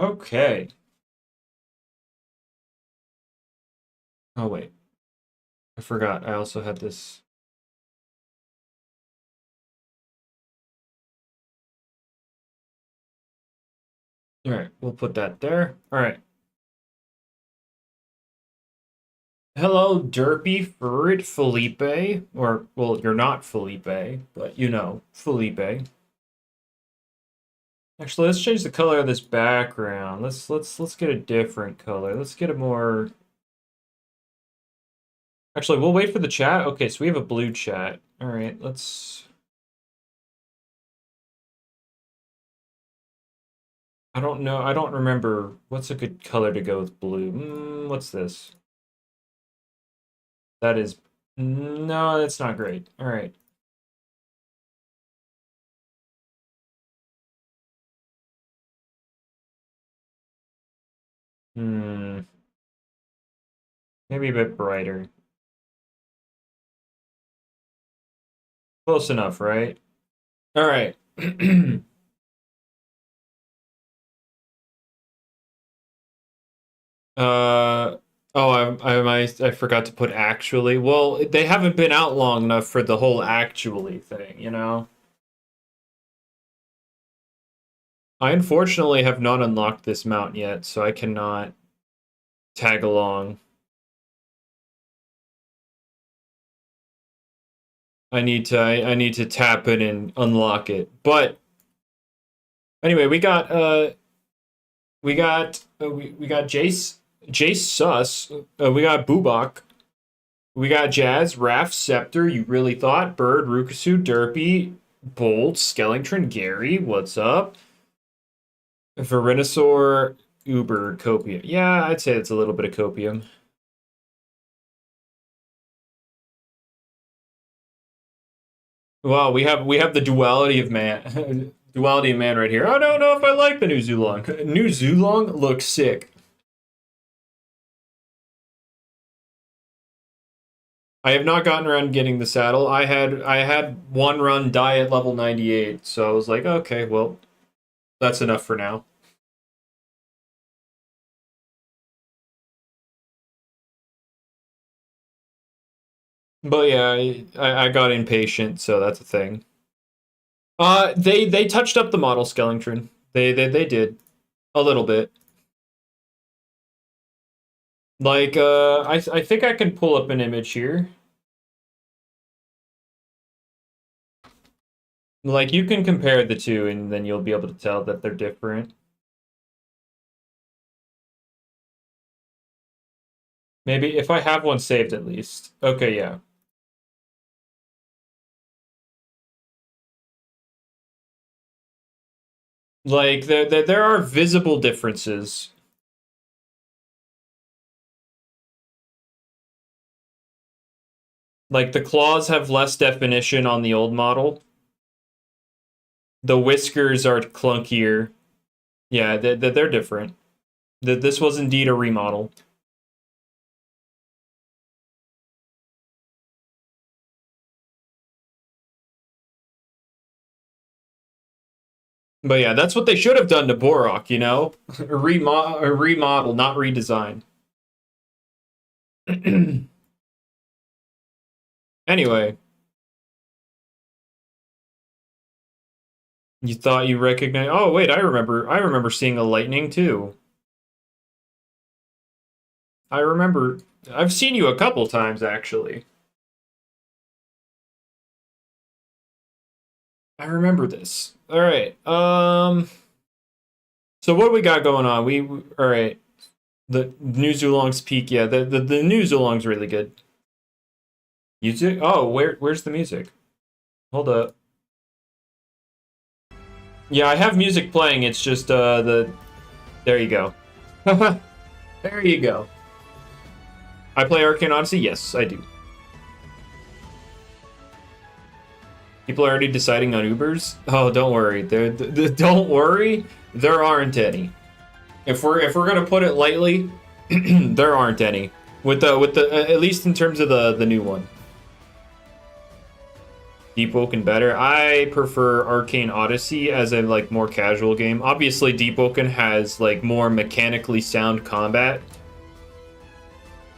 Okay. Oh, wait. I forgot. I also had this. All right, we'll put that there. All right. Hello, Derpy, Furret, Felipe. Or, well, you're not Felipe, but you know, Felipe. Actually, let's change the color of this background. Let's get a different color. Let's get a more. Actually, we'll wait for the chat. Okay, so we have a blue chat. All right, let's. I don't know. I don't remember. What's a good color to go with blue? What's this? That is. No, that's not great. All right. Hmm. Maybe a bit brighter. Close enough, right? All right. I forgot to put actually. Well, they haven't been out long enough for the whole actually thing, you know? I unfortunately have not unlocked this mount yet, so I cannot tag along. I need to tap it and unlock it. But anyway, we got Jace Sus, we got Boobok, we got Jazz, Raph, Scepter, You Really Thought, Bird, Rukasu, Derpy, Bolt, Skellington, Gary, what's up? Venusaur, Uber, Copium. Yeah, I'd say it's a little bit of Copium. Wow, we have the duality of man, duality of man right here. I don't know if I like the new Zulong. New Zulong looks sick. I have not gotten around getting the saddle. I had one run die at level 98, so I was like, okay, well, that's enough for now. But yeah, I got impatient, so that's a thing. They touched up the model Skellington. They did a little bit. Like I think I can pull up an image here. Like you can compare the two, and then you'll be able to tell that they're different. Maybe if I have one saved at least. Okay, yeah. Like there are visible differences. Like the claws have less definition on the old model. The whiskers are clunkier. Yeah, they're different. This was indeed a remodel. But yeah, that's what they should have done to Borok, you know? a remodel, not redesign. Anyway. You thought you recognized... Oh, wait, I remember seeing a lightning, too. I remember... I've seen you a couple times, actually. I remember this. All right. So what do we got going on? All right. The new Zulong's peak. Yeah, the new Zulong's really good. Music? Oh, where's the music? Hold up. Yeah, I have music playing. It's just there you go. There you go. I play Arcane Odyssey? Yes, I do. People are already deciding on Ubers? Oh, don't worry. Don't worry. There aren't any. If we're gonna put it lightly, there aren't any. With the at least in terms of the new one. Deep Woken better. I prefer Arcane Odyssey as a like more casual game. Obviously, Deep Woken has like more mechanically sound combat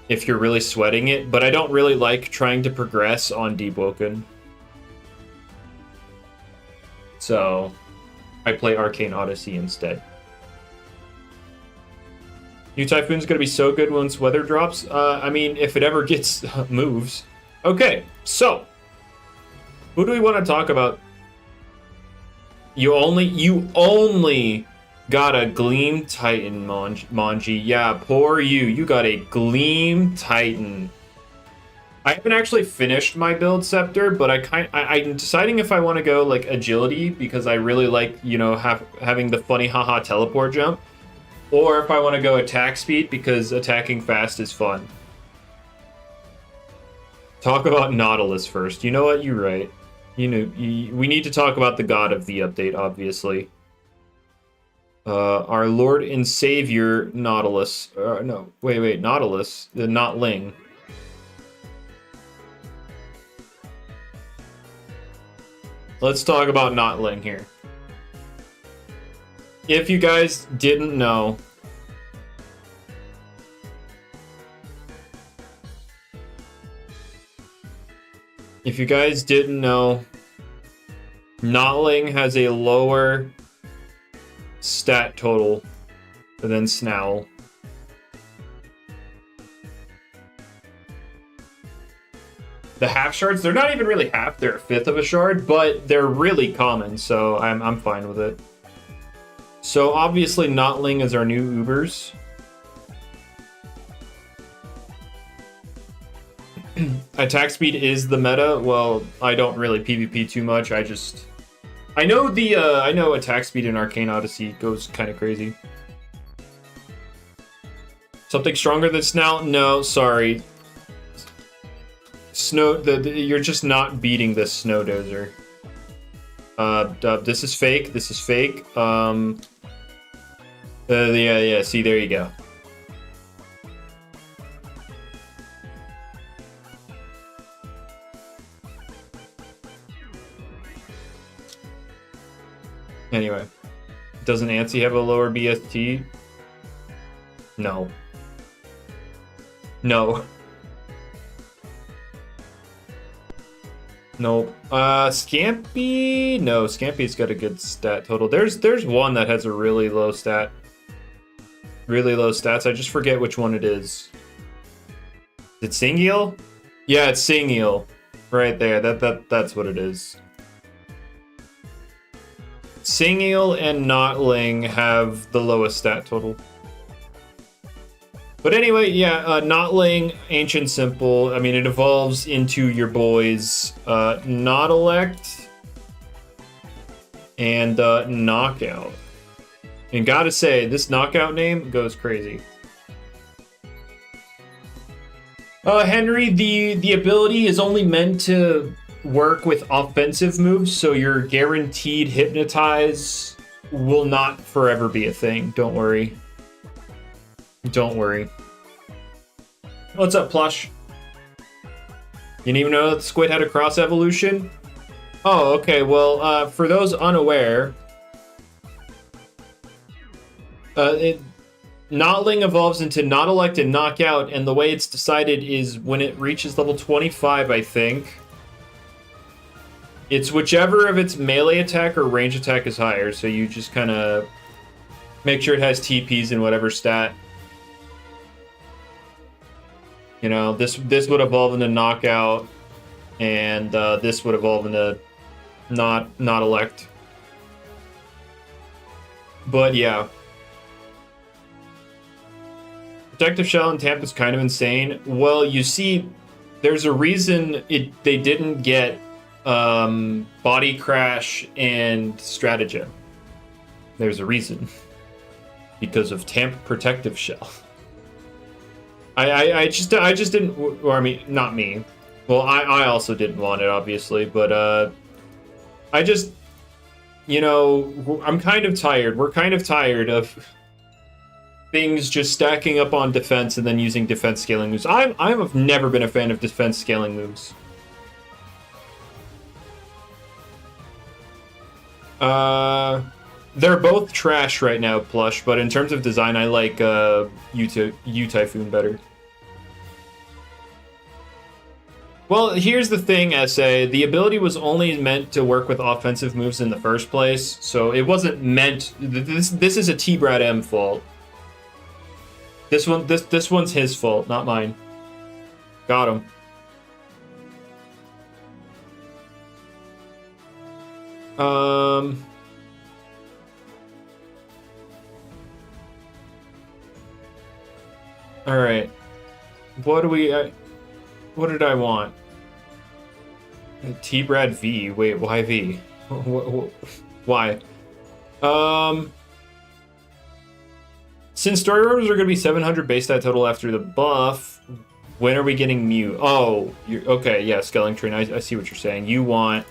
if you're really sweating it, but I don't really like trying to progress on Deep Woken. So I play Arcane Odyssey instead. New Typhoon's gonna be so good once weather drops. I mean, if it ever gets moves. Okay, so who do we want to talk about? You only got a Gleam Titan, Manji. Yeah, poor you. You got a Gleam Titan. I haven't actually finished my build Scepter, but I'm deciding if I want to go like agility because I really like, you know, having the funny haha teleport jump, or if I want to go attack speed because attacking fast is fun. Talk about Nautilus first. You know what? You're right. You know, we need to talk about the god of the update, obviously. Our Lord and Savior, Nautilus. No, wait, Nautilus. The Notling. Let's talk about Notling here. If you guys didn't know, Notling has a lower stat total than Snowl. The half shards, they're not even really half, they're a fifth of a shard, but they're really common, so I'm fine with it. So obviously Notling is our new Ubers. Attack speed is the meta. Well, I don't really PvP too much. I know attack speed in Arcane Odyssey goes kind of crazy. Something stronger than Snout? No, sorry. You're just not beating this Snow Dozer. This is fake. This is fake. Yeah. See, there you go. Anyway, doesn't Antsy have a lower BST? No. No. Nope. Scampy? No, Scampy's got a good stat total. There's one that has a really low stat. Really low stats. I just forget which one it is. Is it Singeel? Yeah, it's Singeel. Right there. That's what it is. Singeel and Notling have the lowest stat total. But anyway, yeah, Notling, Ancient Simple. I mean, it evolves into your boys Nautilect and Knockout. And gotta say, this Knockout name goes crazy. Henry, the ability is only meant to work with offensive moves, so your guaranteed Hypnotize will not forever be a thing. Don't worry. Don't worry. What's up, Plush? You didn't even know that Squid had a cross evolution? Oh, okay. Well, for those unaware, Notling evolves into Nautilect and Knockout, and the way it's decided is when it reaches level 25, I think. It's whichever of its melee attack or range attack is higher, so you just kind of make sure it has TPs in whatever stat. You know, this would evolve into Knockout, and this would evolve into Nautilect. But yeah. Protective Shell and Tamp is kind of insane. Well, you see, there's a reason they didn't get Body Crash and Stratagem. There's a reason. Because of Tamp Protective Shell. I just didn't, or I mean, not me. Well, I also didn't want it, obviously, but I just, you know, I'm kind of tired. We're kind of tired of things just stacking up on defense and then using defense scaling moves. I've never been a fan of defense scaling moves. They're both trash right now, Plush, but in terms of design, I like U-Typhoon better. Well, here's the thing, SA. The ability was only meant to work with offensive moves in the first place, so it wasn't meant... This is a T-Brad M fault. This one's his fault, not mine. Got him. All right. What do we? What did I want? T-Brad V. Wait, why V? Why? Since story rooms are going to be 700 base stat total after the buff, when are we getting Mew? Oh, okay. Yeah, Skeleton. I see what you're saying. You want.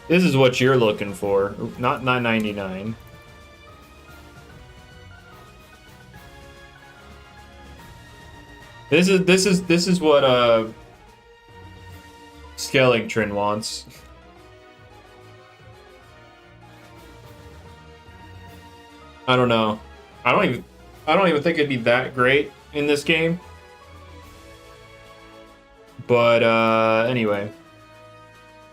This is what you're looking for, not 999. This is what Skeleton wants. I don't know. I don't even think it'd be that great in this game. But anyway.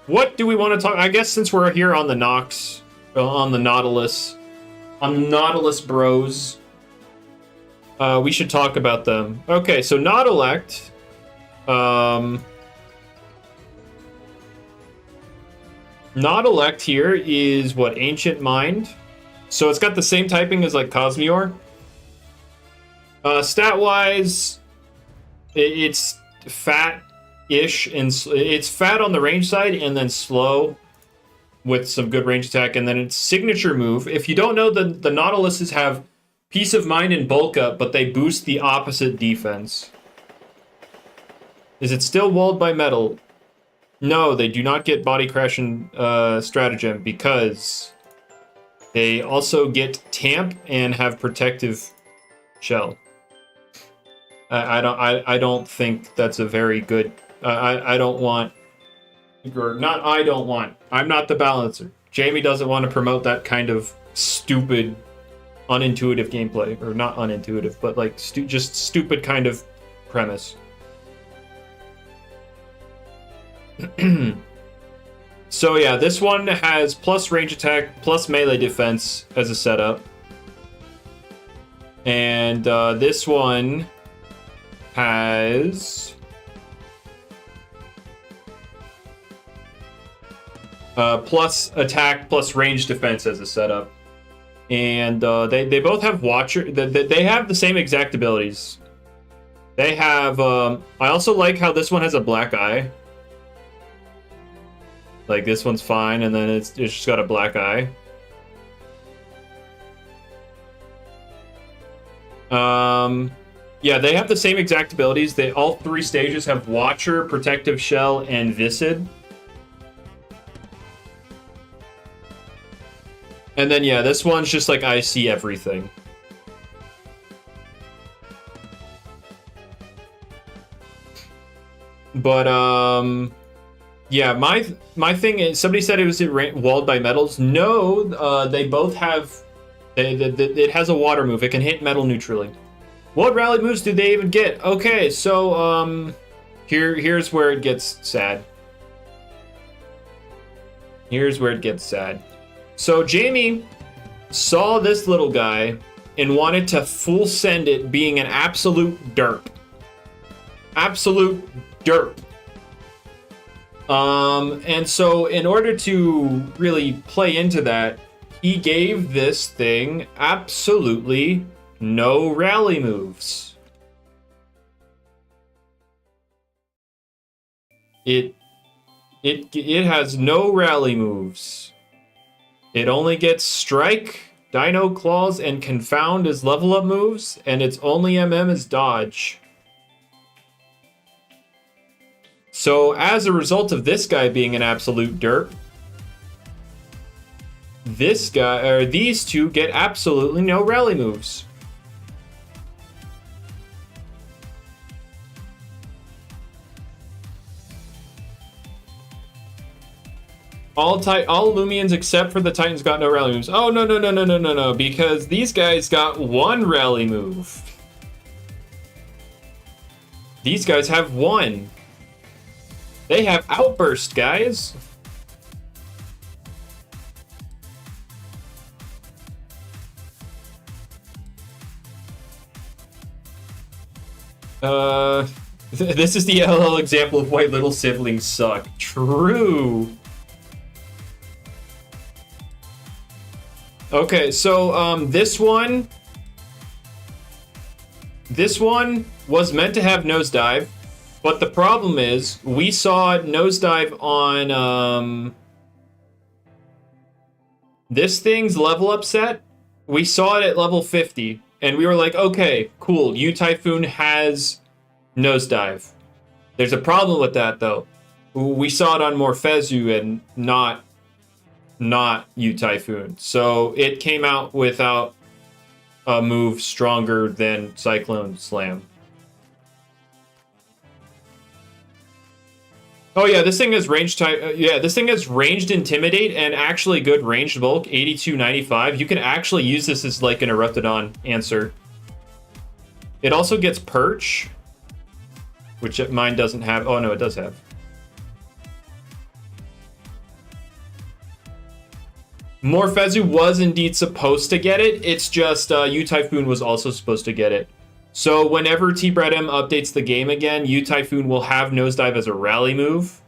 What do we want to talk? I guess since we're here on the Nox, on the Nautilus, bros, we should talk about them. Okay, so Nautilect, Nautilect here is what, Ancient Mind. So it's got the same typing as like Cosmeor. Stat-wise, it's fat-ish, and it's fat on the range side and then slow with some good range attack, and then its signature move. If you don't know, the Nautiluses have Peace of Mind and Bulk Up, but they boost the opposite defense. Is it still walled by metal? No, they do not get Body Crash and Stratagem because they also get Tamp and have Protective Shell. I don't think that's a very good. I don't want. Or not. I don't want. I'm not the balancer. Jamie doesn't want to promote that kind of stupid, unintuitive gameplay, or not unintuitive, but like just stupid kind of premise. So yeah, this one has plus range attack, plus melee defense as a setup, and this one has plus attack, plus range defense as a setup, and they both have Watcher. They have the same exact abilities. They have. I also like how this one has a black eye. Like this one's fine, and then it's just got a black eye. Yeah, they have the same exact abilities. All three stages have Watcher, Protective Shell, and Viscid. And then yeah, this one's just like I see everything. But yeah, my thing is, somebody said it was walled by metals. No, they both have. It has a water move. It can hit metal neutrally. What rally moves do they even get? Okay, so here's where it gets sad. Here's where it gets sad. So Jamie saw this little guy and wanted to full send it, being an absolute derp. Absolute derp. And so in order to really play into that, he gave this thing absolutely no rally moves. It has no rally moves. It only gets Strike, Dino Claws, and Confound as level up moves, and its only MM is Dodge. So as a result of this guy being an absolute derp, this guy, or these two, get absolutely no rally moves. All Loomians except for the Titans got no rally moves. Oh, no, because these guys got one rally move. These guys have one. They have Outburst, guys. This is the LL example of why little siblings suck. True. Okay, so this one was meant to have Nosedive, but the problem is we saw Nosedive on this thing's level up set. We saw it at level 50, and we were like, okay, cool, U-Typhoon has Nosedive. There's a problem with that, though. We saw it on Morphezu and not U-Typhoon. So it came out without a move stronger than Cyclone Slam. Oh yeah, this thing has ranged this thing has ranged Intimidate and actually good ranged bulk, 8295. You can actually use this as like an Eruptodon answer. It also gets Perch, which mine doesn't have. Oh no, it does have. Morphezu was indeed supposed to get it. It's just U-Typhoon was also supposed to get it. So whenever T-Bred-M updates the game again, U-Typhoon will have Nosedive as a rally move.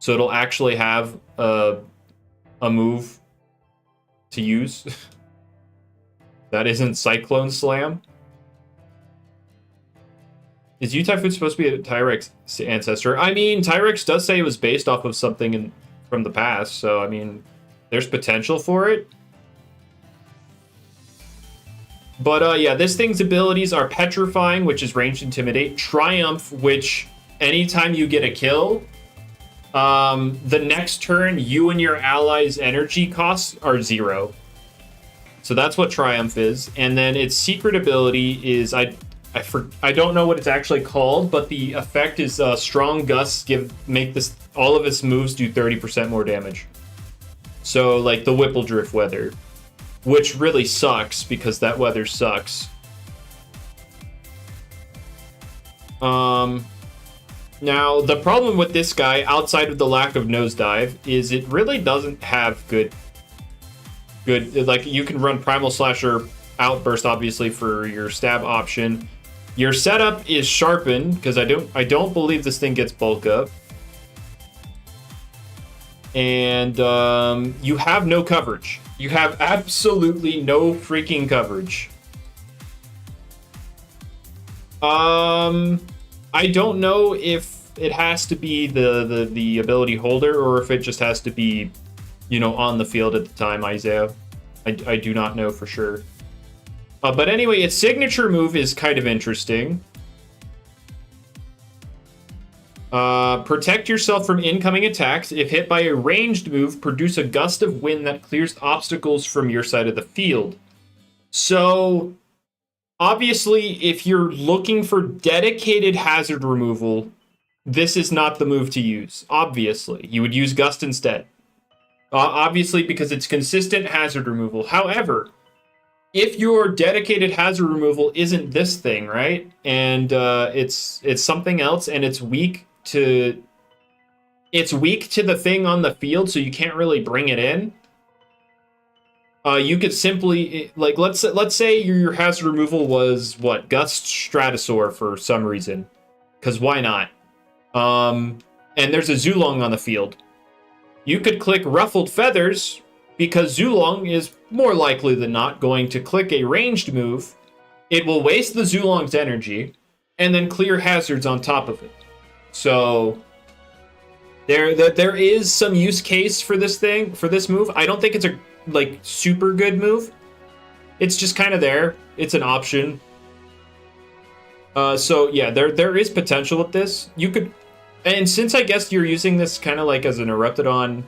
So it'll actually have a move to use. That isn't Cyclone Slam. Is U-Typhoon supposed to be a Tyrex ancestor? I mean, Tyrex does say it was based off of something from the past, so I mean, there's potential for it. But yeah, this thing's abilities are Petrifying, which is ranged Intimidate, Triumph, which anytime you get a kill, the next turn, you and your allies' energy costs are 0. So that's what Triumph is. And then its secret ability is, I don't know what it's actually called, but the effect is Strong Gusts make all of its moves do 30% more damage. So like the Whippledrift weather, which really sucks because that weather sucks. Now the problem with this guy, outside of the lack of Nosedive, is it really doesn't have good. Like you can run Primal Slasher, Outburst, obviously for your stab option. Your setup is Sharpen because I don't believe this thing gets bulk up. And you have no coverage. You have absolutely no freaking coverage. I don't know if it has to be the ability holder or if it just has to be, you know, on the field at the time, Isaiah. I do not know for sure. But anyway, its signature move is kind of interesting. Protect yourself from incoming attacks. If hit by a ranged move, produce a gust of wind that clears obstacles from your side of the field. So, obviously, if you're looking for dedicated hazard removal, this is not the move to use. Obviously, you would use Gust instead. Obviously, because it's consistent hazard removal. However, if your dedicated hazard removal isn't this thing, right? And it's something else, and it's weak to the thing on the field, so you can't really bring it in. You could simply, like, let's say your hazard removal was what, Gust Stratosaur for some reason, because why not? And there's a Zulong on the field. You could click Ruffled Feathers, because Zulong is more likely than not going to click a ranged move. It will waste the Zulong's energy, and then clear hazards on top of it. So there is some use case for this move. I don't think it's a like super good move. It's just kind of there. It's an option. So yeah, there is potential with this. You could, and since I guess you're using this kind of like as an Eruptodon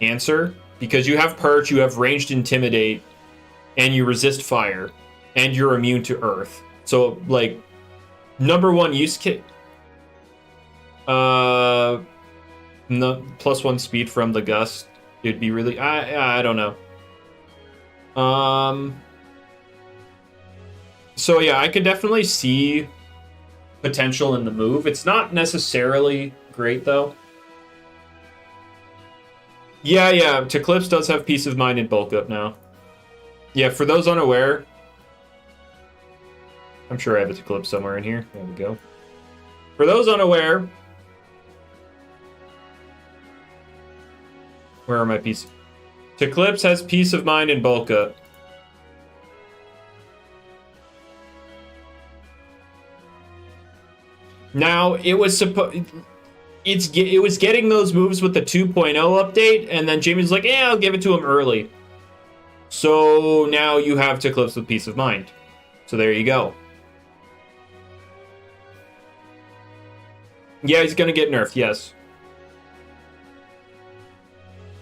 answer, because you have Perch, you have ranged Intimidate, and you resist fire, and you're immune to Earth. So like, number one use case. No, +1 speed from the gust. It'd be really. I don't know. So yeah, I could definitely see potential in the move. It's not necessarily great though. Yeah, Eclipse does have Peace of Mind and Bulk Up now. Yeah, for those unaware, I'm sure I have a Eclipse somewhere in here. There we go. For those unaware, where are my pieces? Eclipse has Peace of Mind and Bulk Up. Now, it was it was getting those moves with the 2.0 update, and then Jamie's like, yeah, I'll give it to him early. So now you have Eclipse with Peace of Mind. So there you go. Yeah, he's gonna get nerfed, yes.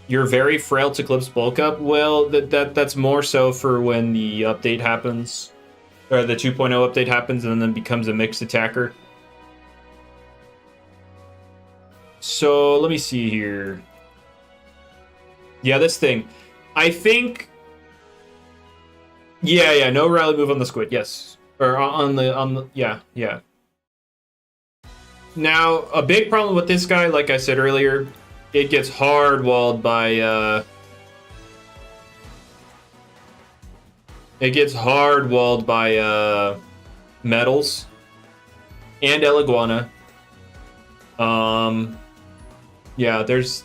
You're very frail to Eclipse Bulk Up. Well, that's more so for when the update happens, or the 2.0 update happens, and then becomes a mixed attacker. So let me see here. Yeah, this thing. I think. Yeah. No rally move on the squid. Yes, or on the yeah. Now a big problem with this guy, like I said earlier, it gets hard walled by. It gets hard walled by metals and Eliguana. Yeah, there's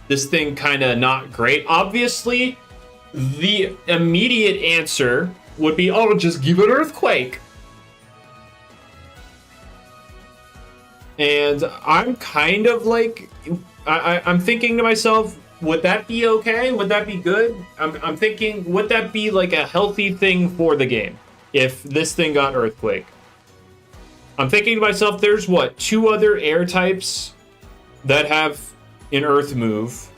this thing kind of not great. Obviously, the immediate answer would be, oh, just give it Earthquake. And I'm kind of like, I'm thinking to myself, would that be okay? Would that be good? I'm thinking, would that be like a healthy thing for the game if this thing got Earthquake? I'm thinking to myself, there's what, 2 other air types that have an Earth move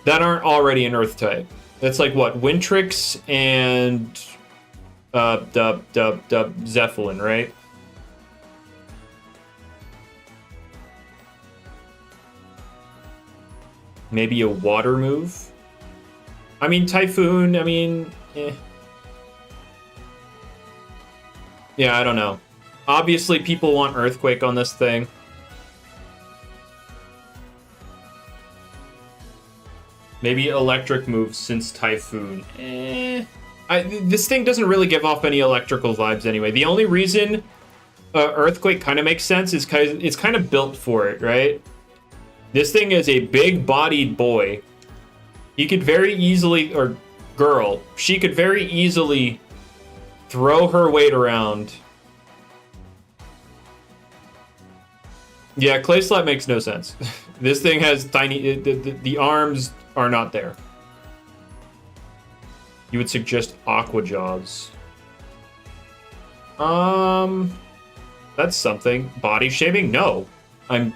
that aren't already an Earth type. That's like what, Wintrix and Zeppelin, right? Maybe a water move. I mean, Typhoon. I mean, yeah, I don't know. Obviously, people want Earthquake on this thing. Maybe electric moves since Typhoon. This thing doesn't really give off any electrical vibes anyway. The only reason Earthquake kind of makes sense is because it's kind of built for it, right? This thing is a big-bodied boy. He could very easily, or girl, she could very easily throw her weight around. Yeah, Clay Slap makes no sense. This thing has tiny... The arms are not there. You would suggest Aqua Jaws. That's something. Body shaming? No. I'm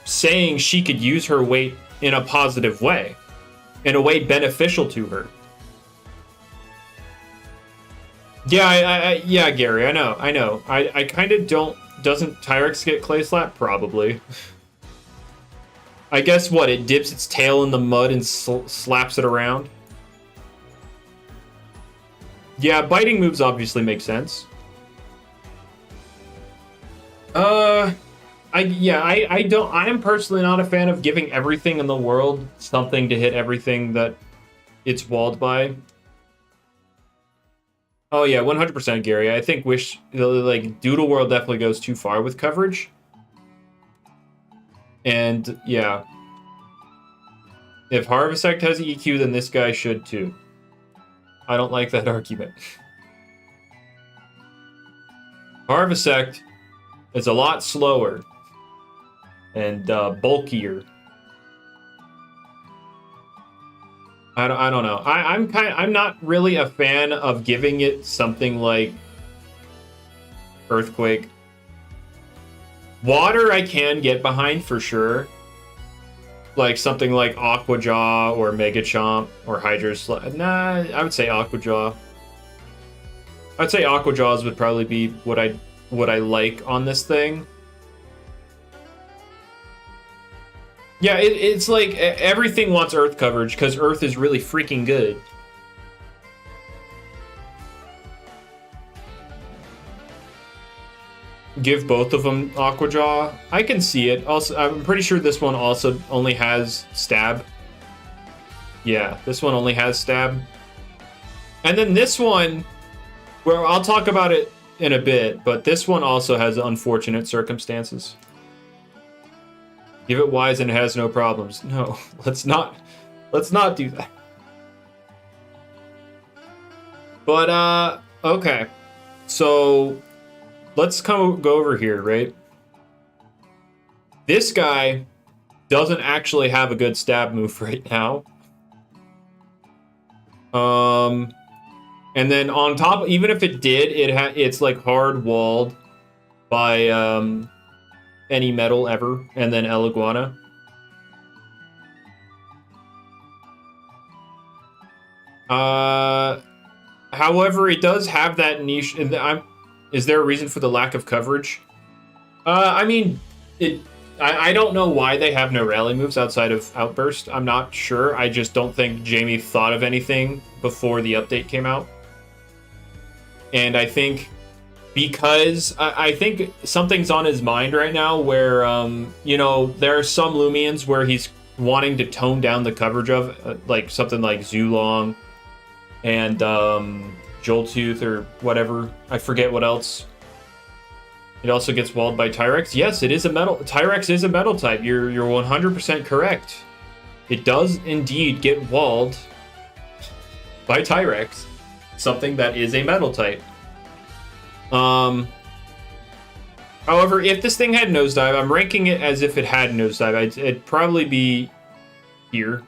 saying she could use her weight in a positive way. In a way beneficial to her. Yeah, yeah, Gary, I know. I kind of don't... Doesn't Tyrex get Clay Slap? Probably. I guess what? It dips its tail in the mud and slaps it around? Yeah, biting moves obviously make sense. I am personally not a fan of giving everything in the world something to hit everything that it's walled by. Oh yeah, 100% Gary. I think Doodle World definitely goes too far with coverage. And yeah. If Harvesect has EQ, then this guy should too. I don't like that argument. Harvesect is a lot slower and bulkier. I don't know. I'm not really a fan of giving it something like Earthquake. Water I can get behind for sure. Like something like Aqua Jaw or Mega Chomp or Hydro Slap. Nah, I would say Aqua Jaw. I'd say Aqua Jaws would probably be what I like on this thing. Yeah, it's like everything wants Earth coverage because Earth is really freaking good. Give both of them Aqua Jaw. I can see it. Also, I'm pretty sure this one also only has Stab. Yeah, this one only has Stab. And then this one, where I'll talk about it in a bit, but this one also has unfortunate circumstances. Give it Wise and it has no problems. No, let's not do that. But okay. So let's go over here, right? This guy doesn't actually have a good stab move right now. And then on top, even if it did, it's like hard walled by any metal ever, and then El Iguana. However, it does have that niche. Is there a reason for the lack of coverage? I mean, I don't know why they have no rally moves outside of Outburst. I'm not sure. I just don't think Jamie thought of anything before the update came out. And I think because I think something's on his mind right now where, you know, there are some Loomians where he's wanting to tone down the coverage of, like something like Zulong and Joltooth or whatever. I forget what else. It also gets walled by Tyrex. Yes, it is a metal. Tyrex is a metal type. You're 100% correct. It does indeed get walled by Tyrex, something that is a metal type. However, if this thing had Nosedive, I'm ranking it as if it had Nosedive. It'd probably be here.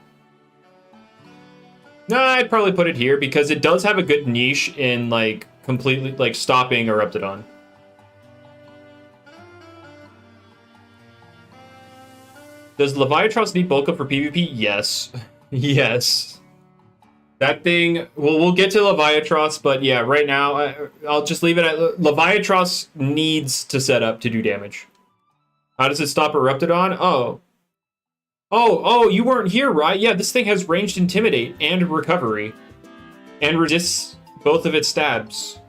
No, I'd probably put it here because it does have a good niche in like completely like stopping Eruptodon. Does Leviatros need bulk up for PvP? Yes. Yes. That thing, well, we'll get to Leviatros, but yeah, right now, I'll just leave it at Leviatros needs to set up to do damage. How does it stop Eruptodon? Oh, you weren't here, right? Yeah, this thing has ranged Intimidate and Recovery. And resists both of its stabs.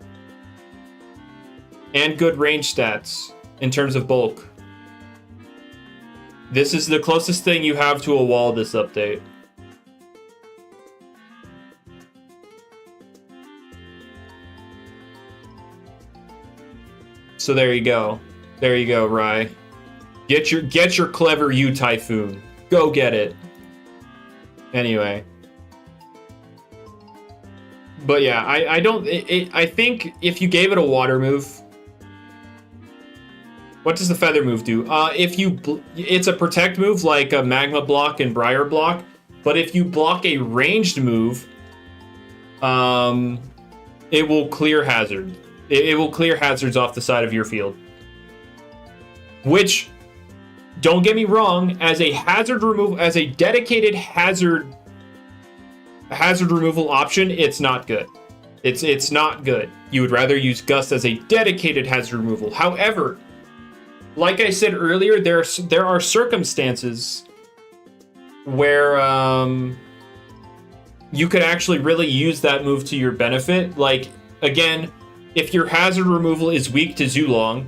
And good range stats in terms of bulk. This is the closest thing you have to a wall this update. So there you go. There you go, Rai. Get your clever U Typhoon. Go get it. Anyway. But yeah, I think if you gave it a water move. What does the feather move do? It's a protect move like a magma block and briar block, but if you block a ranged move, it will clear hazard. It will clear hazards off the side of your field. Which, don't get me wrong, as a hazard removal, as a dedicated hazard removal option, it's not good. It's not good. You would rather use Gust as a dedicated hazard removal. However, like I said earlier, there are circumstances where you could actually really use that move to your benefit. Like, again, if your hazard removal is weak to Zulong,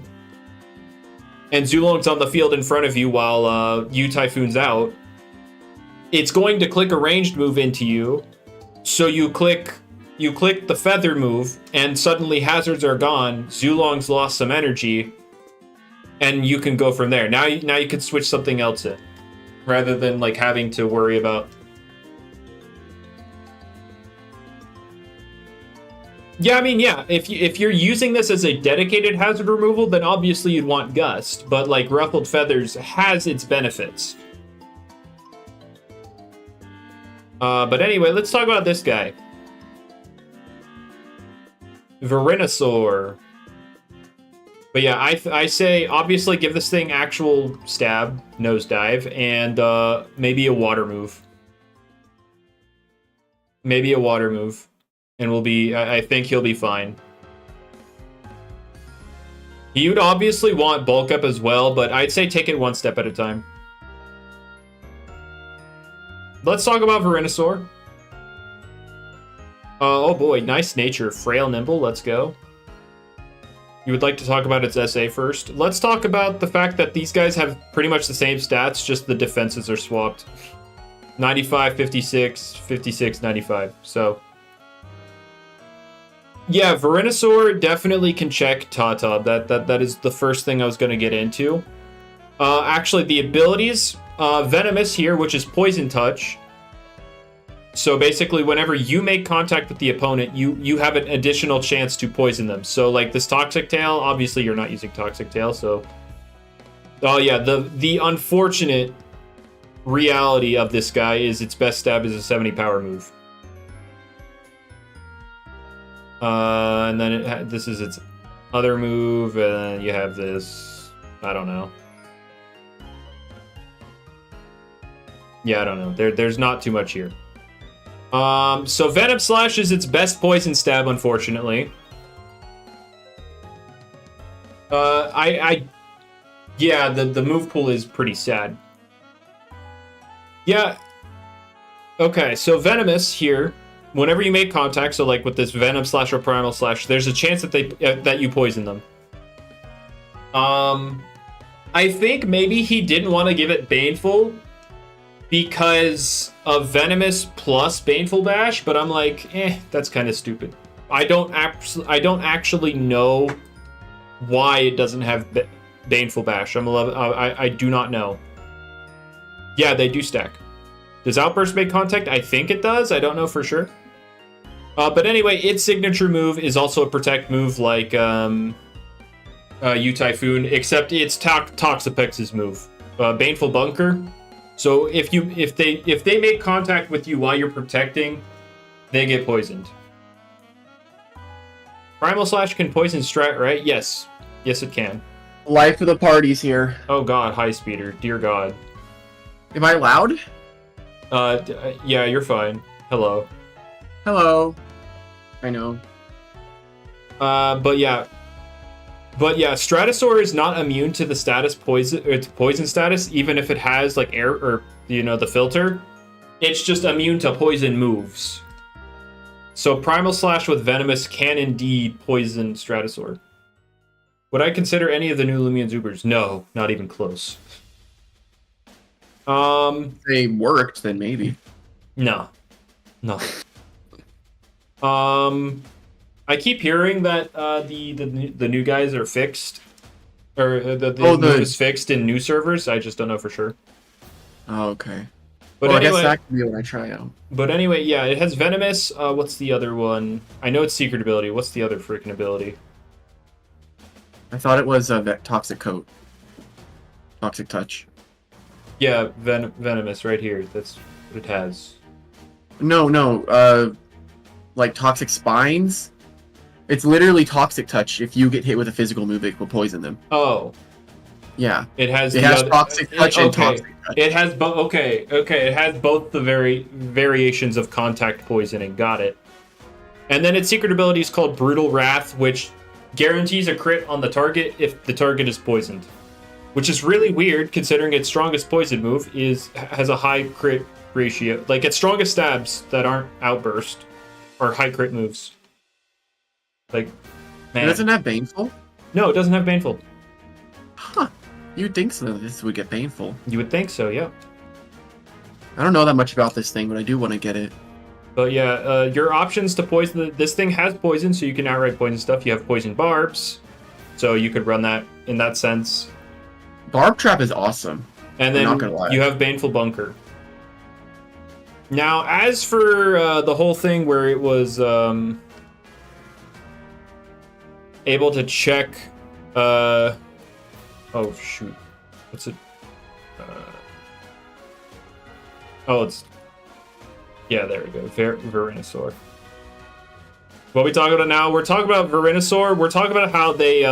and Zulong's on the field in front of you while U Typhoon's out, it's going to click a ranged move into you, so you click the feather move, and suddenly hazards are gone, Zulong's lost some energy, and you can go from there. Now you can switch something else in, rather than like having to worry about. Yeah, I mean, yeah. If you're using this as a dedicated hazard removal, then obviously you'd want Gust. But like Ruffled Feathers has its benefits. But anyway, let's talk about this guy, Venusaur. But yeah, I say obviously give this thing actual stab, nosedive, and maybe a water move. Maybe a water move. And I think he'll be fine. He would obviously want bulk up as well, but I'd say take it one step at a time. let's talk about Venusaur. Oh boy, nice nature. Frail, nimble, let's go. You would like to talk about its SA first? Let's talk about the fact that these guys have pretty much the same stats, just the defenses are swapped. 95, 56, 56, 95. So, yeah, Venusaur definitely can check Tata. That is the first thing I was going to get into. Actually, the abilities, Venomous here, which is Poison Touch. So basically, whenever you make contact with the opponent, you have an additional chance to poison them. So like this Toxic Tail, obviously you're not using Toxic Tail, so... Oh yeah, the unfortunate reality of this guy is its best stab is a 70 power move. And then this is its other move, and then you have this... I don't know. Yeah, I don't know. There's not too much here. So Venom Slash is its best poison stab, unfortunately. Yeah, the move pool is pretty sad. Yeah. Okay, so Venomous here, whenever you make contact, so like with this Venom Slash or Primal Slash, there's a chance that you poison them. I think maybe he didn't want to give it Baneful because of Venomous plus Baneful Bash, but I'm like, that's kind of stupid. I don't actually know why it doesn't have Baneful Bash. I do not know. Yeah, they do stack. Does Outburst make contact? I think it does. I don't know for sure. But anyway, its signature move is also a protect move like U-Typhoon, except it's Toxapex's move. Baneful Bunker. So if they make contact with you while you're protecting, they get poisoned. Primal Slash can poison strat, right? Yes. Yes, it can. Life of the party's here. Oh god, High Speeder. Dear god. Am I loud? Yeah, you're fine. Hello. Hello. I know. But yeah, Stratosaur is not immune to the status poison status, even if it has like air or the filter. It's just immune to poison moves. So Primal Slash with Venomous can indeed poison Stratosaur. Would I consider any of the new Loomian Ubers? No, not even close. They worked, then maybe. No. I keep hearing that the new guys are fixed, or the move is fixed in new servers. I just don't know for sure. Oh, okay. But well, anyway, I guess that can be when I try out. But anyway, yeah, it has Venomous. What's the other one? I know it's Secret ability. What's the other freaking ability? I thought it was Toxic Coat. Toxic Touch. Yeah, Venomous right here. That's what it has. No. Like Toxic Spines. It's literally Toxic Touch. If you get hit with a physical move, it will poison them. Oh. Yeah. It has Toxic Touch and Toxic Touch. It has both. Okay. It has both the variations of contact poisoning. Got it. And then its secret ability is called Brutal Wrath, which guarantees a crit on the target if the target is poisoned. Which is really weird, considering its strongest poison move has a high crit ratio. Like, its strongest stabs that aren't Outburst are high crit moves. Like, man. It doesn't have Baneful? No, it doesn't have Baneful. Huh. You'd think so. This would get Baneful. You would think so, yeah. I don't know that much about this thing, but I do want to get it. But yeah, your options to poison... This thing has poison, so you can outright poison stuff. You have poison barbs, so you could run that in that sense. Barb Trap is awesome. And then you have Baneful Bunker. Now, as for the whole thing where it was able to check... oh, shoot. What's it? Oh, it's... Yeah, there we go. Venusaur. What are we talking about now? We're talking about Venusaur. We're talking about how they...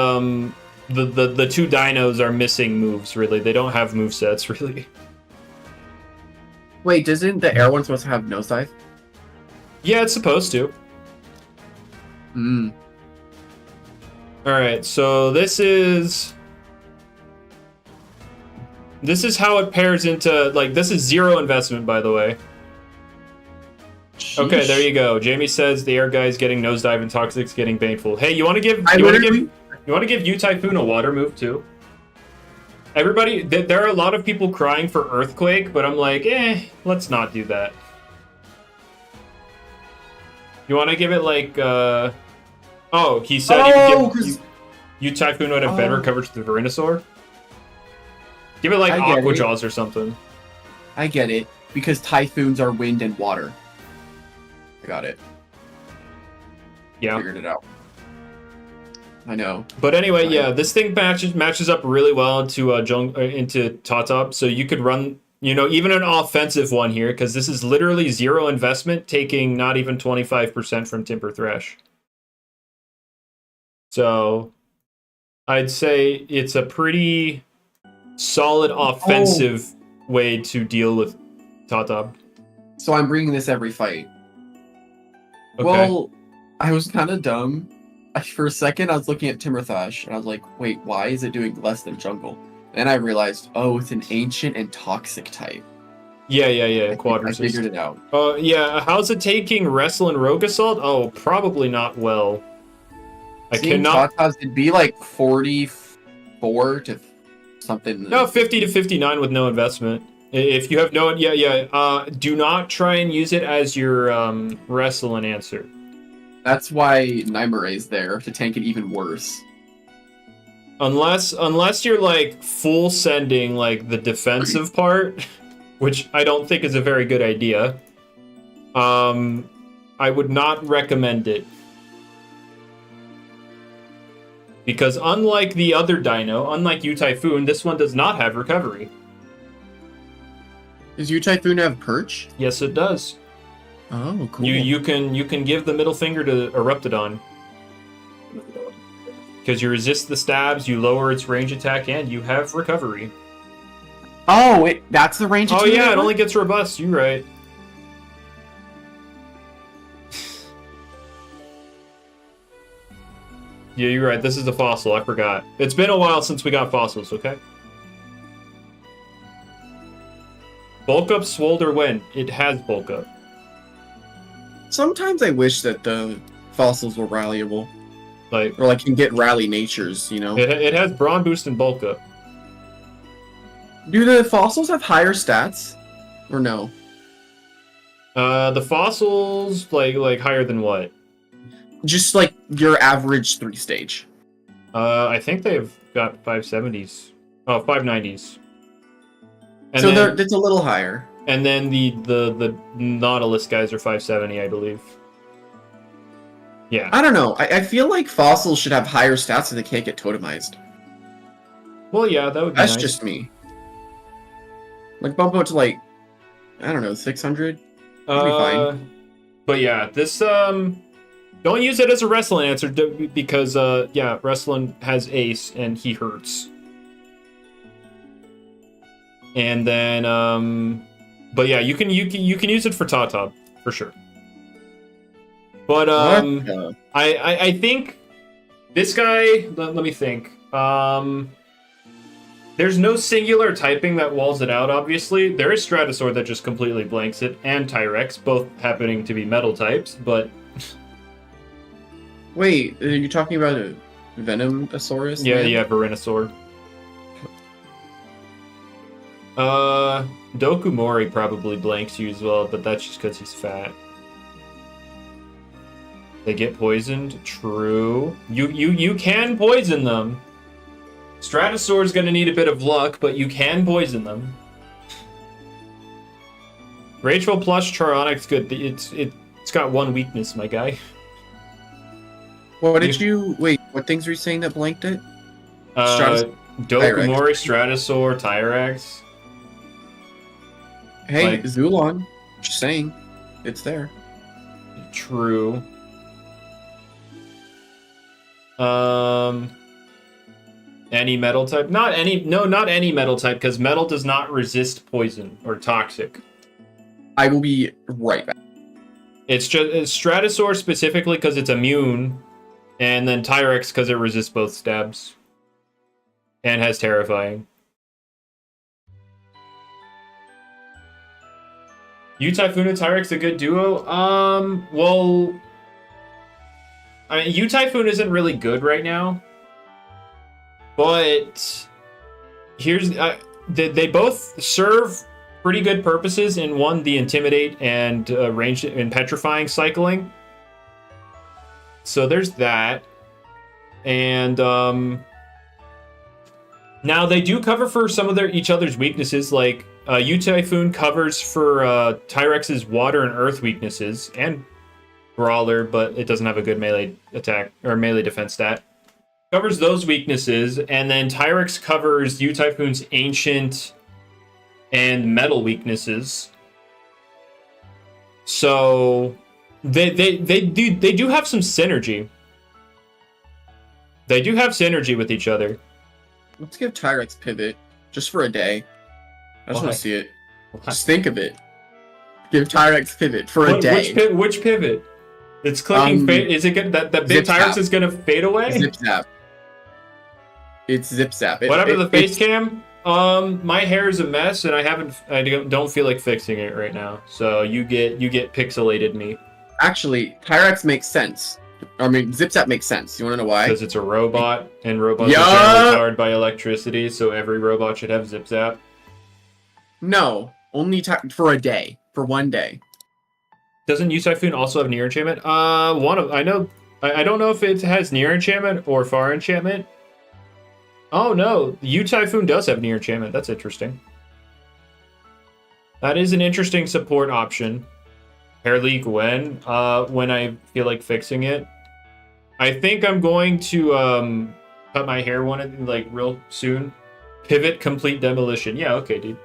The two dinos are missing moves, really. They don't have movesets, really. Wait, isn't the air one supposed to have Nosedive? Yeah, it's supposed to. Hmm. Alright, so this is how it pairs into... Like, this is zero investment, by the way. Okay, there you go. Jamie says the air guy's getting nosedive and Toxic's getting baneful. Hey, you want to give U Typhoon a water move too? Everybody, there are a lot of people crying for Earthquake, but I'm like, let's not do that. You want to give it like, oh, he said you Typhoon would have better coverage to the Venusaur? Give it like Aqua Jaws or something. I get it, because Typhoons are wind and water. I got it. Yeah. Figured it out. I know. But anyway, yeah, this thing matches up really well into Tatop, so you could run, even an offensive one here, because this is literally 0 investment, taking not even 25% from Timber Thresh. So, I'd say it's a pretty solid offensive way to deal with Tatop. So I'm bringing this every fight. Okay. Well, I was kind of dumb. For a second, I was looking at Timberthrash, and I was like, wait, why is it doing less than Jungle? Then I realized, it's an Ancient and Toxic type. Yeah, Quad I figured it out. Yeah, how's it taking Wrestle and Rogue Assault? Oh, probably not well. I cannot... it'd be like 44 to something... No, 50 to 59 with no investment. If you have no... do not try and use it as your Wrestle and answer. That's why Nymera's there, to tank it even worse. Unless you're like full sending like the defensive part, which I don't think is a very good idea. I would not recommend it. Because unlike the other dino, unlike U-Typhoon, this one does not have recovery. Does U-Typhoon have perch? Yes, it does. Oh, cool. You can give the middle finger to Eruptodon. Because you resist the stabs, you lower its range attack, and you have recovery. Oh, that's the range attack? Oh yeah, it only gets robust, you're right. Yeah, you're right, this is a fossil, I forgot. It's been a while since we got fossils, okay? Bulk up, Swolder, when? It has bulk up. Sometimes I wish that the fossils were rallyable. Or can get rally natures, It has Brawn Boost and bulk up. Do the fossils have higher stats? Or no? The fossils, like higher than what? Just like your average 3-stage. I think they've got 570s. Oh, 590s. And so it's a little higher. And then the Nautilus guys are 570, I believe. Yeah. I don't know. I feel like fossils should have higher stats so they can't get totemized. Well, yeah, that would be That's nice. just me. Like, bump up to, I don't know, 600? That'd be fine. But yeah, this, don't use it as a wrestling answer, because, wrestling has Ace, and he hurts. And then, but yeah, you can use it for Tatop, for sure. But I think this guy, let me think. There's no singular typing that walls it out, obviously. There is Stratosaur that just completely blanks it, and Tyrex, both happening to be metal types, but... Wait, are you talking about a Venomosaurus? Yeah, Venusaur. Dokumori probably blanks you as well, but that's just because he's fat. They get poisoned? True. You can poison them. Stratosaur's gonna need a bit of luck, but you can poison them. Rachel plus Charonic's good. It's got one weakness, my guy. What what things were you saying that blanked it? Dokumori, Stratosaur, Tyrax. Hey, Zulon. Just saying. It's there. True. Any metal type? Not any metal type, because metal does not resist poison or toxic. I will be right back. It's Stratosaur specifically because it's immune, and then Tyrex because it resists both stabs. And has Terrifying. U-Typhoon and Tyrex a good duo? Well, I mean, U-Typhoon isn't really good right now, but here's they both serve pretty good purposes in one, the intimidate and range and petrifying cycling. So there's that, and now they do cover for some of each other's weaknesses, like U-Typhoon covers for Tyrex's water and earth weaknesses and Brawler, but it doesn't have a good melee attack or melee defense stat. Covers those weaknesses, and then Tyrex covers U-Typhoon's ancient and metal weaknesses. So they do have some synergy. They do have synergy with each other. Let's give Tyrex pivot just for a day. I just want to see it. Just think of it. Give Tyrex pivot for a day. Which pivot? It's clicking. Is it good? That big Tyrex is gonna fade away? Zip zap. It's zip zap. Whatever the face cam. My hair is a mess, and I don't feel like fixing it right now. So you get pixelated me. Actually, Tyrex makes sense. I mean, zip zap makes sense. You want to know why? Because it's a robot, and robots are generally powered by electricity, so every robot should have zip zap. No, only for a day, for one day. Doesn't U-Typhoon also have near enchantment? I don't know if it has near enchantment or far enchantment. Oh no, U-Typhoon does have near enchantment. That's interesting. That is an interesting support option. Hairly Gwen, when I feel like fixing it. I think I'm going to cut my hair like real soon. Pivot complete demolition. Yeah, okay, dude.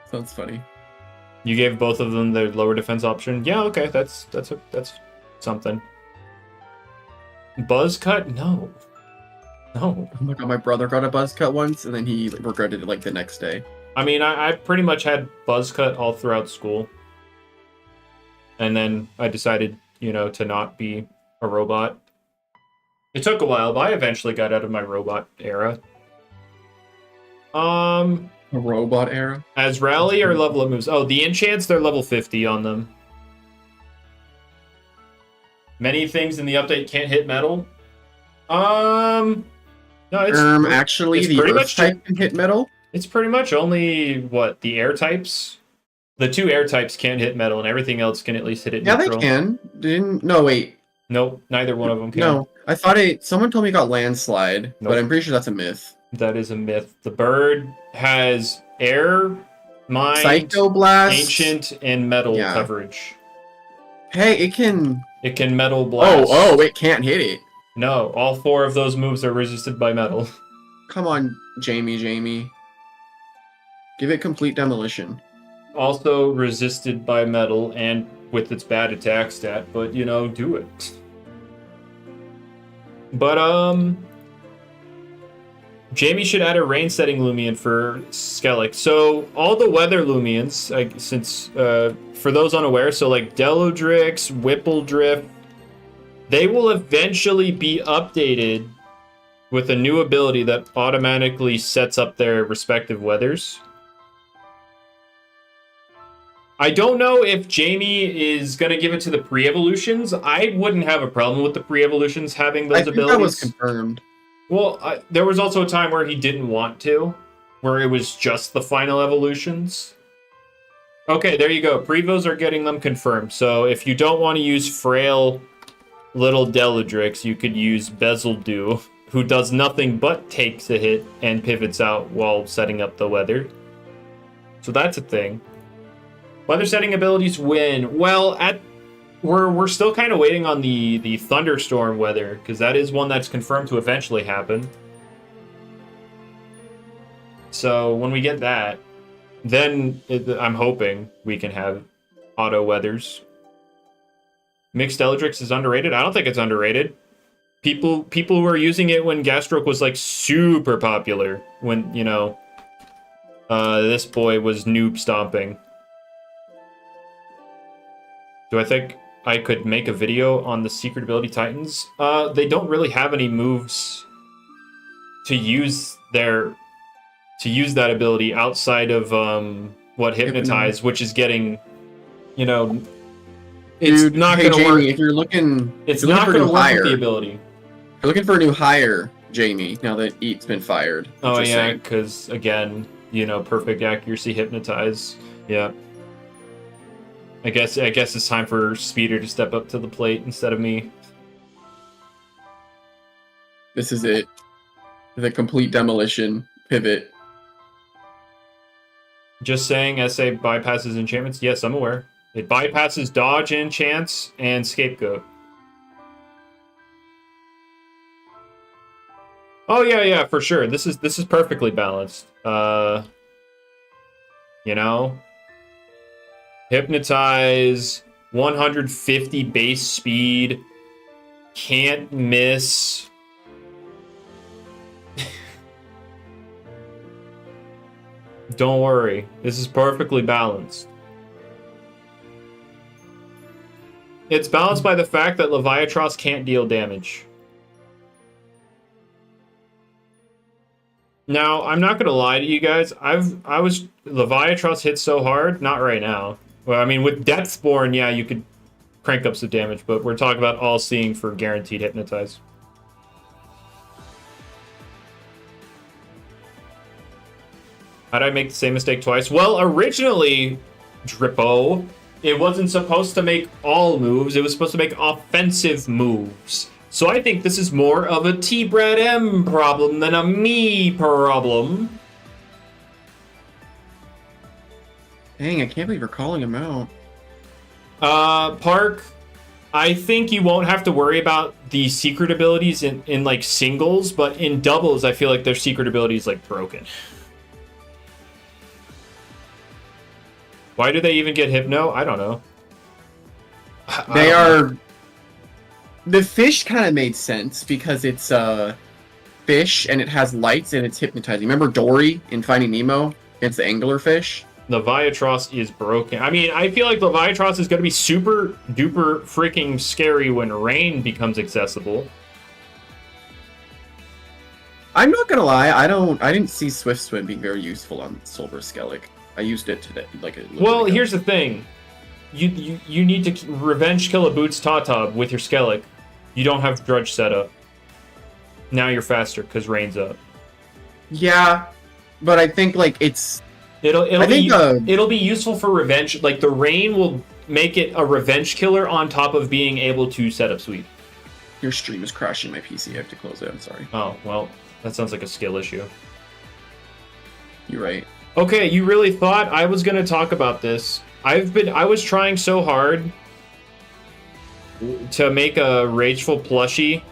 Sounds funny. You gave both of them the lower defense option. Yeah, okay, that's something. Buzz cut? No. Oh my god, my brother got a buzz cut once, and then he regretted it like the next day. I mean, I pretty much had buzz cut all throughout school. And then I decided, to not be a robot. It took a while, but I eventually got out of my robot era. A robot era? As rally or level up moves? Oh, the enchants, they're level 50 on them. Many things in the update can't hit metal. No, it's actually it's the earth type can hit metal. It's pretty much only the air types. The two air types can't hit metal, and everything else can at least hit it. Yeah, neutral. They can. No, wait. Nope, neither one of them can. No, I thought someone told me it got landslide, nope. But I'm pretty sure that's a myth. That is a myth. The bird has air, mind, Psychoblast, ancient, and metal coverage. Hey, it can metal blast. Oh, it can't hit it. No, all 4 of those moves are resisted by metal. Come on, Jamie. Give it complete demolition. Also resisted by metal and with its bad attack stat, but do it. But Jamie should add a rain setting Loomian for Skele. So all the weather Loomians, for those unaware, so like Delodrix, Whippledrift, they will eventually be updated with a new ability that automatically sets up their respective weathers. I don't know if Jamie is going to give it to the pre-evolutions. I wouldn't have a problem with the pre-evolutions having those abilities. That was confirmed. Well, there was also a time where he didn't want to, where it was just the final evolutions. Okay, there you go. Prevos are getting them confirmed. So if you don't want to use frail little Delodrix, you could use Bezeldew, who does nothing but takes a hit and pivots out while setting up the weather. So that's a thing. Weather setting abilities win. Well, we're still kind of waiting on the thunderstorm weather, because that is one that's confirmed to eventually happen. So when we get that, then I'm hoping we can have auto weathers. Mixed Eldrix is underrated? I don't think it's underrated. People were using it when Gastroke was like super popular, when this boy was noob stomping. Do I think I could make a video on the Secret Ability Titans? They don't really have any moves to use to use that ability outside of what Hypnotize, which is getting, you know, it's Dude, not hey, going to Jamie, work. if you're looking, It's if you're not looking going for to a new work with the hire, ability. if you're looking for a new hire, Jamie, now that Eat's been fired. Oh just yeah, saying. because again, you know, perfect accuracy Hypnotize. Yeah. I guess it's time for Speeder to step up to the plate instead of me. This is it. The complete demolition pivot. Just saying, SA bypasses enchantments. Yes, I'm aware. It bypasses dodge, enchants, and scapegoat. Oh yeah, for sure. This is perfectly balanced. You know, Hypnotize, 150 base speed, can't miss. Don't worry, this is perfectly balanced. It's balanced by the fact that Leviatros can't deal damage. Now, I'm not gonna lie to you guys. Leviatros hit so hard, not right now. Well, I mean, with Deathborn, yeah, you could crank up some damage, but we're talking about all-seeing for guaranteed Hypnotize. How did I make the same mistake twice? Well, originally, Drippo, it wasn't supposed to make all moves. It was supposed to make offensive moves. So I think this is more of a T-Brad M problem than a me problem. Dang, I can't believe we're calling him out. Park, I think you won't have to worry about the secret abilities in like singles, but in doubles, I feel like their secret ability is like broken. Why do they even get Hypno? I don't know. They are... The fish kind of made sense because it's fish and it has lights and it's hypnotizing. Remember Dory in Finding Nemo against the anglerfish? Leviatros is broken. I mean, I feel like Leviatros is going to be super duper freaking scary when rain becomes accessible. I'm not gonna lie, I didn't see Swift Swim being very useful on Silver Skele. I used it today, like a little bit ago. Here's the thing. You need to revenge kill a Boots Tatab with your Skele. You don't have Drudge set up. Now you're faster because rain's up. Yeah, but I think like it'll be useful for revenge. Like the rain will make it a revenge killer on top of being able to set up sweep. Your stream is crashing my PC. I have to close it. I'm sorry. Oh well, that sounds like a skill issue. You're right. Okay, you really thought I was gonna talk about this. I was trying so hard to make a rageful plushie.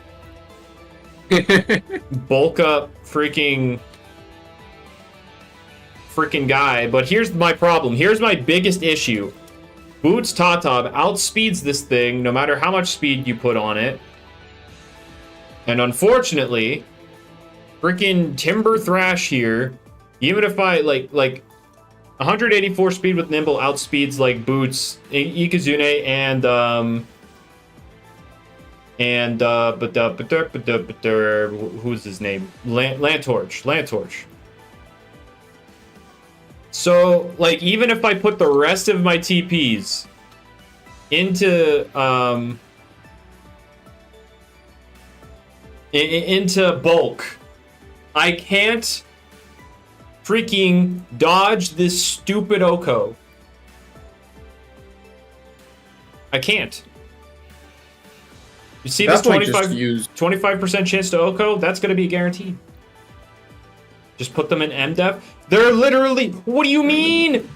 Bulk up freaking guy, but here's my problem. Here's my biggest issue. Boots Tatab outspeeds this thing no matter how much speed you put on it. And unfortunately, freaking Timber Thrash here, even if I like 184 speed with Nimble outspeeds like Boots, Ikazune, who's his name? Lantorch. So, like, even if I put the rest of my TPs into bulk, I can't freaking dodge this stupid Oko. I can't. You see this 25% chance to Oko? That's going to be guaranteed. Just put them in MDef. They're literally... What do you mean?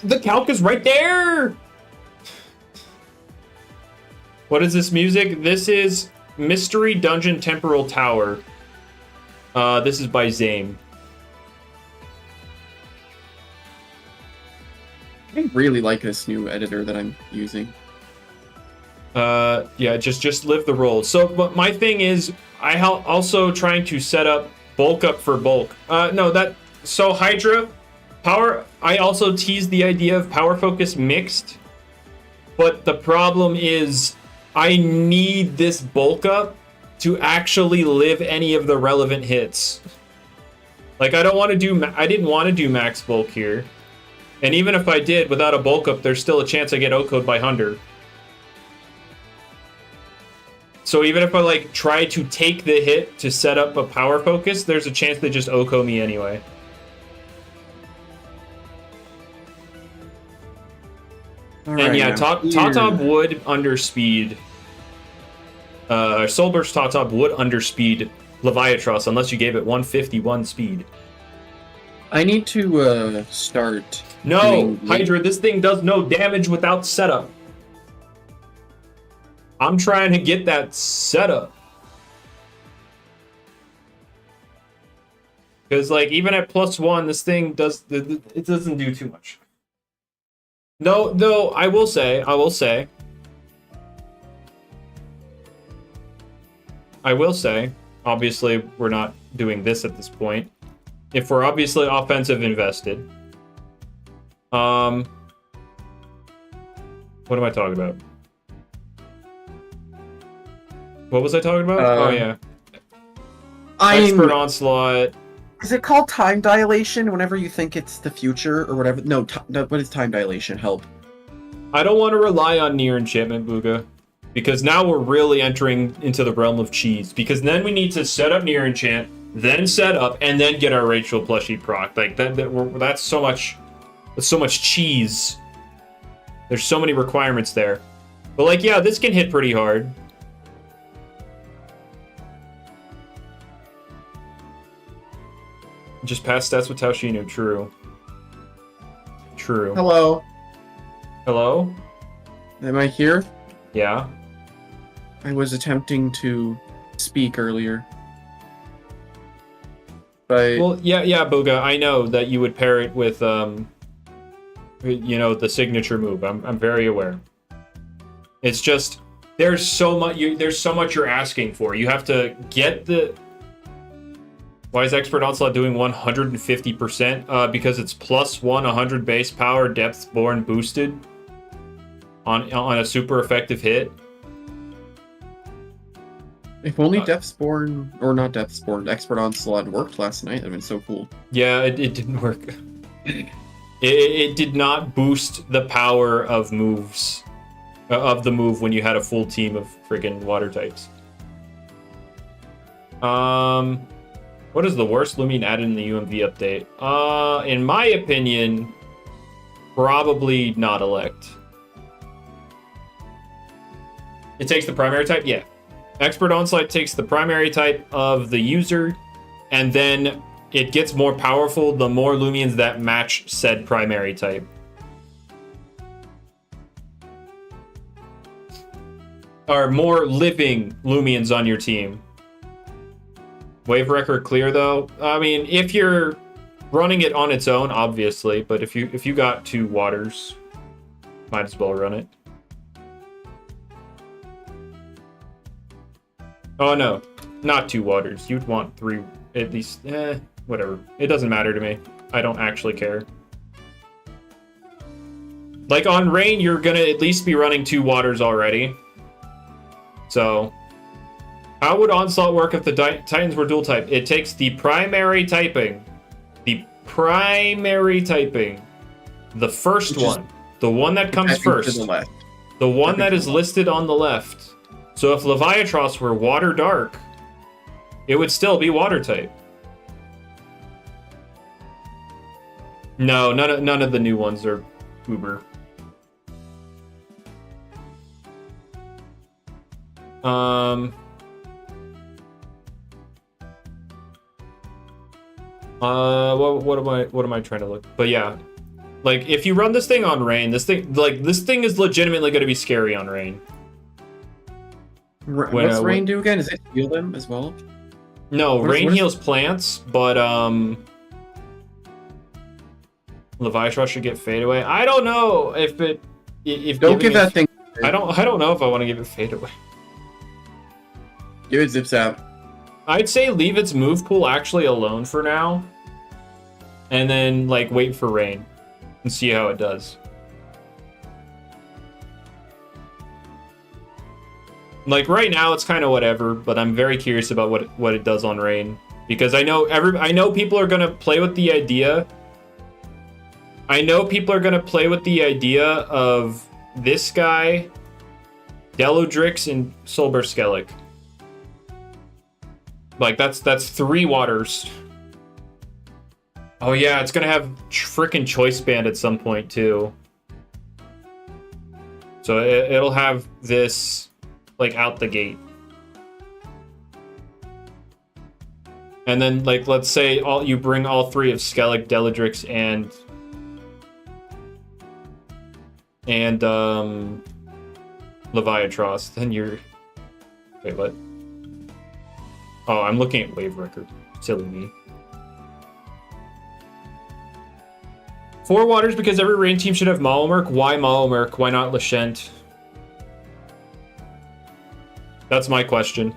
The calc is right there! What is this music? This is Mystery Dungeon Temporal Tower. This is by Zame. I really like this new editor that I'm using. Yeah, just live the role. So, but my thing is, also trying to set up bulk up for bulk. So Hydra, power, I also teased the idea of power focus mixed, but the problem is I need this bulk up to actually live any of the relevant hits. Like, I don't want to do... I didn't want to do max bulk here. And even if I did, without a bulk up, there's still a chance I get OHKO'd by Hunter. So even if I, like, try to take the hit to set up a power focus, there's a chance they just OHKO me anyway. And yeah, Tatab would underspeed. Soulburst Tatab would underspeed Leviatros unless you gave it 151 speed. I need to start. No, Hydra, this thing does no damage without setup. I'm trying to get that setup. Because, like, even at +1, this thing does... It doesn't do too much. No, though, I will say... Obviously, we're not doing this at this point. If we're obviously offensive invested. What am I talking about? What was I talking about? Oh, yeah. Expert Onslaught. Is it called time dilation whenever you think it's the future or whatever? No, what is time dilation? Help. I don't want to rely on near enchantment, Booga. Because now we're really entering into the realm of cheese. Because then we need to set up near enchant, then set up, and then get our Rachel plushie proc. Like that's so much. That's so much cheese. There's so many requirements there. But like, yeah, this can hit pretty hard. Just pass stats with Taoshino. True. True. Hello. Hello? Am I here? Yeah. I was attempting to speak earlier. But... Well, yeah, Booga. I know that you would pair it with, you know, the signature move. I'm very aware. It's just there's so much you're asking for. You have to get the... Why is Expert Onslaught doing 150%? Because it's +1, 100 base power, Depthborn boosted on a super effective hit. If only Depthborn, or not Depthborn, Expert Onslaught worked last night. That'd been so cool. Yeah, it didn't work. It did not boost the power of moves, of the move when you had a full team of friggin' water types. What is the worst Loomian added in the UMV update? In my opinion, probably not elect. It takes the primary type? Yeah. Expert Onslaught takes the primary type of the user, and then it gets more powerful the more Loomians that match said primary type. Or more living Loomians on your team. Wave record clear though. I mean, if you're running it on its own, obviously, but if you got 2 waters, might as well run it. Oh no, not 2 waters. You'd want 3 at least. Whatever. It doesn't matter to me. I don't actually care. Like on Rain, you're gonna at least be running 2 waters already. So. How would Onslaught work if the Titans were dual type? It takes the primary typing. The primary typing. The first one. The one that comes first. To the left. The one that is listed on the left. So if Leviatros were water dark, it would still be water type. No, none of the new ones are uber. What am I trying to look? But yeah, like if you run this thing on Rain, this thing is legitimately going to be scary on Rain. What's Rain do again? Does it heal them as well? No, Rain heals plants, but Leviatros should get fade away. I don't know if don't give that thing. I don't know if I want to give it fade away. Give it zip zap. I'd say leave its move pool actually alone for now. And then, like, wait for Rain. And see how it does. Like, right now, it's kind of whatever. But I'm very curious about what it does on Rain. Because I know people are gonna play with the idea. I know people are gonna play with the idea of this guy, Deludrix, and Solburst Skele. Like that's 3 waters. Oh yeah, it's gonna have frickin' Choice Band at some point too. So it'll have this like out the gate. And then like let's say you bring all 3 of Skele, Deludrix, and Leviatros, then you're... Wait, what? Oh, I'm looking at Wave Record. Silly me. 4 waters because every rain team should have Malamurk. Why Malamurk? Why not Lashent? That's my question.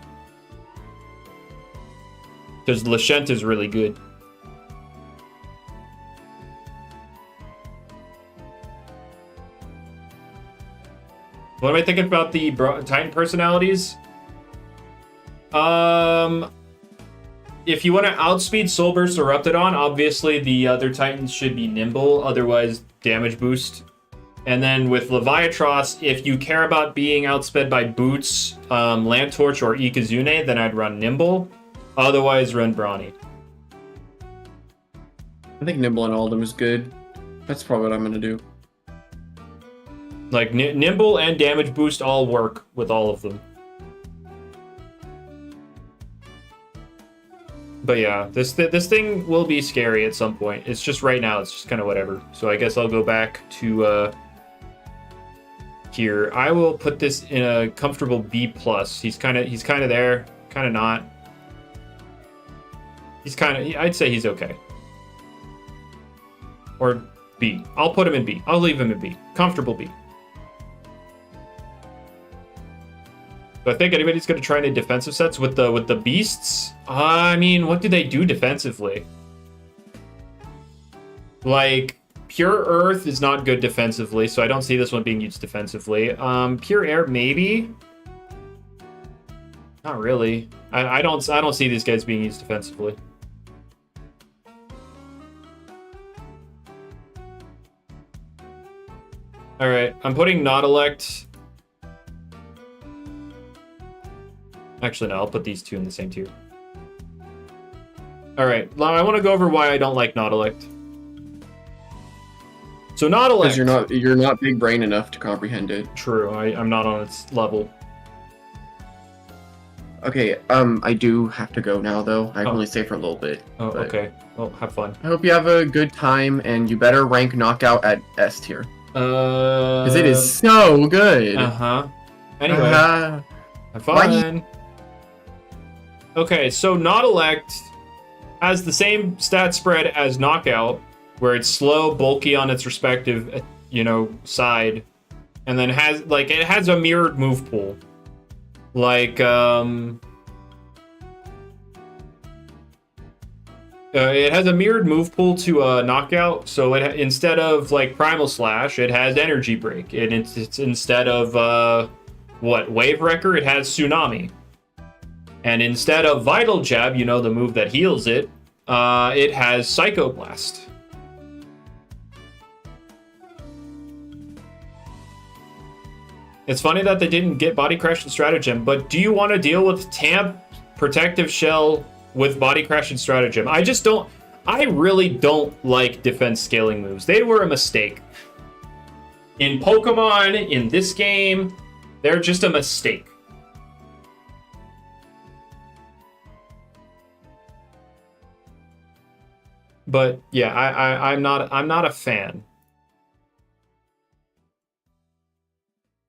Because Lashent is really good. What am I thinking about the Titan personalities? If you want to outspeed Soulburst or Reptidon, obviously the other Titans should be nimble, otherwise damage boost. And then with Leviatros, if you care about being outsped by Boots, Lantorch, or Ikazune, then I'd run nimble. Otherwise, run Brawny. I think nimble and all of them is good. That's probably what I'm going to do. Like, nimble and damage boost all work with all of them. But yeah, this thing will be scary at some point. It's just right now, it's just kind of whatever. So I guess I'll go back to here. I will put this in a comfortable B+. He's kind of there, kind of not. I'd say he's okay. Or B. I'll put him in B. I'll leave him in B. Comfortable B. Do I think anybody's going to try any defensive sets with the beasts? I mean, what do they do defensively? Like, Pure Earth is not good defensively, so I don't see this one being used defensively. Pure Air, maybe? Not really. I don't see these guys being used defensively. Alright, I'm putting Nautilect. Actually, no, I'll put these 2 in the same tier. Alright, I want to go over why I don't like Nautilect. So Nautilect... Because you're not big brain enough to comprehend it. True, I'm not on its level. Okay, I do have to go now, though. I can only stay for a little bit. Oh, okay. Well, have fun. I hope you have a good time, and you better rank Knockout at S tier. Because it is so good. Anyway, have fun. Bye. Okay, so Nautilect has the same stat spread as Knockout, where it's slow, bulky on its respective, side, and then it has a mirrored move pool. Like, it has a mirrored move pool to Knockout, so instead of like Primal Slash, it has Energy Break. It's instead of Wave Wrecker, it has Tsunami. And instead of Vital Jab, the move that heals it, it has Psycho Blast. It's funny that they didn't get Body Crash and Stratagem, but do you want to deal with Tamp, Protective Shell with Body Crash and Stratagem? I really don't like defense scaling moves. They were a mistake. In Pokemon, in this game, they're just a mistake. But yeah, I'm not a fan.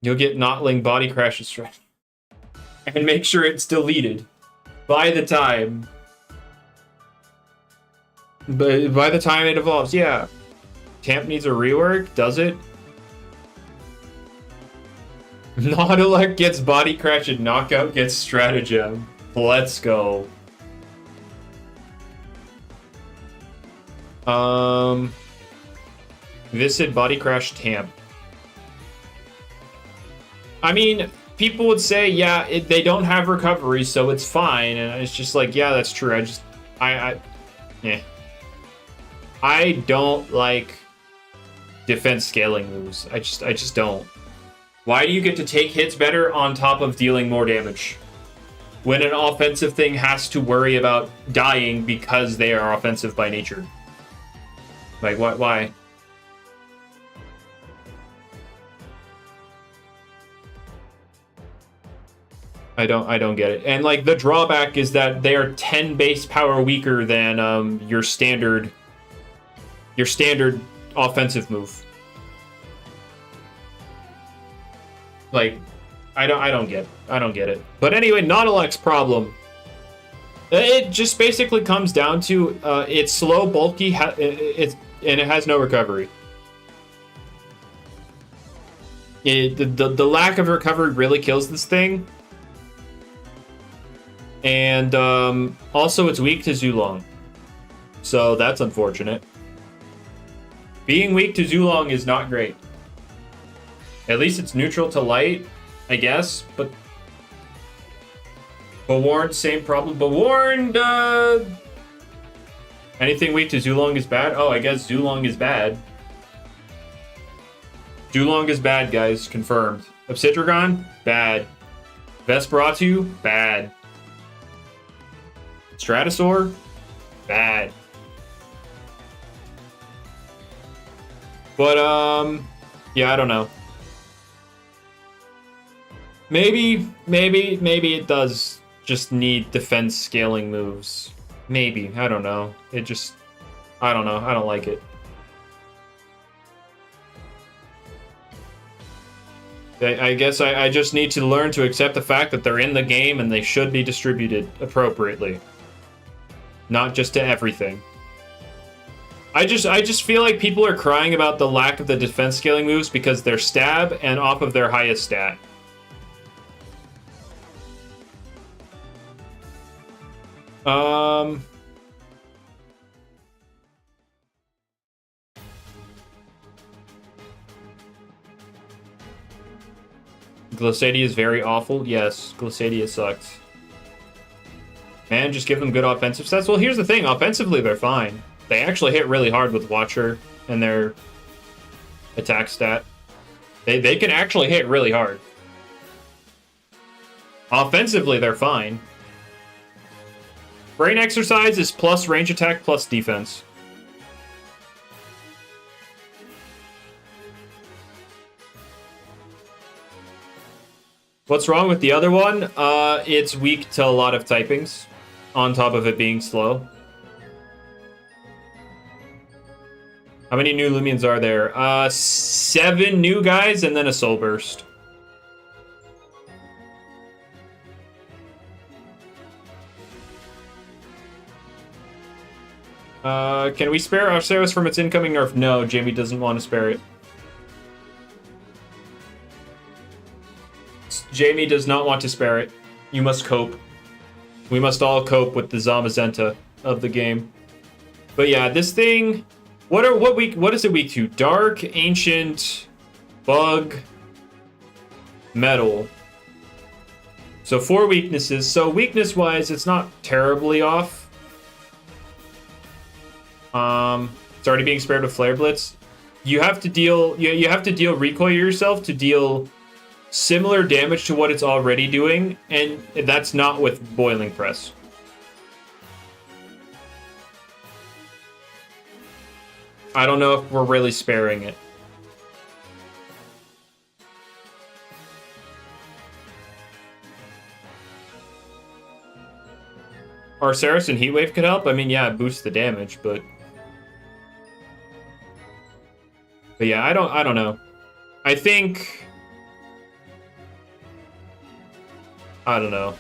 You'll get Notling Body Crash and Stratagem. And make sure it's deleted by the time it evolves. Yeah. Tamp needs a rework, does it? Nautilus gets Body Crash and Knockout gets Stratagem. Let's go. Viscid Body Crash Tamp. I mean, people would say, yeah, they don't have recovery, so it's fine. And it's just like, yeah, that's true. Yeah. I don't like defense scaling moves. I just don't. Why do you get to take hits better on top of dealing more damage? When an offensive thing has to worry about dying because they are offensive by nature. Like, why? I don't get it. And like the drawback is that they are 10 base power weaker than your standard offensive move. Like, I don't get it. But anyway, Nautilus problem. It just basically comes down to it's slow, bulky, and it has no recovery. The lack of recovery really kills this thing. And also it's weak to Zulong. So that's unfortunate. Being weak to Zulong is not great. At least it's neutral to light, I guess, but Bewarn, same problem. Bewarn, anything weak to Zulong is bad? Oh, I guess Zulong is bad. Zulong is bad, guys. Confirmed. Obsidragon? Bad. Vesperatu? Bad. Stratosaur? Bad. But, yeah, I don't know. Maybe it does just need defense scaling moves. Maybe. I don't know. I don't know. I don't like it. I guess I just need to learn to accept the fact that they're in the game and they should be distributed appropriately. Not just to everything. I just feel like people are crying about the lack of the defense scaling moves because they're stab and off of their highest stat. Glissadia is very awful. Yes, Glissadia sucks. Man, just give them good offensive stats. Well, here's the thing. Offensively, they're fine. They actually hit really hard with Watcher and their attack stat. They can actually hit really hard. Offensively, they're fine. Brain exercise is plus range attack plus defense. What's wrong with the other one? It's weak to a lot of typings, on top of it being slow. How many new Loomians are there? 7 new guys and then a Soul Burst. Can we spare Arceus from its incoming nerf? No, Jamie doesn't want to spare it. Jamie does not want to spare it. You must cope. We must all cope with the Zamazenta of the game. But yeah, this thing... What is it weak to? Dark, Ancient, Bug, Metal. So 4 weaknesses. So weakness-wise, it's not terribly off. It's already being spared with Flare Blitz. You have to deal recoil yourself to deal similar damage to what it's already doing, and that's not with Boiling Press. I don't know if we're really sparing it. Arceus and Heatwave could help. I mean, yeah, it boosts the damage, but yeah, I don't know. I think I don't know.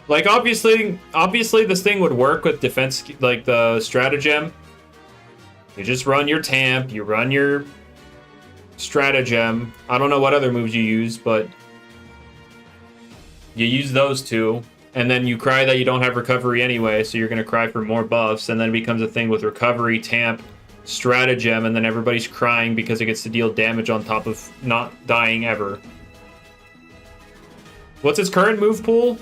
Like obviously this thing would work with defense, like the stratagem. You just run your Tamp, you run your stratagem. I don't know what other moves you use, but you use those two. And then you cry that you don't have recovery anyway, so you're going to cry for more buffs, and then it becomes a thing with recovery, Tamp, stratagem, and then everybody's crying because it gets to deal damage on top of not dying ever. What's its current move pool?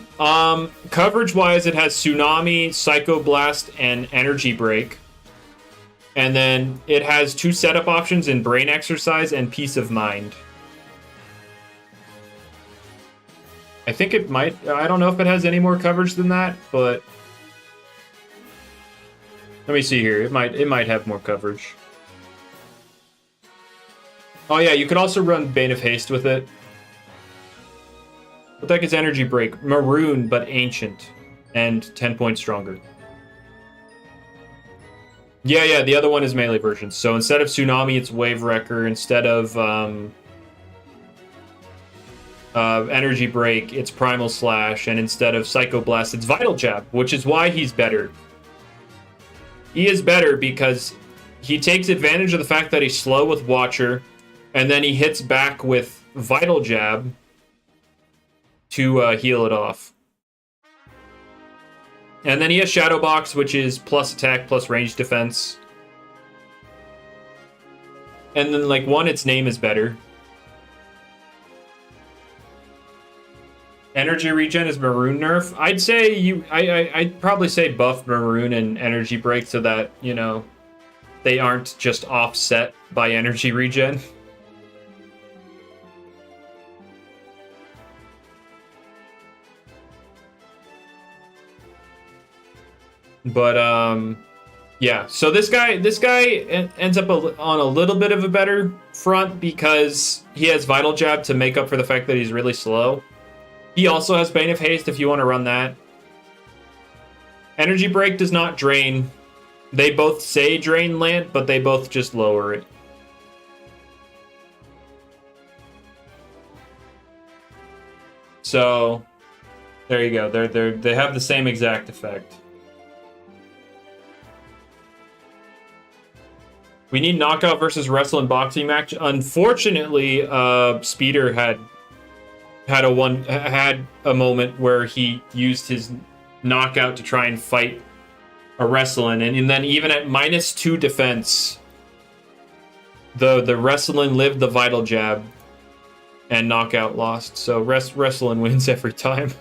Coverage-wise, it has Tsunami, Psycho Blast, and Energy Break. And then it has 2 setup options in Brain Exercise and Peace of Mind. I think it might... I don't know if it has any more coverage than that, but... Let me see here. It might have more coverage. Oh yeah, you could also run Bane of Haste with it. What the heck is Energy Break? Maroon, but Ancient. And 10 points stronger. Yeah, the other one is melee version. So instead of Tsunami, it's Wave Wrecker. Instead of Energy Break, it's Primal Slash. And instead of Psycho Blast, it's Vital Jab, which is why he's better. He is better because he takes advantage of the fact that he's slow with Watcher, and then he hits back with Vital Jab to heal it off. And then he has Shadow Box, which is plus attack, plus range defense. And then, like, its name is better. Energy regen is Maroon nerf. I'd say I'd probably say buff Maroon and Energy Break so that, you know, they aren't just offset by energy regen. But yeah. So this guy ends up on a little bit of a better front because he has Vital Jab to make up for the fact that he's really slow. He also has Bane of Haste if you want to run that. Energy Break does not drain. They both say drain Lant, but they both just lower it. So there you go. They have the same exact effect. We need knockout versus wrestle and boxing match. Unfortunately, Speeder had a moment where he used his knockout to try and fight a wrestling, and then even at -2 defense, the wrestling lived the Vital Jab, and knockout lost. So wrestling wins every time.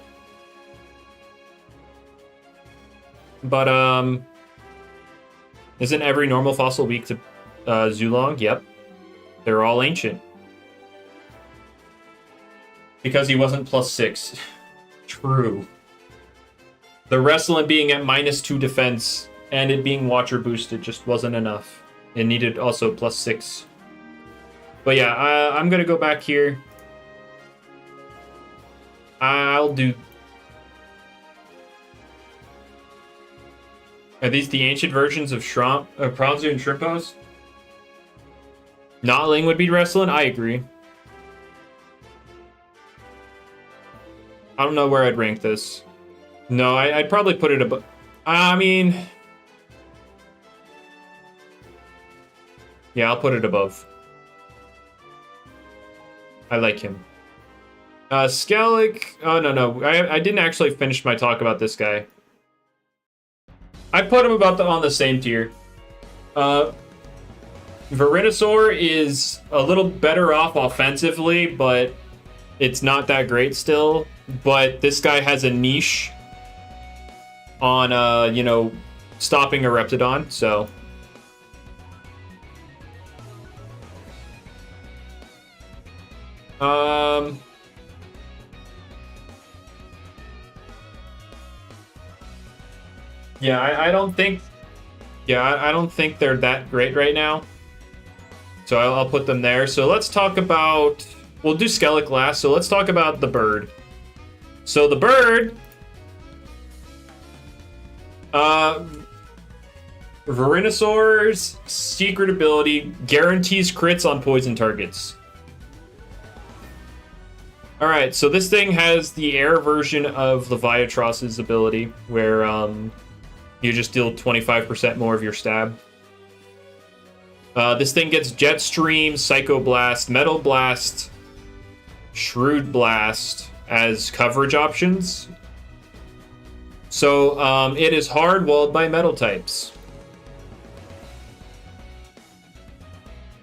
But isn't every normal fossil weak to Zulong? Yep, they're all ancient. Because he wasn't +6. True. The wrestling being at -2 defense and it being Watcher boosted just wasn't enough. It needed also +6. But yeah, I'm gonna go back here. I'll do... Are these the ancient versions of Pranzu and Shrimpos? Notling would be wrestling? I agree. I don't know where I'd rank this. No, I'd probably put it above... I mean... Yeah, I'll put it above. I like him. Skele... Oh, no. I didn't actually finish my talk about this guy. I put him on the same tier. Venusaur is a little better off offensively, but it's not that great still. But this guy has a niche on, you know, stopping a Reptidon, so... Yeah, I don't think... Yeah, I don't think they're that great right now. So I'll put them there. So let's talk about... We'll do Skele last, so let's talk about the bird. So the bird... Venusaur's secret ability guarantees crits on poison targets. Alright, so this thing has the air version of Leviatros's ability, where you just deal 25% more of your stab. This thing gets Jet Stream, Psycho Blast, Metal Blast, Shrewd Blast as coverage options. So it is hard-walled by metal types.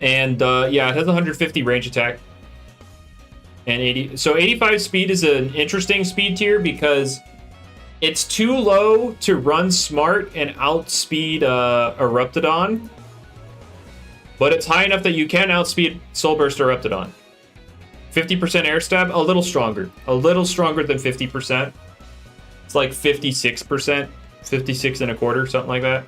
And yeah, it has 150 range attack. and 80. So 85 speed is an interesting speed tier because it's too low to run smart and outspeed Eruptodon, but it's high enough that you can outspeed Soul Burst Eruptodon. 50% air stab, a little stronger than 50%. It's like 56%, 56 and a quarter, something like that.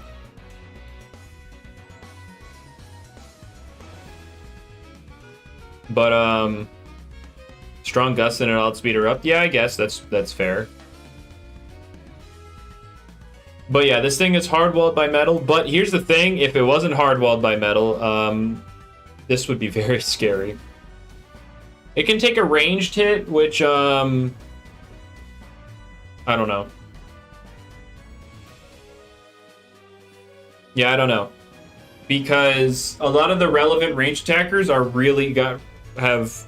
But strong gust and an outspeed Erupt. Yeah, I guess that's fair. But yeah, this thing is hard-walled by metal. But here's the thing, if it wasn't hard-walled by metal, this would be very scary. It can take a ranged hit, which, I don't know. Yeah, I don't know. Because a lot of the relevant ranged attackers are really have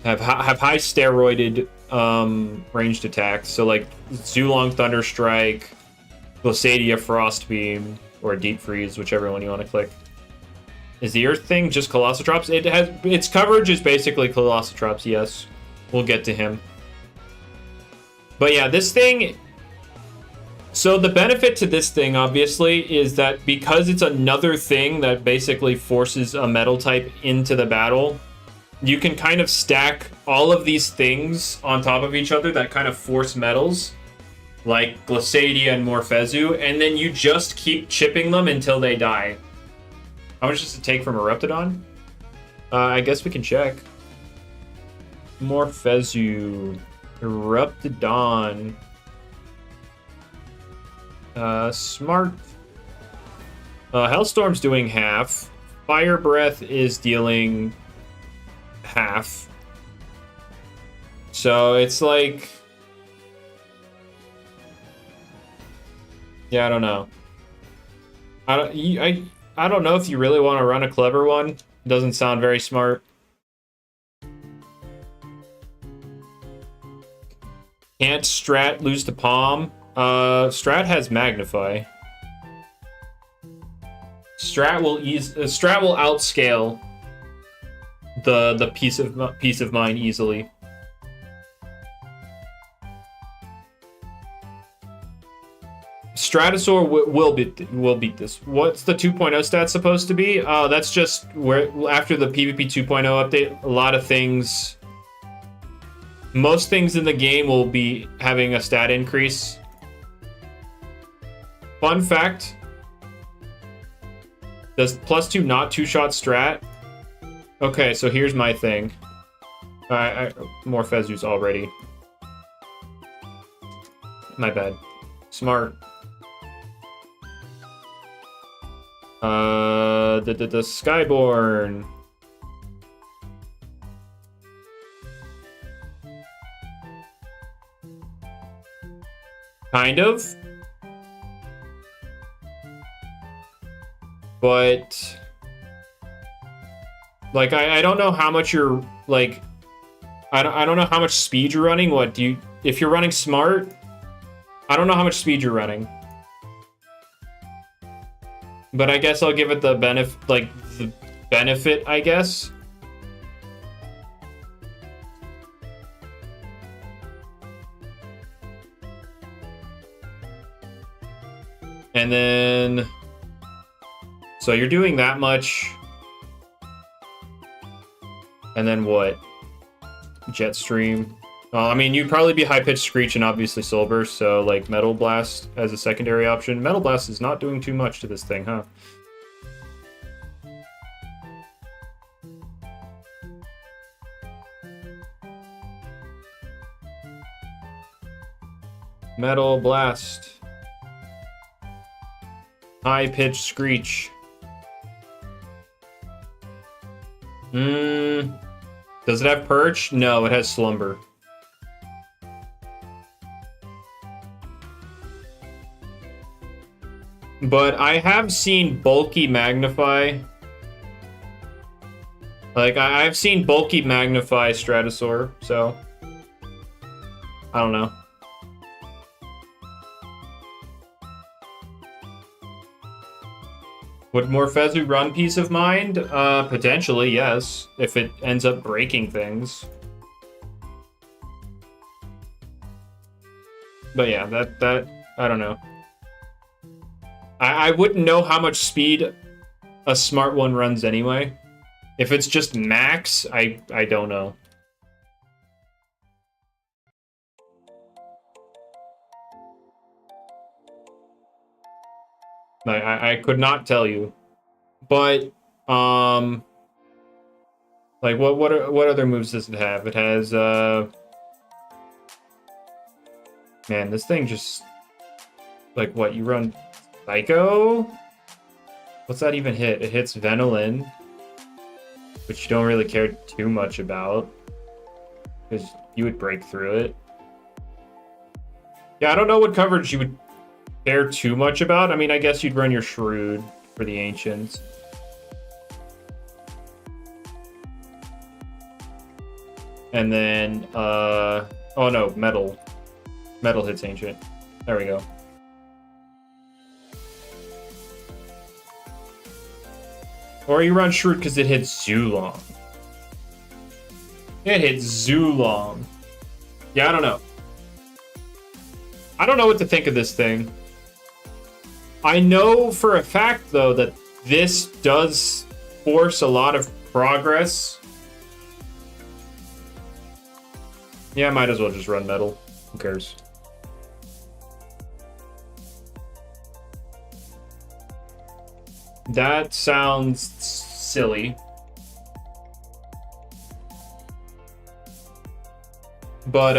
high steroided ranged attacks. So like Zulong Thunder Strike, Glaciadia Frost Beam, or Deep Freeze, whichever one you want to click. Is the Earth thing just Colossotrops? It has its coverage is basically Colossotrops. Yes, we'll get to him. But yeah, this thing. So the benefit to this thing, obviously, is that because it's another thing that basically forces a metal type into the battle, you can kind of stack all of these things on top of each other that kind of force metals, like Glaciadia and Morphezu, and then you just keep chipping them until they die. How much does it take from Eruptodon? I guess we can check. Morphezu. Eruptodon. Smart. Hellstorm's doing half. Fire Breath is dealing half. So it's like... Yeah, I don't know. I don't know if you really want to run a clever one. It doesn't sound very smart. Can't Strat lose to Palm? Strat has Magnify. Strat will outscale the Peace of Mind easily. Stratosaur will beat this. What's the 2.0 stat supposed to be? That's just where after the PvP 2.0 update, a lot of things, most things in the game will be having a stat increase. Fun fact: does +2 not two-shot strat? Okay, so here's my thing. Morphezu's already. My bad. Smart. The Skyborn. Kind of. But like I don't know how much you're like I don't know how much speed you're running. What do you if you're running smart? I don't know how much speed you're running. But I guess I'll give it the benefit, I guess. And then so you're doing that much. And then what? Jetstream. I mean, you'd probably be High-Pitched Screech and obviously Soul Burst, so like Metal Blast as a secondary option. Metal Blast is not doing too much to this thing, huh? Metal Blast. High-Pitched Screech. Does it have Perch? No, it has Slumber. But I have seen Bulky Magnify. Like, I've seen Bulky Magnify Stratosaur, so... I don't know. Would Morphezu run Peace of Mind? Potentially, yes. If it ends up breaking things. But yeah, that I don't know. I wouldn't know how much speed a smart one runs anyway. If it's just max, I don't know. I could not tell you. But like what other moves does it have? It has man, this thing just like what, you run Psycho? What's that even hit? It hits Venolin, which you don't really care too much about because you would break through it. Yeah, I don't know what coverage you would care too much about. I mean, I guess you'd run your Shrewd for the Ancients. And then, oh no, Metal. Metal hits Ancient. There we go. Or you run Shrewd because it hits Zulong. It hits Zulong. Yeah, I don't know. I don't know what to think of this thing. I know for a fact, though, that this does force a lot of progress. Yeah, I might as well just run Metal. Who cares? That sounds silly. But,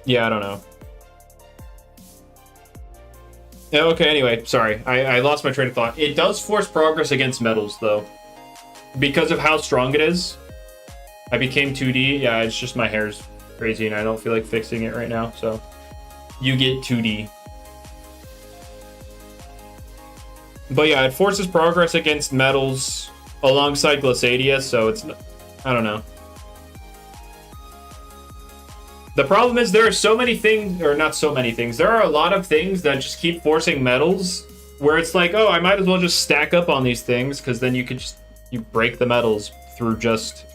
yeah, I don't know. Yeah, okay, anyway, sorry. I lost my train of thought. It does force progress against metals, though. Because of how strong it is. I became 2D. Yeah, it's just my hair's crazy, and I don't feel like fixing it right now, so... You get 2D. But yeah, it forces progress against metals alongside Glissadia, so it's... I don't know. The problem is there are so many things, or not so many things, there are a lot of things that just keep forcing metals, where it's like, oh, I might as well just stack up on these things, because then you could just, you break the metals through just,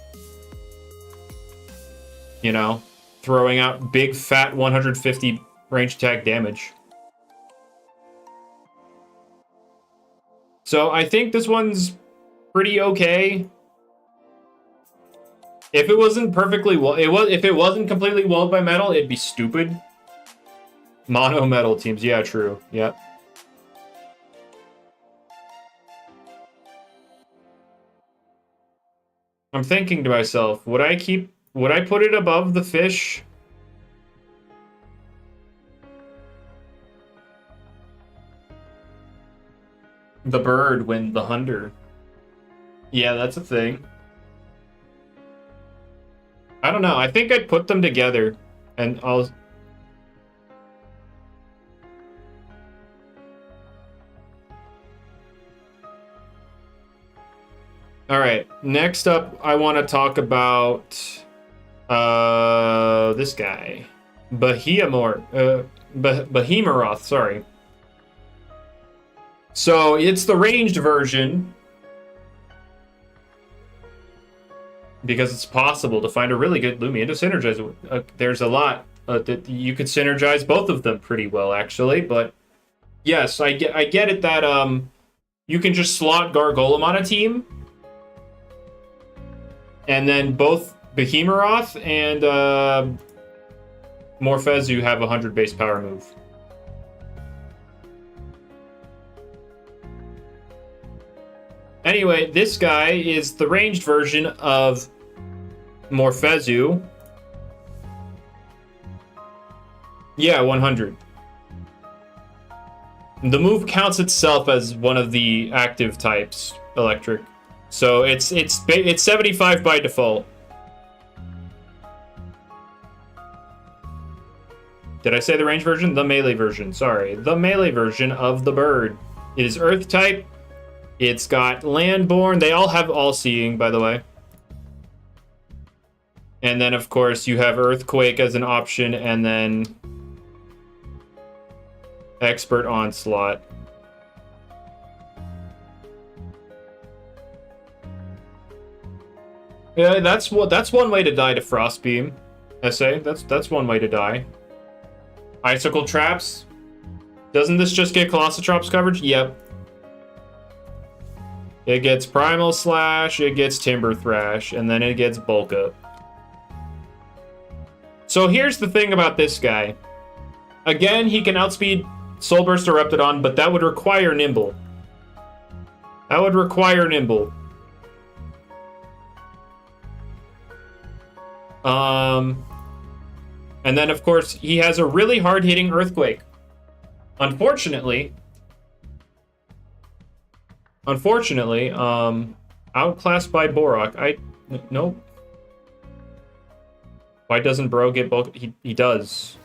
you know, throwing out big, fat 150 range attack damage. So I think this one's pretty okay. If it wasn't perfectly if it wasn't completely walled by metal, it'd be stupid. Mono metal teams, yeah, true. Yep. I'm thinking to myself, would I put it above the fish? The bird when the hunter. Yeah, that's a thing. I don't know. I think I'd put them together, and I'll... Alright, next up, I want to talk about... this guy. Behemoth, sorry. So, it's the ranged version... because it's possible to find a really good Loomian to synergize with. There's a lot that you could synergize both of them pretty well, actually. But yes, I get it that you can just slot Gargolem on a team, and then both Behemoth and Morphezu have 100 base power move. Anyway, this guy is the ranged version of Morphezu. Yeah, 100. The move counts itself as one of the active types, electric. So it's 75 by default. Did I say the range version? The melee version, sorry. The melee version of the bird. It is earth type. It's got Landborn. They all have All-Seeing, by the way. And then, of course, you have Earthquake as an option, and then... Expert Onslaught. Yeah, that's one way to die to Frost Beam. SA, that's one way to die. Icicle Traps. Doesn't this just get Colossotrops coverage? Yep. It gets Primal Slash, it gets Timber Thrash, and then it gets Bulk Up. So here's the thing about this guy. Again, he can outspeed Soul Burst or Reptidon, but that would require Nimble. That would require Nimble. And then, of course, he has a really hard-hitting Earthquake. Unfortunately, outclassed by Borak. Nope. Why doesn't Bro get bulk? He does.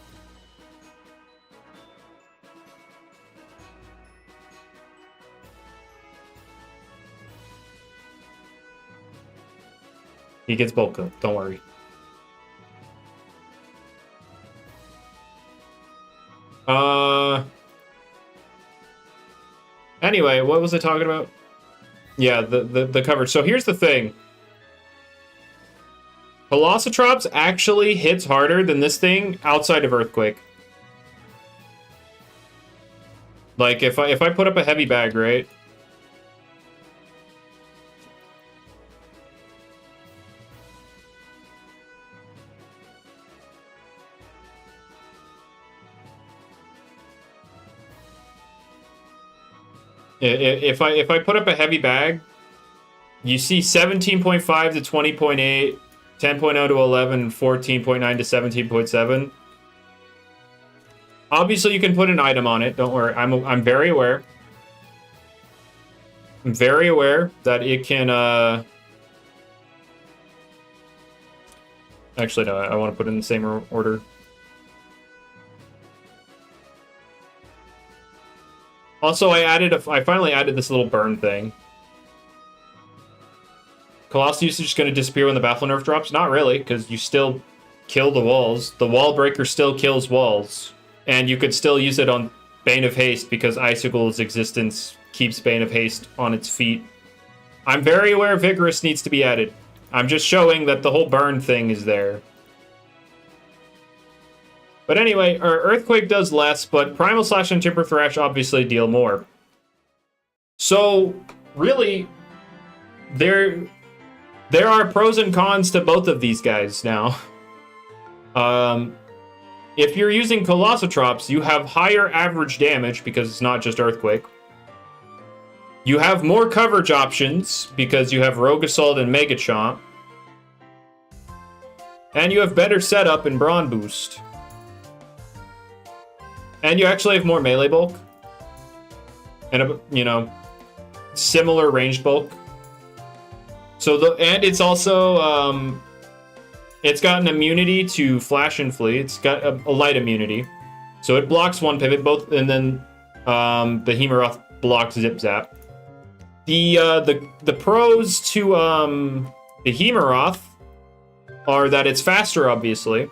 He gets bulk up, don't worry. Anyway, what was I talking about? Yeah, the coverage. So here's the thing. Colossotrops actually hits harder than this thing outside of Earthquake. Like, if I put up a heavy bag, right? If I put up a heavy bag, you see 17.5 to 20.8, 10.0 to 11, 14.9 to 17.7. Obviously, you can put an item on it. Don't worry. I'm very aware. I'm very aware that it can. Actually, no. I want to put it in the same order. Also, I finally added this little burn thing. Colossus usage is going to disappear when the Baffle Nerf drops? Not really, because you still kill the walls. The Wall Breaker still kills walls. And you could still use it on Bane of Haste, because Icicle's existence keeps Bane of Haste on its feet. I'm very aware Vigorous needs to be added. I'm just showing that the whole burn thing is there. But anyway, our Earthquake does less, but Primal Slash and Timber Thrash obviously deal more. So, really, there are pros and cons to both of these guys now. If you're using Colossotrops, you have higher average damage because it's not just Earthquake. You have more coverage options because you have Rogue Assault and Mega Chomp. And you have better setup and Brawn Boost. And you actually have more melee bulk. And, similar ranged bulk. So, and it's also, it's got an immunity to Flash and Flee. It's got a light immunity. So it blocks one pivot, and then, Behemoth blocks Zip Zap. The pros to, Behemoth are that it's faster, obviously.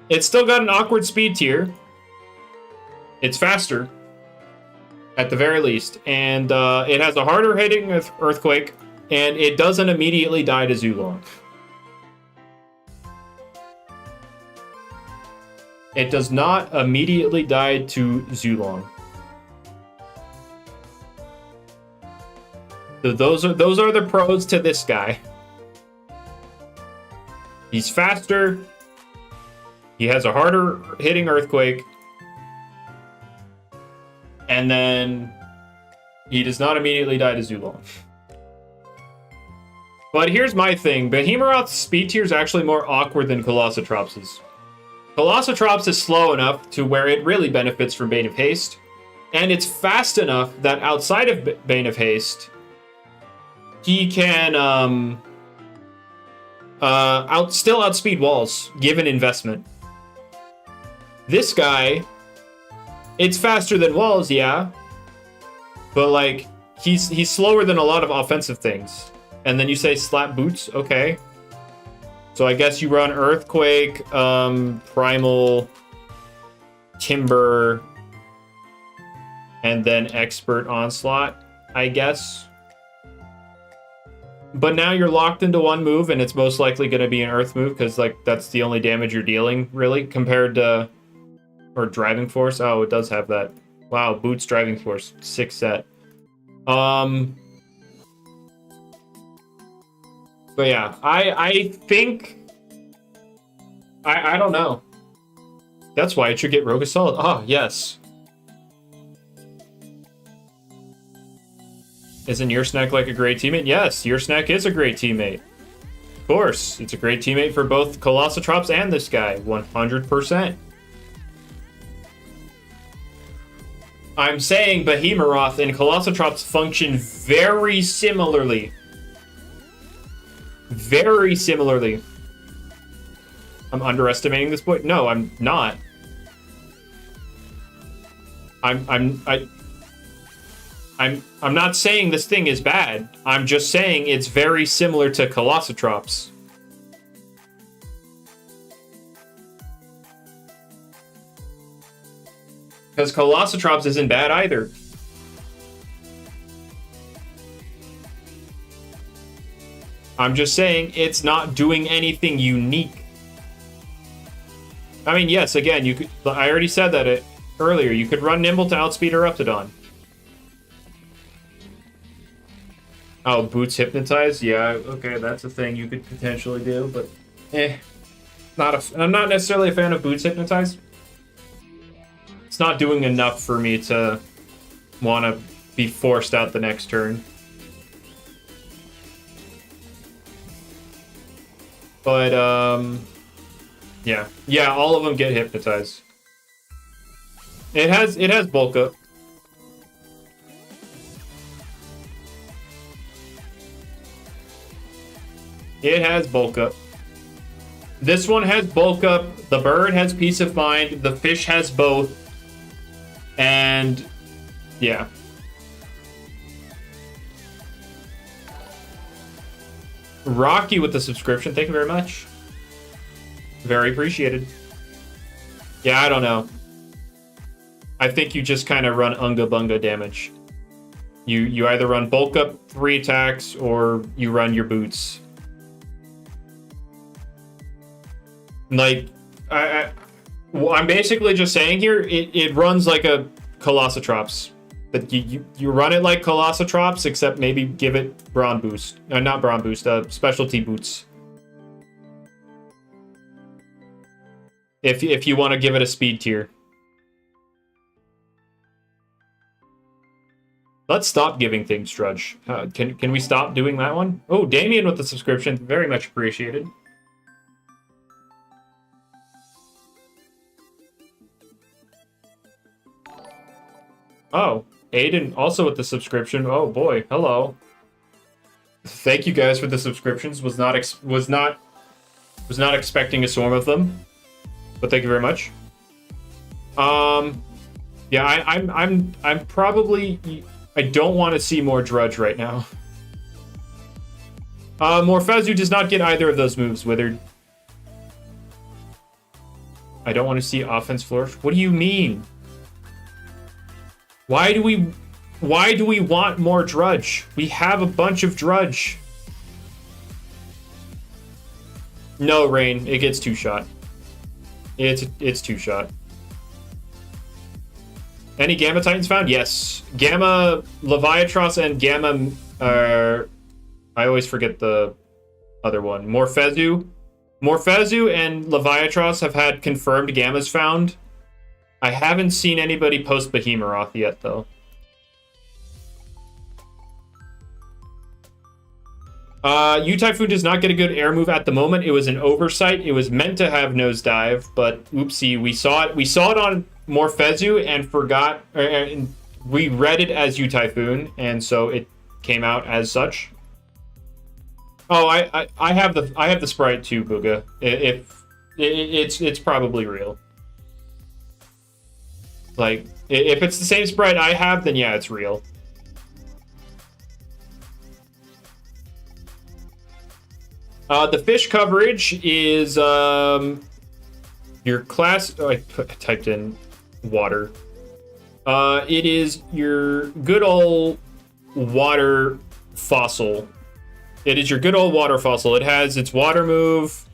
It's still got an awkward speed tier. It's faster, at the very least. And it has a harder hitting Earthquake, and it doesn't immediately die to Zulong. It does not immediately die to Zulong. So those are the pros to this guy. He's faster. He has a harder hitting Earthquake. And then he does not immediately die to Zulong. But here's my thing. Behemoth's speed tier is actually more awkward than Colossotrops's. Colossotrops is slow enough to where it really benefits from Bane of Haste. And it's fast enough that outside of Bane of Haste, he can still outspeed walls, given investment. This guy, it's faster than walls, yeah. But, like, he's slower than a lot of offensive things. And then you say slap boots, okay. So I guess you run Earthquake, Primal, Timber, and then Expert Onslaught, I guess. But now you're locked into one move, and it's most likely going to be an Earth move, because like that's the only damage you're dealing, really, compared to... Or Driving Force. Oh, it does have that. Wow, Boots Driving Force. 6 set. But yeah, I think... I don't know. That's why it should get Rogue Assault. Oh, yes. Isn't your snack like a great teammate? Yes, your snack is a great teammate. Of course, it's a great teammate for both Colossotrops and this guy. 100%. I'm saying Behemoth and Colossotrops function very similarly. Very similarly. I'm underestimating this point? No, I'm not. I'm not saying this thing is bad. I'm just saying it's very similar to Colossotrops. Because Colossotrops isn't bad either. I'm just saying it's not doing anything unique. I mean, yes, again, you could. I already said that earlier. You could run Nimble to outspeed Eruptodon. Oh, Boots Hypnotize? Yeah, okay, that's a thing you could potentially do, but I'm not necessarily a fan of Boots Hypnotize. It's not doing enough for me to want to be forced out the next turn. But, yeah. Yeah, all of them get Hypnotized. It has Bulk Up. It has Bulk Up. This one has Bulk Up. The bird has Peace of Mind. The fish has both. And, yeah. Rocky with the subscription. Thank you very much. Very appreciated. Yeah, I don't know. I think you just kind of run Unga Bunga damage. You either run Bulk Up 3 attacks, or you run your Boots. Like, I'm basically just saying here, it runs like a Colossotrops. But you run it like Colossotrops, except maybe give it Brawn Boost. Not Brawn Boost, Specialty Boots. If you want to give it a speed tier. Let's stop giving things Drudge. Can we stop doing that one? Oh, Damien with the subscription. Very much appreciated. Oh, Aiden also with the subscription. Oh boy, hello. Thank you guys for the subscriptions. Was not expecting a swarm of them, but thank you very much. Yeah, I'm probably. I don't want to see more Drudge right now. Morphezu does not get either of those moves, Withered. I don't want to see offense flourish. What do you mean? Why do we want more Drudge? We have a bunch of Drudge. No, Rain. It gets 2-shot. It's 2-shot. Any Gamma Titans found? Yes. Gamma Leviatros and Gamma... I always forget the other one. Morphezu. Morphezu and Leviatros have had confirmed Gammas found. I haven't seen anybody post Behemoth yet, though. U-Typhoon does not get a good air move at the moment. It was an oversight. It was meant to have Nosedive, but oopsie. We saw it on Morphezu and forgot. We read it as U-Typhoon, and so it came out as such. Oh, I have the sprite too, Booga. It's probably real. Like, if it's the same sprite I have, then yeah, it's real. The fish coverage is your class. Oh, I typed in water. It is your good old water fossil. It is your good old water fossil. It has its water move.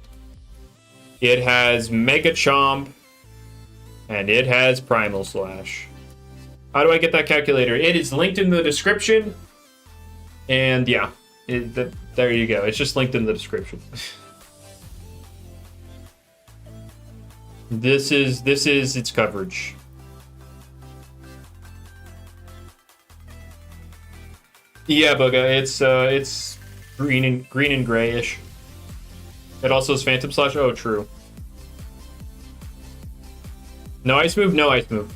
It has Mega Chomp. And it has Primal Slash. How do I get that calculator? It is linked in the description. And yeah, there you go. It's just linked in the description. This is its coverage. Yeah, Bugga, it's green and grayish. It also has Phantom Slash. Oh, true. No ice move, no ice move.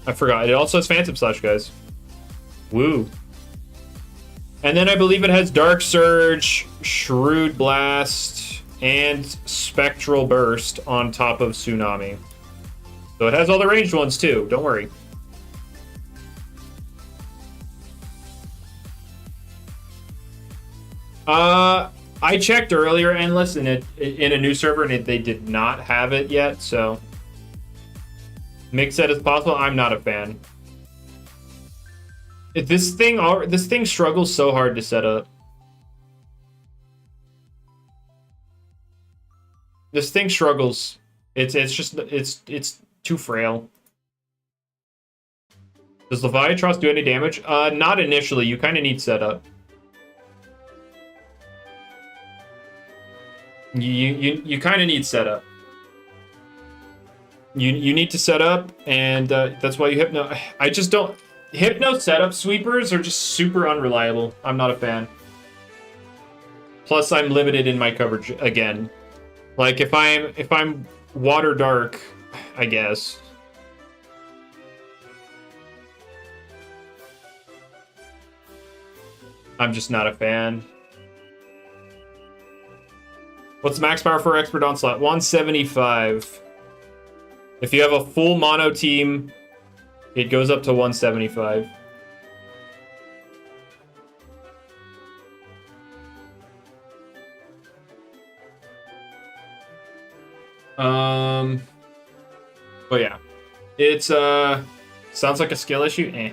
I forgot. It also has Phantom Slash, guys. Woo. And then I believe it has Dark Surge, Shrewd Blast, and Spectral Burst on top of Tsunami. So it has all the ranged ones too, don't worry. I checked earlier, and listen, in a new server, and they did not have it yet, so mix set as possible. I'm not a fan. This thing struggles so hard to set up. This thing struggles. It's too frail. Does Leviatros do any damage? Not initially. You kind of need setup. You kind of need setup. You need to set up, and that's why you Hypno. I just don't. Hypno setup sweepers are just super unreliable. I'm not a fan. Plus, I'm limited in my coverage again. Like if I'm water dark, I guess. I'm just not a fan. What's max power for Expert Onslaught? 175. If you have a full mono team, it goes up to 175. But yeah. It's sounds like a skill issue.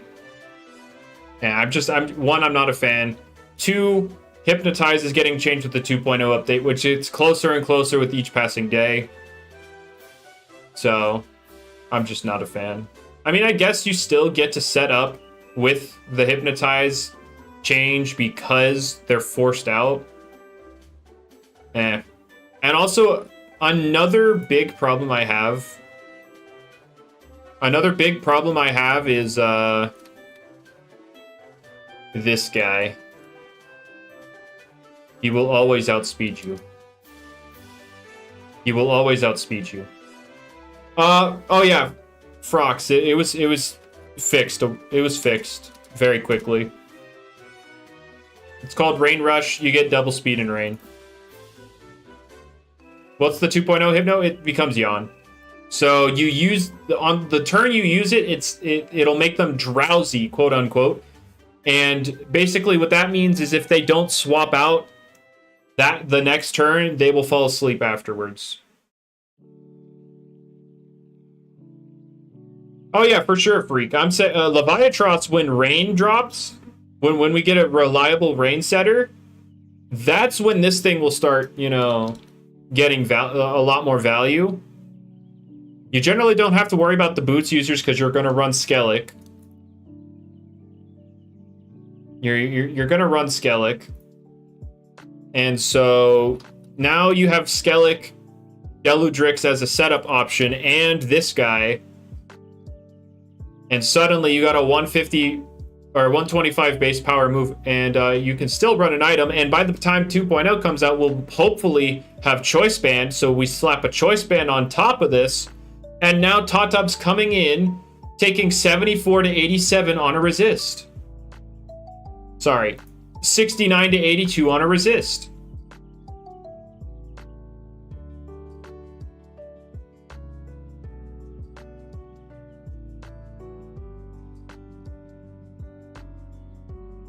Yeah, I'm not a fan. 2, Hypnotize is getting changed with the 2.0 update, which it's closer and closer with each passing day. So, I'm just not a fan. I mean, I guess you still get to set up with the Hypnotize change because they're forced out. And also, another big problem I have is this guy. He will always outspeed you. He will always outspeed you. Oh yeah, Frox. It was fixed. It was fixed very quickly. It's called Rain Rush. You get double speed in rain. What's the 2.0 Hypno? It becomes Yawn. So you use on the turn you use it, it'll make them drowsy, quote unquote. And basically what that means is if they don't swap out the next turn, they will fall asleep afterwards. Oh yeah, for sure, Freak. I'm saying Leviatros, when rain drops, when we get a reliable rain setter, that's when this thing will start, getting a lot more value. You generally don't have to worry about the boots users because you're going to run Skele. You're going to run Skele. And so now you have Skele, Deludrix as a setup option, and this guy. And suddenly you got a 150 or 125 base power move, and you can still run an item. And by the time 2.0 comes out, we'll hopefully have Choice Band. So we slap a Choice Band on top of this. And now Totub's coming in, taking 74 to 87 on a resist. Sorry, 69 to 82 on a resist.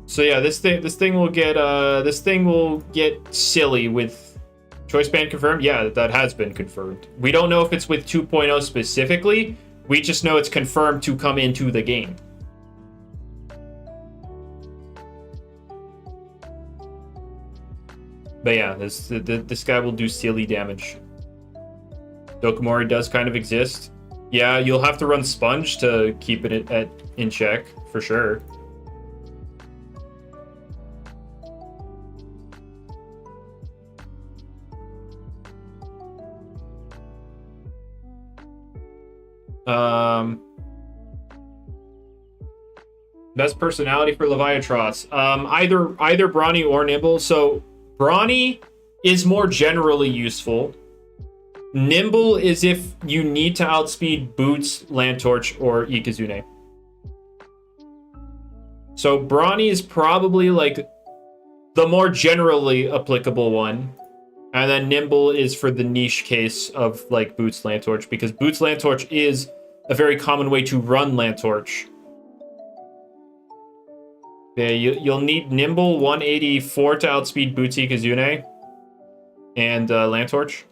So yeah, this thing will get silly with Choice Band confirmed. Yeah, that has been confirmed. We don't know if it's with 2.0 specifically, We just know it's confirmed to come into the game. But yeah, this guy will do silly damage. Dokomori does kind of exist. Yeah, you'll have to run Sponge to keep it in check, for sure. Best personality for Leviatros. Either Brawny or Nimble. So Brawny is more generally useful. Nimble is if you need to outspeed Boots, Lantorch, or Ikazune. So Brawny is probably like the more generally applicable one. And then Nimble is for the niche case of like Boots, Lantorch, because Boots, Lantorch is a very common way to run Lantorch. Yeah, you'll need Nimble 184 to outspeed Boots, Ikazune, and Lantorch.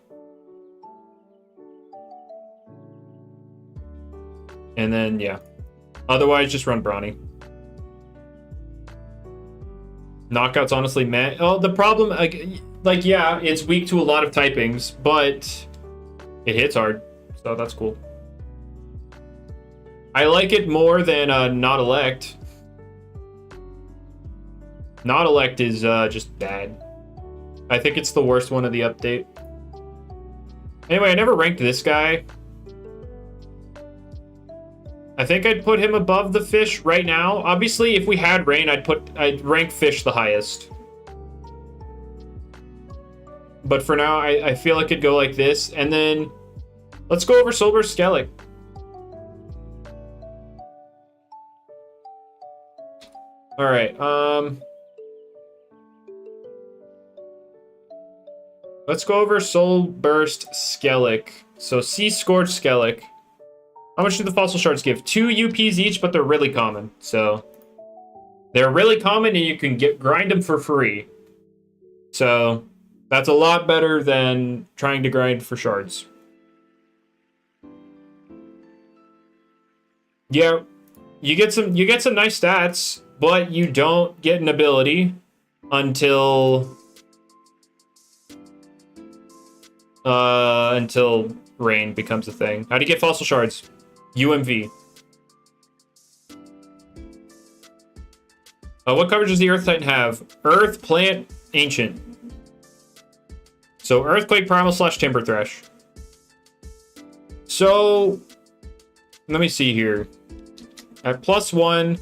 And then, yeah. Otherwise, just run Brawny. Knockout's honestly meh. Oh, the problem, like, yeah, it's weak to a lot of typings, but it hits hard, so that's cool. I like it more than Not Elect. Not Elect is just bad. I think it's the worst one of the update. Anyway, I never ranked this guy. I think I'd put him above the fish right now. Obviously, if we had rain, I'd rank fish the highest. But for now, I feel like it'd go like this. And then let's go over Soulburst Skele. All right. Let's go over Soulburst Skele. So Sea Scorched Skele. How much do the fossil shards give? 2 UPs each, but they're really common. So they're really common, and you can grind them for free. So that's a lot better than trying to grind for shards. Yeah, you get some nice stats, but you don't get an ability until rain becomes a thing. How do you get fossil shards? UMV. What coverage does the Earth Titan have? Earth, Plant, Ancient. So Earthquake, Primal, / Timber Thresh. So let me see here. At +1.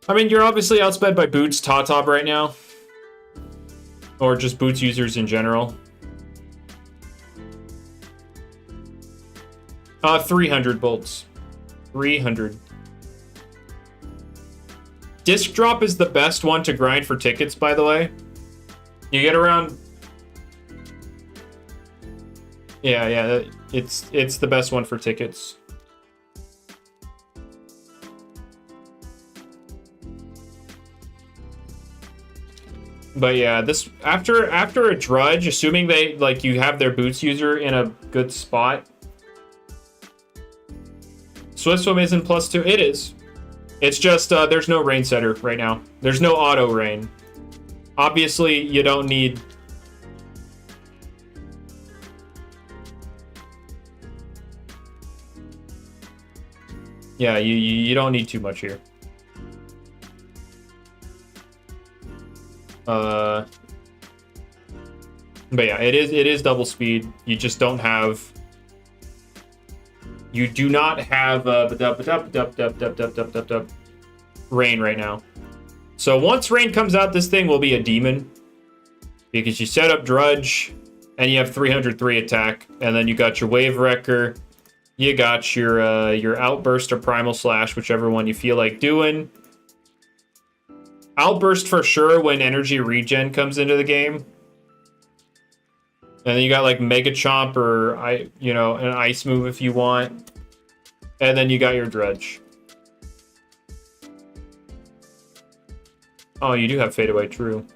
I mean, you're obviously outsped by Boots, Top right now. Or just Boots users in general. 300 bolts. 300. Disc Drop is the best one to grind for tickets, by the way. You get around... Yeah, it's the best one for tickets. But yeah, this after a Drudge, assuming they like you have their Boots user in a good spot. Swift Swim isn't +2. It is. It's just there's no rain setter right now. There's no auto rain. Obviously, you don't need. Yeah, you don't need too much here. But yeah, it is double speed. You just don't have. You do not have rain right now. So once rain comes out, this thing will be a demon because you set up Drudge and you have 303 attack, and then you got your Wave Wrecker, you got your Outburst or Primal Slash, whichever one you feel like doing. Outburst for sure when energy regen comes into the game. And then you got like Mega Chomp or an ice move if you want. And then you got your Drudge. Oh, you do have Fade Away, true.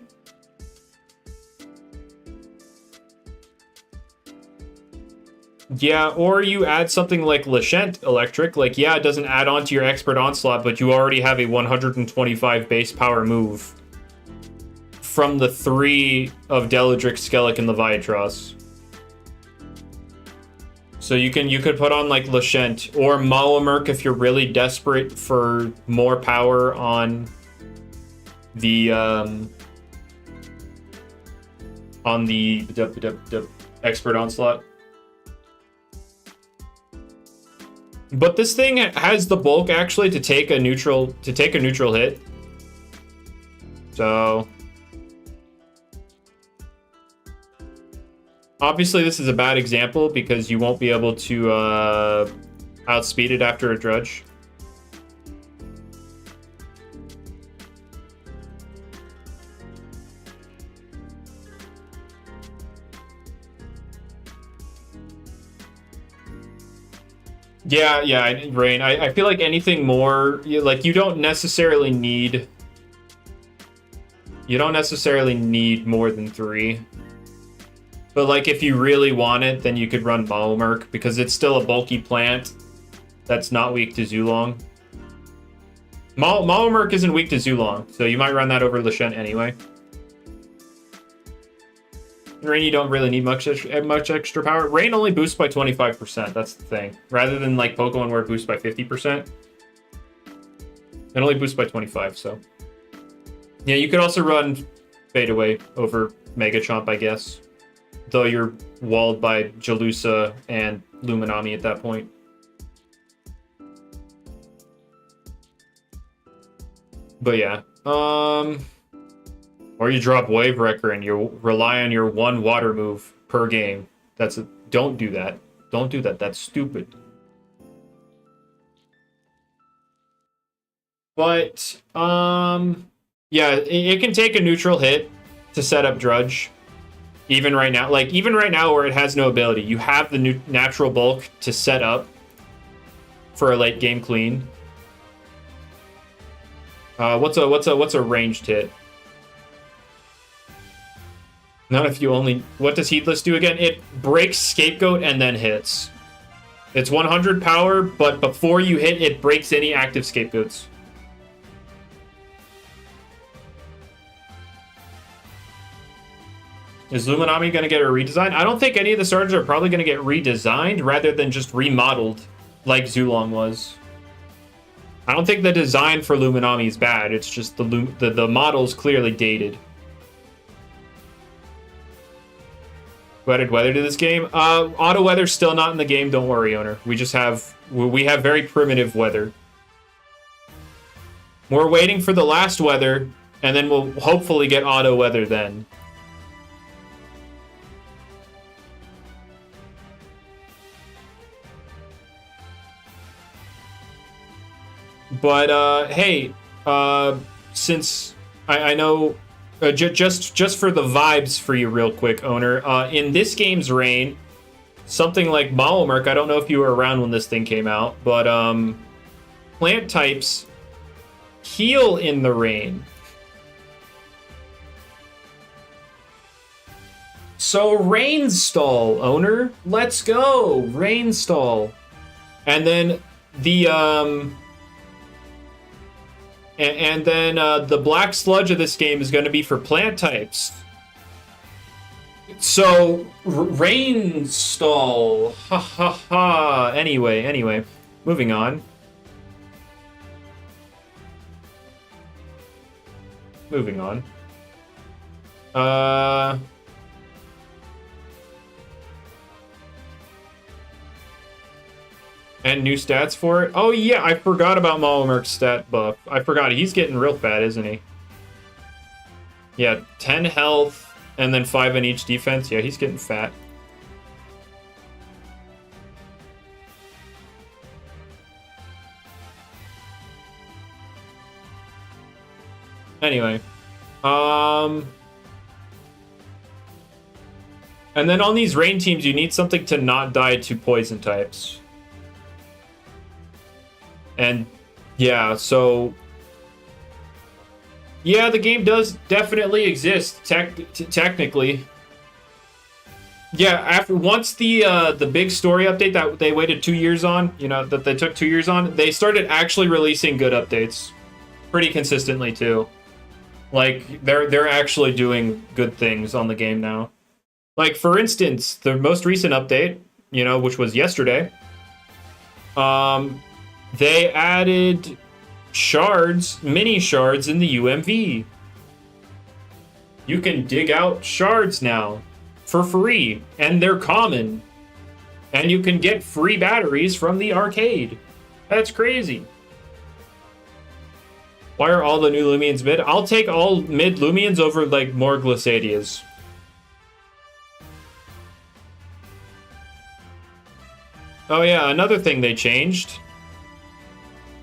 Yeah, or you add something like Lashent Electric. Like, yeah, it doesn't add on to your Expert Onslaught, but you already have a 125 base power move from the 3 of Deladrix, Skele, and Leviatros. So you could put on like Lashent or Malamurk if you're really desperate for more power on the Expert Onslaught. But this thing has the bulk actually to take a neutral hit. So obviously this is a bad example because you won't be able to outspeed it after a Drudge. Yeah, Rain. I feel like anything more, like you don't necessarily need more than 3. But like if you really want it, then you could run Malamurk because it's still a bulky plant that's not weak to Zulong. Malamurk isn't weak to Zulong, so you might run that over Lashent anyway. Rain, you don't really need much extra power. Rain only boosts by 25%, that's the thing. Rather than like Pokemon where it boosts by 50%. It only boosts by 25, so. Yeah, you could also run Fade Away over Megachomp, I guess. Though you're walled by Jalusa and Luminami at that point. But yeah. Or you drop Wave Wrecker and you rely on your 1 water move per game. Don't do that. Don't do that. That's stupid. But yeah, it can take a neutral hit to set up Drudge. Even right now, where it has no ability, you have the natural bulk to set up for a late game clean. What's a ranged hit? Not if you only... What does Heedless do again? It breaks Scapegoat and then hits. It's 100 power, but before you hit, it breaks any active Scapegoats. Is Luminami going to get a redesign? I don't think any of the starters are probably going to get redesigned rather than just remodeled like Zulong was. I don't think the design for Luminami is bad. It's just the model's clearly dated. Who added weather to this game? Auto weather's still not in the game. Don't worry, owner. We have very primitive weather. We're waiting for the last weather, and then we'll hopefully get auto weather then. But hey, since I know. Just for the vibes for you real quick, owner. In this game's rain, something like Malamurk, I don't know if you were around when this thing came out, but plant types heal in the rain. So Rainstall, owner. Let's go. Rainstall. And then the And then the black sludge of this game is going to be for plant types. So, Rainstall. Ha ha ha. Anyway. Moving on. And new stats for it? Oh yeah, I forgot about Malamurk's stat buff. I forgot. He's getting real fat, isn't he? Yeah, 10 health and then 5 in each defense. Yeah, he's getting fat. Anyway. And then on these rain teams, you need something to not die to poison types. And yeah, so yeah, the game does definitely exist technically. Yeah, once the big story update that they waited 2 years on, that they took 2 years on, they started actually releasing good updates pretty consistently too. Like they're actually doing good things on the game now. Like for instance, the most recent update, which was yesterday, they added mini shards in the UMV. You can dig out shards now for free, and they're common. And you can get free batteries from the arcade. That's crazy. Why are all the new Loomians mid? I'll take all mid Loomians over like more Glissadias. Oh yeah, another thing they changed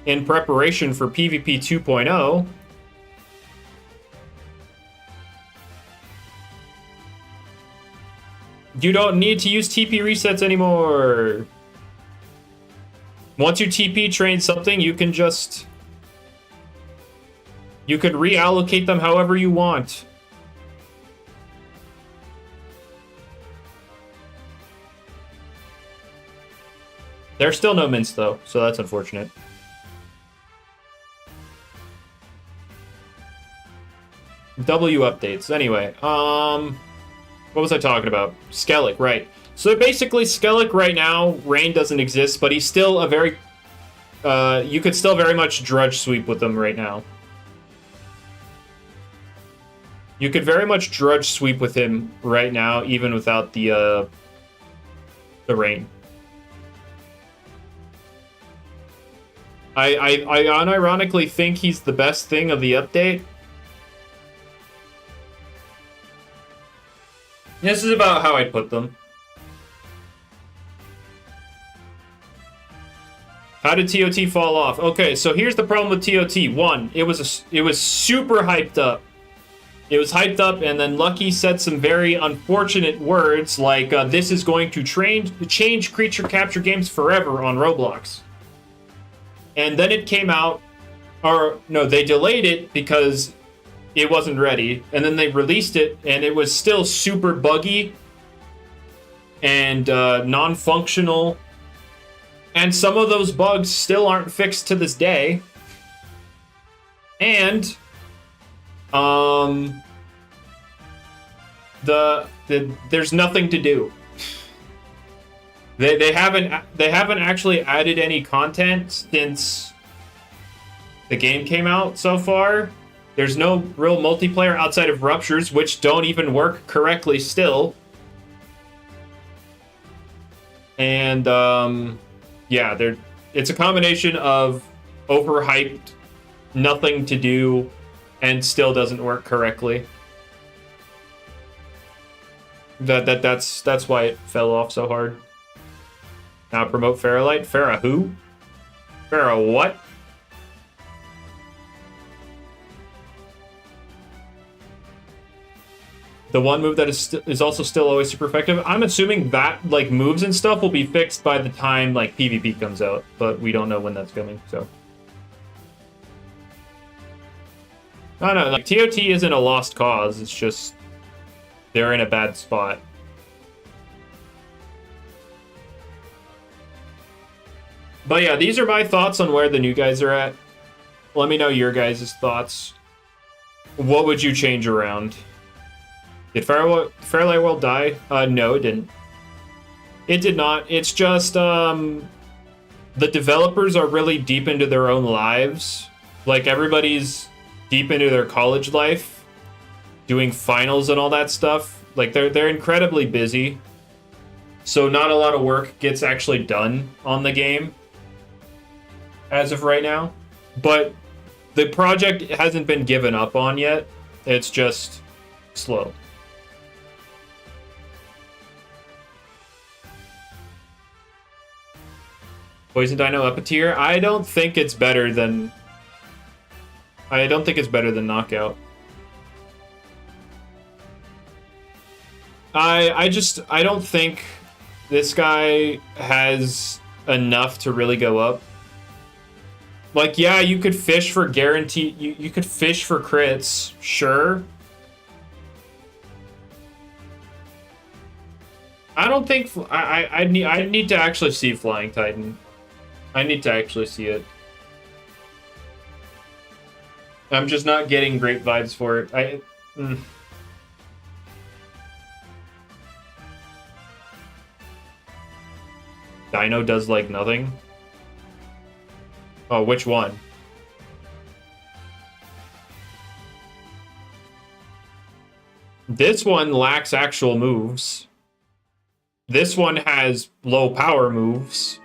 in preparation for PvP 2.0. You don't need to use TP resets anymore. Once you TP train something, you could reallocate them however you want. There's still no mints though, so that's unfortunate. W updates. Anyway, what was I talking about? Skele, right. So basically, Skele right now, Rain doesn't exist, but he's still a very... you could still very much drudge sweep with him right now. You could very much drudge sweep with him right now, even without the Rain. I unironically think he's the best thing of the update. This is about how I'd put them. How did TOT fall off? Okay, so here's the problem with TOT. One, it was super hyped up. It was hyped up, and then Lucky said some very unfortunate words like, this is going to change creature capture games forever on Roblox. And then it came out, or no, they delayed it because it wasn't ready, and then they released it, and it was still super buggy and non-functional, and some of those bugs still aren't fixed to this day. And there's nothing to do. They haven't actually added any content since the game came out so far. There's no real multiplayer outside of Ruptures, which don't even work correctly still. And, yeah, it's a combination of overhyped, nothing to do, and still doesn't work correctly. That's why it fell off so hard. Now promote Faralight. Farah who? Farah what? The one move that is also still always super effective. I'm assuming that like moves and stuff will be fixed by the time like PvP comes out, but we don't know when that's coming. So I don't know. Like TOT isn't a lost cause. It's just they're in a bad spot. But yeah, these are my thoughts on where the new guys are at. Let me know your guys' thoughts. What would you change around? Did Fairlight World die? No, it didn't. It did not. It's just, the developers are really deep into their own lives. Like, everybody's deep into their college life, doing finals and all that stuff. Like, they're incredibly busy. So not a lot of work gets actually done on the game as of right now. But the project hasn't been given up on yet. It's just slow. Poison Dino up a tier? I don't think it's better than Knockout. I don't think this guy has enough to really go up. Like, yeah, you could fish for guarantee. You could fish for crits, sure. I don't think I need to actually see Flying Titan. I need to actually see it. I'm just not getting great vibes for it. Dino does like nothing. Oh, which one? This one lacks actual moves. This one has low power moves.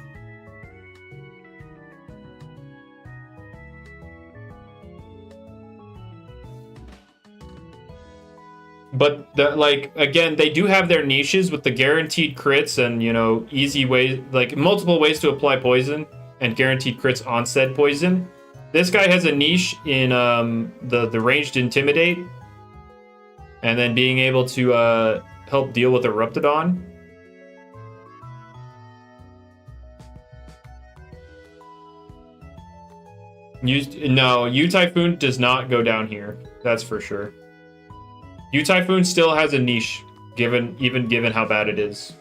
But, again, they do have their niches with the guaranteed crits and, you know, easy ways, like, multiple ways to apply poison and guaranteed crits on said poison. This guy has a niche in the ranged Intimidate. And then being able to help deal with Eruptodon. No, U-Typhoon does not go down here. That's for sure. U-Typhoon still has a niche, even given how bad it is.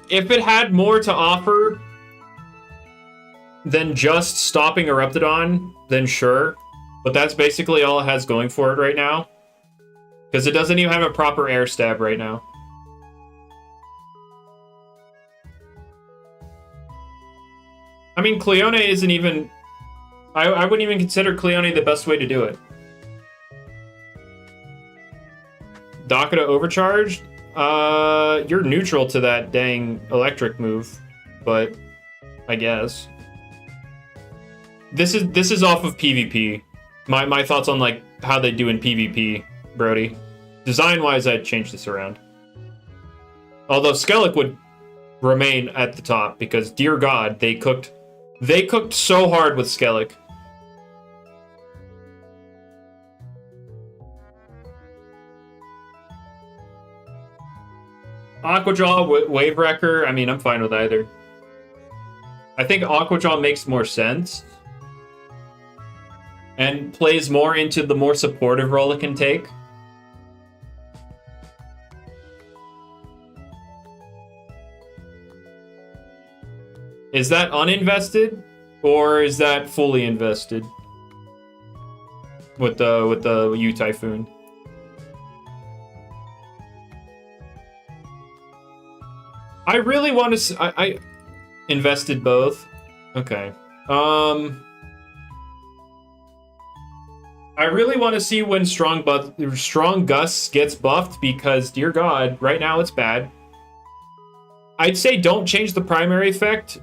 If it had more to offer than just stopping Eruptodon, then sure. But that's basically all it has going for it right now. Because it doesn't even have a proper air stab right now. I mean, Cleone isn't even... I wouldn't even consider Cleone the best way to do it. Dakota overcharged? You're neutral to that dang electric move. But, I guess. This is off of PvP. My thoughts on like how they do in PvP, Brody. Design-wise, I'd change this around. Although Skele would remain at the top because, dear God, they cooked so hard with Skele. Aquajaw, Wave Wrecker. I mean, I'm fine with either. I think Aquajaw makes more sense. And plays more into the more supportive role it can take. Is that uninvested? Or is that fully invested? With the U-Typhoon? I really want to... I invested both. Okay. I really want to see when Strong Gus gets buffed because, dear God, right now it's bad. I'd say don't change the primary effect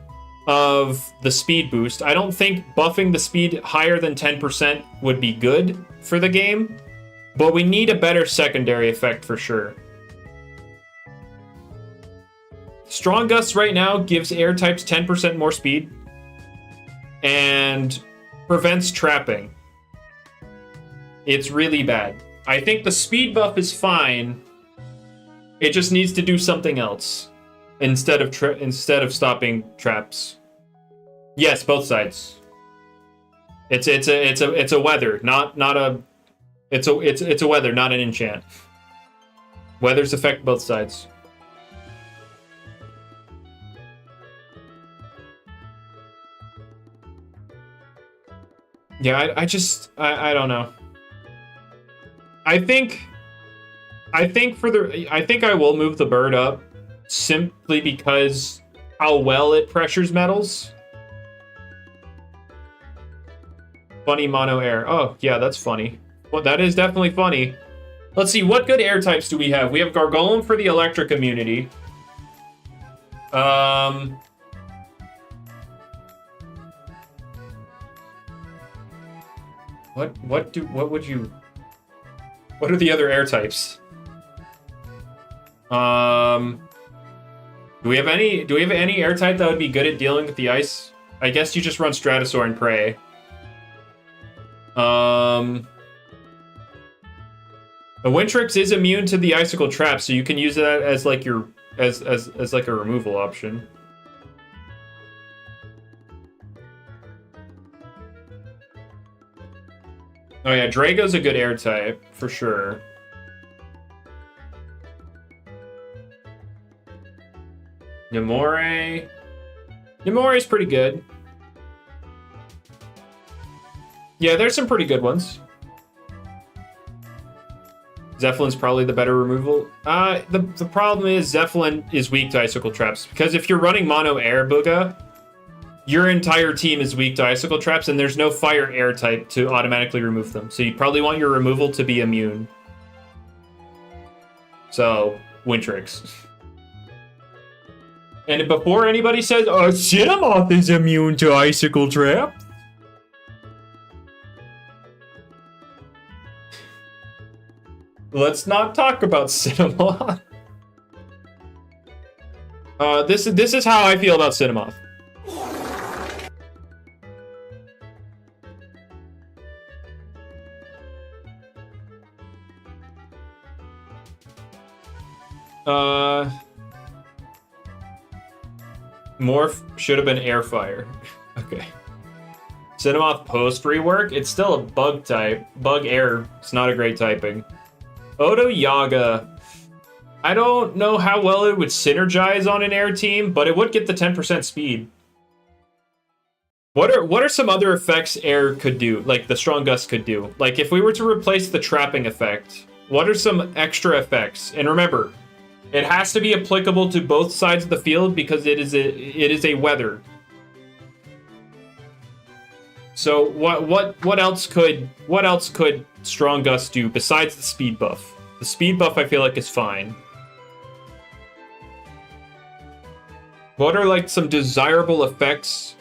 of the speed boost. I don't think buffing the speed higher than 10% would be good for the game, but we need a better secondary effect for sure. Strong Gust right now gives air types 10% more speed and prevents trapping. It's really bad. I think the speed buff is fine. It just needs to do something else instead of stopping traps. Yes, both sides. It's a weather, not a. It's a weather, not an enchant. Weathers affect both sides. Yeah, I don't know. I think I will move the bird up simply because how well it pressures metals. Funny mono air. Oh, yeah, that's funny. Well, that is definitely funny. Let's see, what good air types do we have? We have Gargolem for the electric immunity. What are the other air types? Do we have any air type that would be good at dealing with the ice? I guess you just run Stratosaur and Prey. The Wintrix is immune to the icicle trap, so you can use that as like your as like a removal option. Oh yeah, Drago's a good air type, for sure. Nemore. Nemore's pretty good. Yeah, there's some pretty good ones. Zephelin's probably the better removal. The problem is Zephelin is weak to Icicle Traps, because if you're running mono air Booga, your entire team is weak to Icicle Traps, and there's no fire air type to automatically remove them. So you probably want your removal to be immune. So, Wintrix. And before anybody says, oh, Cinemoth is immune to Icicle Trap. Let's not talk about Cinemoth. This is how I feel about Cinemoth. Morph should have been Airfire. Okay. Cinemoth post rework, it's still a bug type. Bug air, it's not a great typing. Odo Yaga, I don't know how well it would synergize on an air team, but it would get the 10% speed. What are some other effects air could do, like the Strong Gust could do? Like if we were to replace the trapping effect, what are some extra effects? And remember, it has to be applicable to both sides of the field because it is a weather. So what else could Strong Gust do besides the speed buff? The speed buff I feel like is fine. What are like some desirable effects?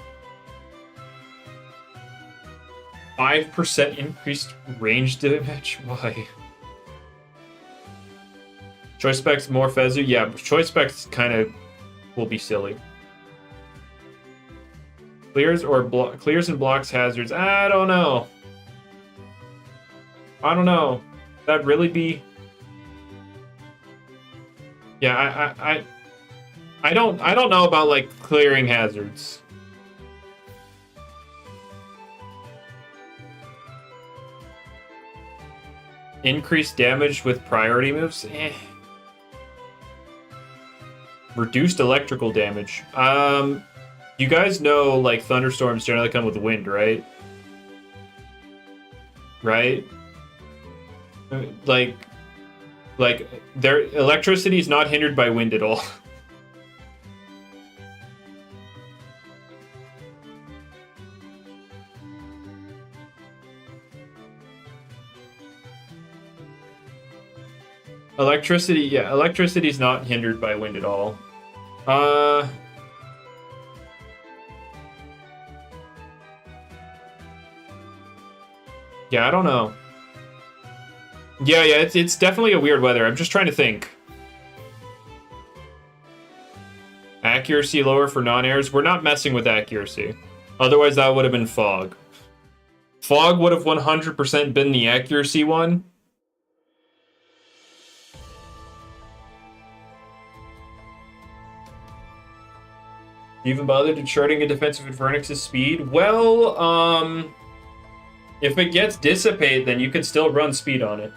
5% increased range damage? Why? Choice specs more Fezu? Yeah, choice specs kind of will be silly. Clears and blocks hazards. I don't know. That'd really be. Yeah, I don't know about like clearing hazards. Increased damage with priority moves? Eh. Reduced electrical damage. You guys know, like, thunderstorms generally come with wind, right? Right? Like, their electricity is not hindered by wind at all. Electricity is not hindered by wind at all. Yeah, I don't know. Yeah, it's definitely a weird weather. I'm just trying to think. Accuracy lower for non-airs. We're not messing with accuracy. Otherwise, that would have been Fog. Fog would have 100% been the accuracy one. You even bothered to charting a defensive Infernix's speed? Well, if it gets Dissipate, then you can still run speed on it.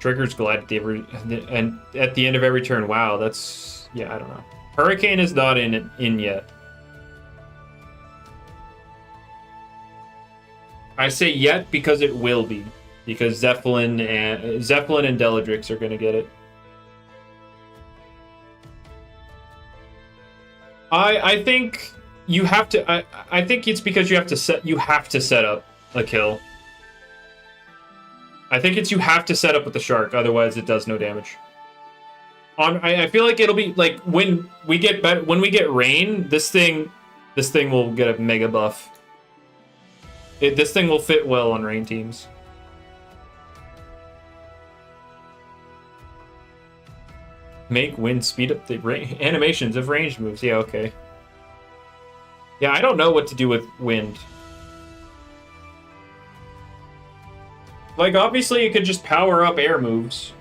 Triggers Glide at the end of every turn. Wow, that's... Yeah, I don't know. Hurricane is not in yet. I say yet because it will be. Because Zeppelin and Deladrix are going to get it. I think you have to. I think it's because you have to set up a kill. I think it's you have to set up with the shark, otherwise it does no damage. I feel like it'll be like when we get rain, this thing will get a mega buff. This thing will fit well on rain teams. Make wind speed up the animations of ranged moves. Yeah, okay. Yeah, I don't know what to do with wind. Like, obviously, you could just power up air moves.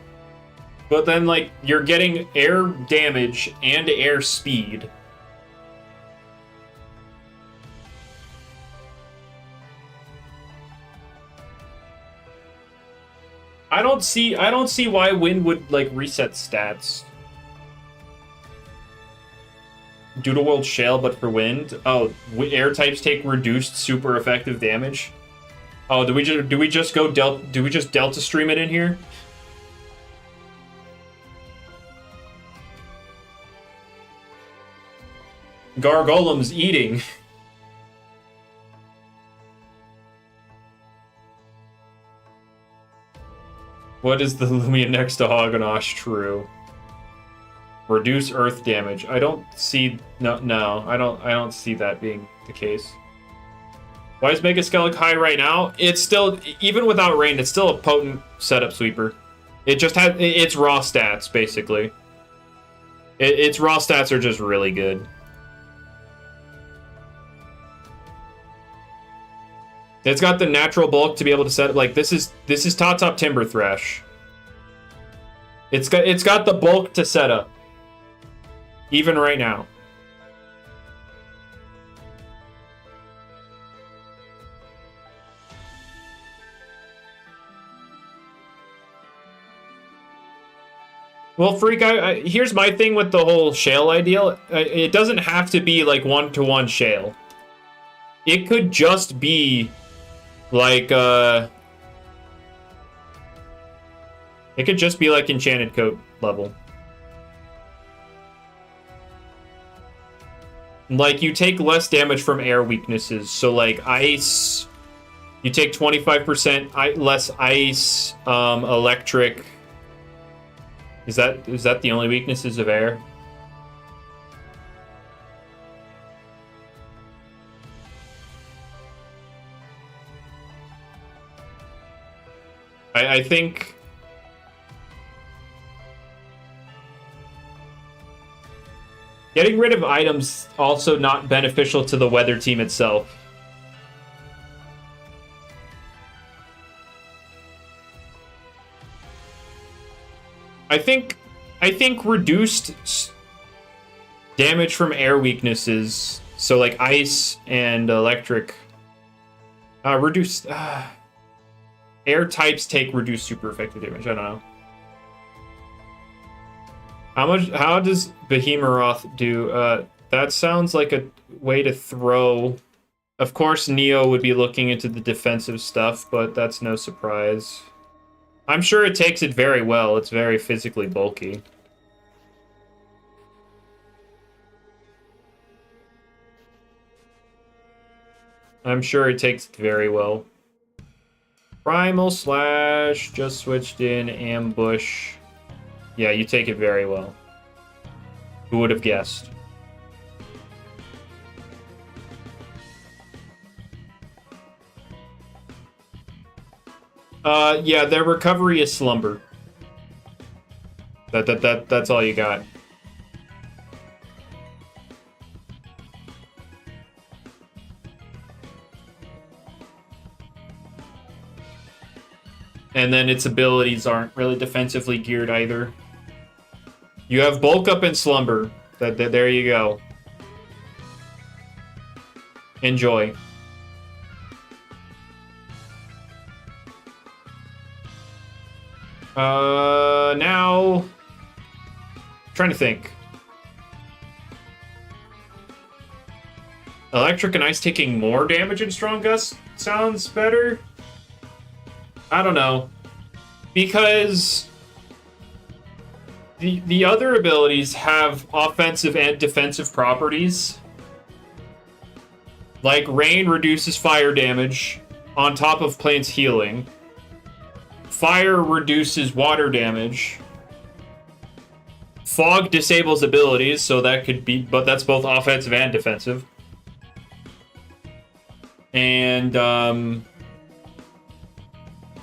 But then, like, you're getting air damage and air speed. I don't see why wind would like reset stats. Doodle World Shale, but for wind. Oh, air types take reduced super effective damage. Oh, do we just delta stream it in here? Gargolem's eating. What is the Lumian next to Hoganosh? True. Reduce earth damage. I don't see I don't see that being the case. Why is Mega Skele high right now? It's still, even without rain, it's still a potent setup sweeper. It just has its raw stats basically. Its raw stats are just really good. It's got the natural bulk to be able to set like this is top Timber Thrash. It's got the bulk to set up. Even right now. Well, Freak, here's my thing with the whole shale ideal. It doesn't have to be like one-to-one shale. It could just be like it could just be like Enchanted Coat level. Like, you take less damage from air weaknesses. So, like, ice, you take 25% less ice, electric. Is that the only weaknesses of air? I think... Getting rid of items also not beneficial to the weather team itself. I think reduced damage from air weaknesses, so like ice and electric, reduced air types take reduced super effective damage. I don't know. How does Behemoth do? That sounds like a way to throw. Of course, Neo would be looking into the defensive stuff, but that's no surprise. I'm sure it takes it very well. It's very physically bulky. I'm sure it takes it very well. Primal Slash, just switched in, Ambush. Yeah, you take it very well. Who would have guessed? Yeah, their recovery is slumber. That's all you got. And then its abilities aren't really defensively geared either. You have bulk up and slumber. There you go. Enjoy. Now... trying to think. Electric and ice taking more damage in Strong Gust sounds better. I don't know. Because the other abilities have offensive and defensive properties. Like rain reduces fire damage on top of plants healing. Fire reduces water damage. Fog disables abilities, so that could be, but that's both offensive and defensive. And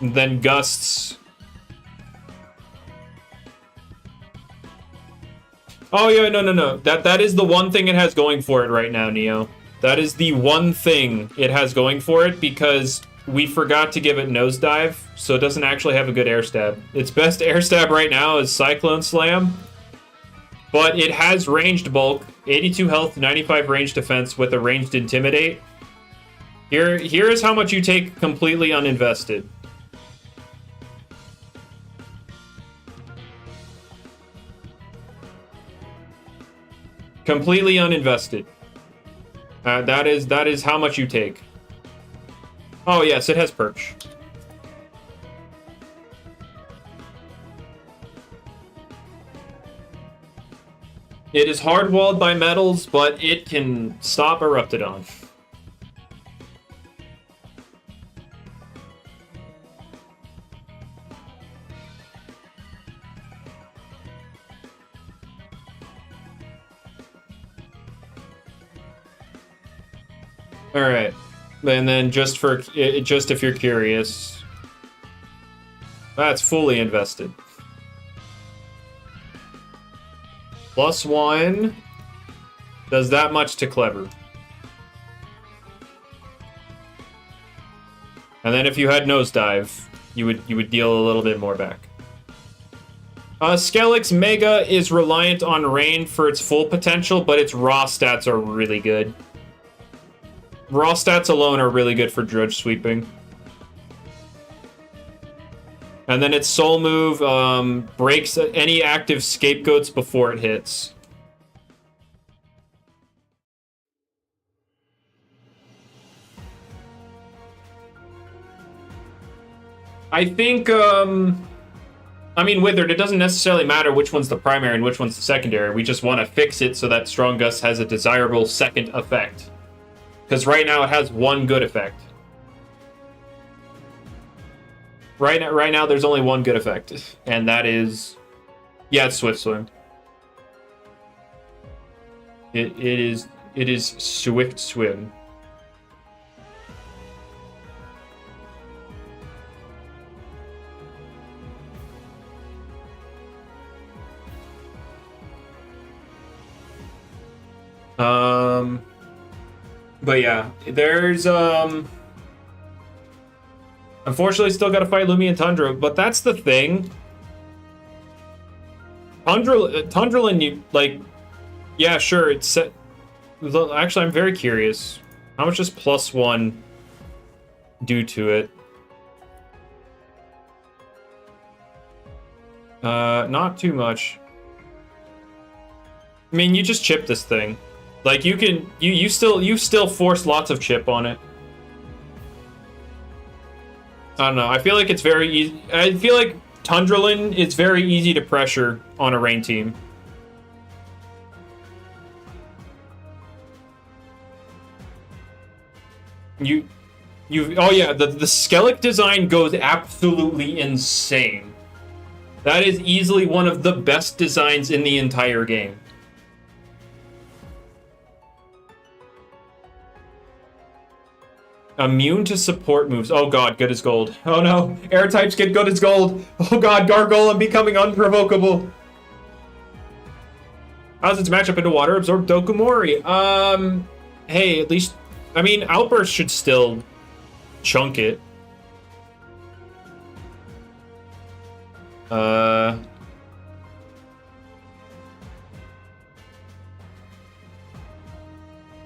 then gusts. Oh yeah, no. That is the one thing it has going for it right now, Neo. That is the one thing it has going for it, because we forgot to give it Nosedive, so it doesn't actually have a good air stab. Its best air stab right now is Cyclone Slam, but it has ranged bulk, 82 health, 95 range defense with a ranged Intimidate. Here is how much you take completely uninvested. Completely uninvested. That is how much you take. Oh yes, it has perch. It is hard-walled by metals, but it can stop Eruptodon. All right, and then just if you're curious, that's fully invested. +1 does that much to clever. And then if you had nosedive, you would deal a little bit more back. Skele's Mega is reliant on rain for its full potential, but its raw stats are really good. Raw stats alone are really good for Drudge Sweeping. And then its Soul Move breaks any active scapegoats before it hits. I think, I mean, Withered, it doesn't necessarily matter which one's the primary and which one's the secondary. We just want to fix it so that Strong Gust has a desirable second effect. Because right now it has one good effect. Right now there's only one good effect. And that is... yeah, it's Swift Swim. It is Swift Swim. But yeah, there's unfortunately still gotta fight Loomian Tundra, but that's the thing. Tundra, you like, yeah, sure, it's set. Actually, I'm very curious. How much does +1 do to it? Not too much. I mean, you just chip this thing. Like, you can, you still force lots of chip on it. I don't know. I feel like it's very easy. I feel like Tundralin is very easy to pressure on a rain team. Oh yeah, the Skele design goes absolutely insane. That is easily one of the best designs in the entire game. Immune to support moves. Oh god, good as gold. Oh no, air types get good as gold. Oh god, Gargoyle, I'm becoming unprovocable. How's its matchup into water? Absorb Dokumori. Hey, at least, I mean, Outburst should still chunk it.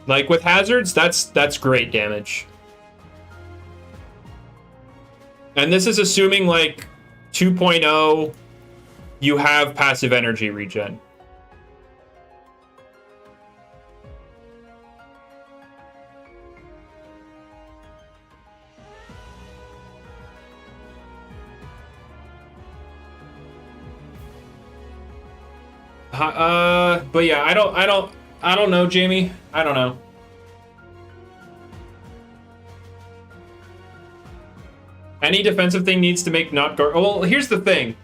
Like with hazards, that's great damage. And this is assuming, like, 2.0, you have passive energy regen. But yeah, I don't know, Jamie. I don't know. Any defensive thing needs to make not Gar. Well, here's the thing.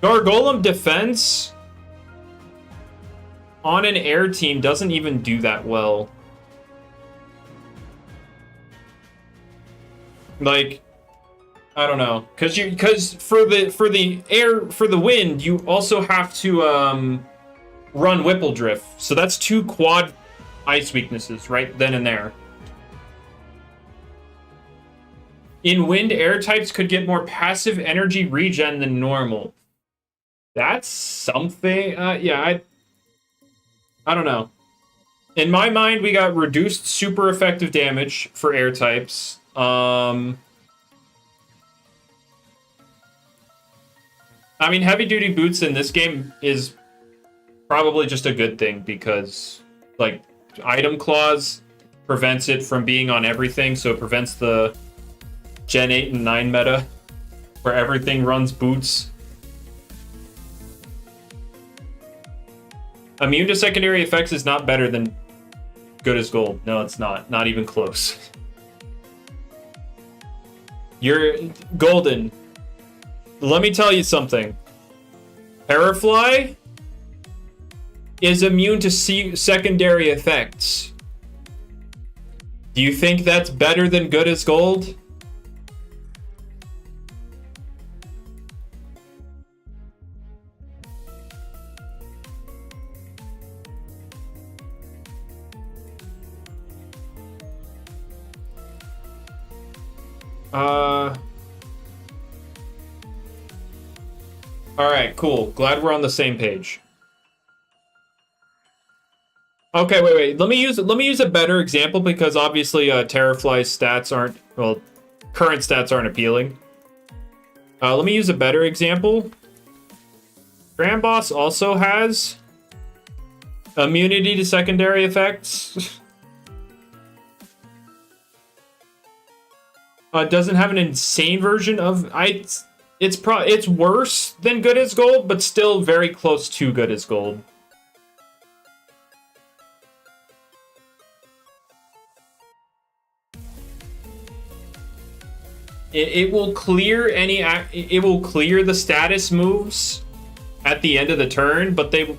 Gargolem defense on an air team doesn't even do that well. Like, I don't know, because for the wind, you also have to run Whipple Drift. So that's 2 quad ice weaknesses right then and there. In wind, air types could get more passive energy regen than normal. That's something. Yeah, I don't know. In my mind, we got reduced super effective damage for air types. I mean, heavy duty boots in this game is probably just a good thing because, like, item clause prevents it from being on everything, so it prevents the Gen 8 and 9 meta where everything runs boots. Immune to secondary effects is not better than good as gold. No, it's not. Not even close. You're golden. Let me tell you something. Parafly is immune to secondary effects. Do you think that's better than good as gold? Alright, cool. Glad we're on the same page. Okay, wait. Let me use a better example because obviously Terrafly's stats aren't, well, current stats aren't appealing. Let me use a better example. Grand Boss also has immunity to secondary effects. Doesn't have an insane version of it's worse than good as gold, but still very close to good as gold. It will clear it will clear the status moves at the end of the turn, but they,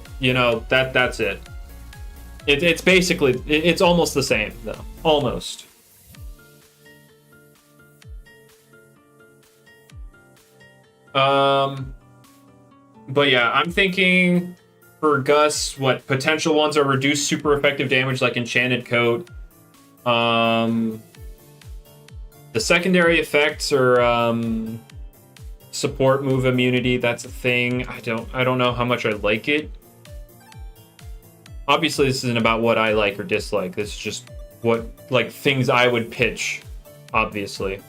that's it. It's basically, it's almost the same though, almost. But yeah, I'm thinking for Gus, what potential ones are reduced super effective damage like Enchanted Coat. The secondary effects are support move immunity. That's a thing. I don't know how much I like it. Obviously, this isn't about what I like or dislike. This is just what things I would pitch. Obviously.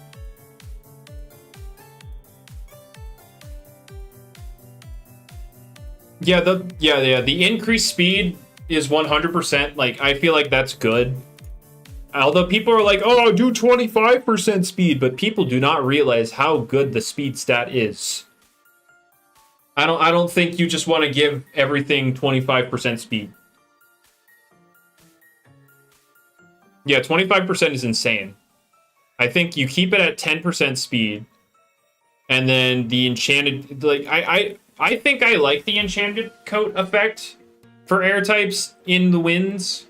Yeah, the increased speed is 100%. I feel like that's good. Although people are like, oh, do 25% speed, but people do not realize how good the speed stat is. I don't think you just want to give everything 25% speed. Yeah, 25% is insane. I think you keep it at 10% speed, and then the enchanted, I think I like the enchanted coat effect for air types in the winds.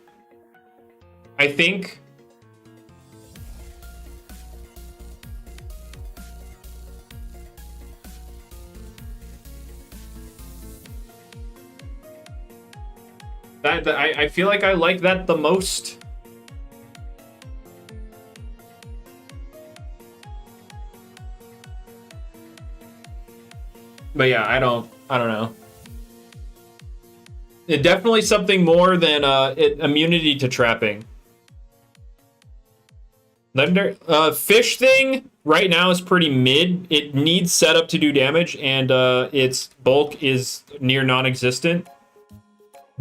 I think. I feel like I like that the most. But yeah, I don't know. It definitely something more than immunity to trapping. Fish thing right now is pretty mid. It needs setup to do damage, and its bulk is near non-existent.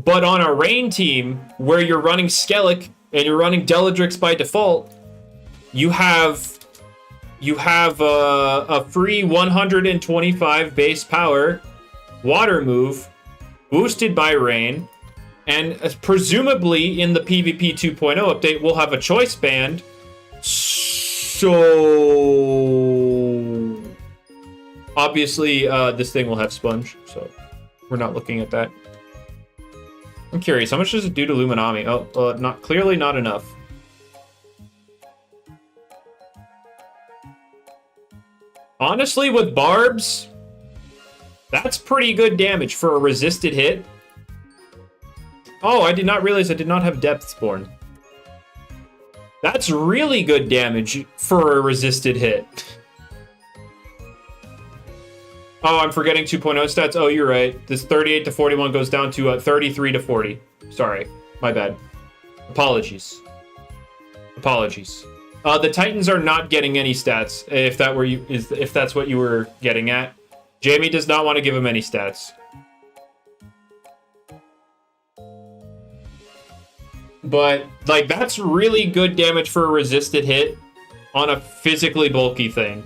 But on a rain team where you're running Skele and you're running Deladrix by default, you have a free 125 base power water move boosted by rain, and presumably in the PvP 2.0 update we'll have a choice band. So obviously this thing will have sponge, so we're not looking at that. I'm curious, how much does it do to Luminami? Oh, clearly not enough. Honestly, with barbs, that's pretty good damage for a resisted hit. Oh, I did not realize I did not have Depth Spawn. That's really good damage for a resisted hit. Oh, I'm forgetting 2.0 stats. Oh, you're right. This 38 to 41 goes down to 33 to 40. Sorry, my bad. Apologies. The Titans are not getting any stats. If that's what you were getting at, Jamie does not want to give him any stats. But, like, that's really good damage for a resisted hit on a physically bulky thing.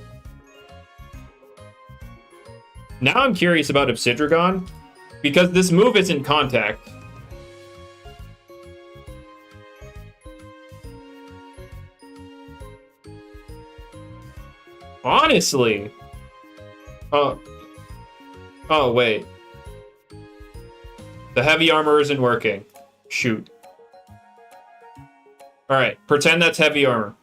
Now I'm curious about Obsidragon, because this move isn't contact. Honestly. Oh, wait. The heavy armor isn't working. Shoot. Alright, pretend that's heavy armor.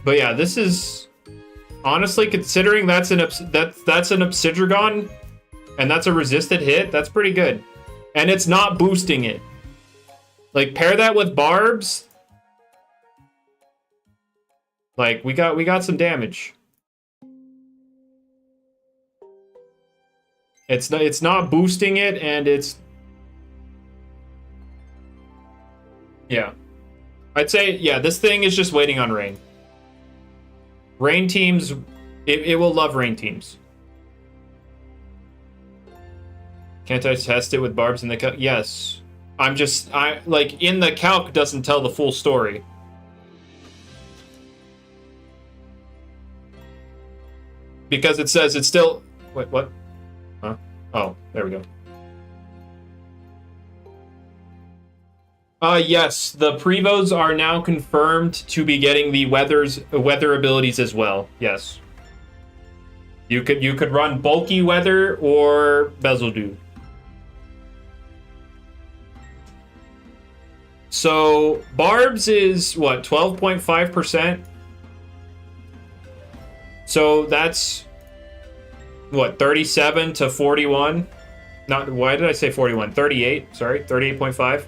But yeah, this is honestly, considering that's an Obsidragon and that's a resisted hit, that's pretty good. And it's not boosting it. Like, pair that with Barbs. Like, we got some damage. It's not boosting it, and it's, yeah. I'd say, yeah, this thing is just waiting on rain. Rain teams, it will love rain teams. Can't I test it with Barbs in the calc? Yes. Like, in the calc doesn't tell the full story. Because it says it's still, wait, what? Huh? Oh, there we go. Yes, the Prevos are now confirmed to be getting the weather abilities as well. Yes. You could run bulky weather or Bezeldew. So Barbs is what, 12.5%? So that's what, 37 to 41? Not, why did I say 41? 38, sorry, 38.5.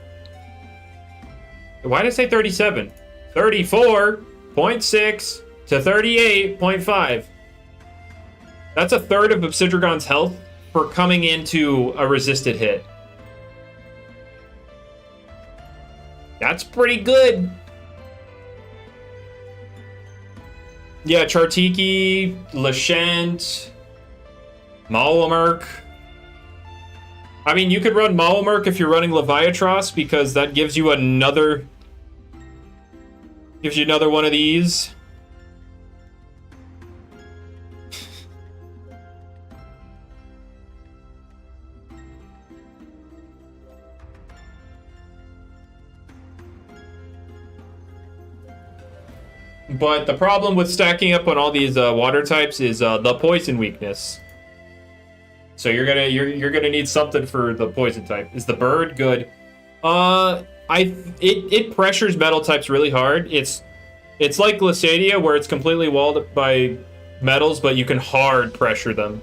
Why did I say 37? 34.6 to 38.5. That's a third of Obsidragon's health for coming into a resisted hit. That's pretty good. Yeah, Chartiki, Lashent, Malamurk. I mean, you could run Malamurk if you're running Leviatros, because that gives you another... Gives you another one of these. But the problem with stacking up on all these water types is the poison weakness. So you're gonna need something for the poison type. Is the bird good? It pressures metal types really hard. It's like Glissadia, where it's completely walled by metals, but you can hard pressure them.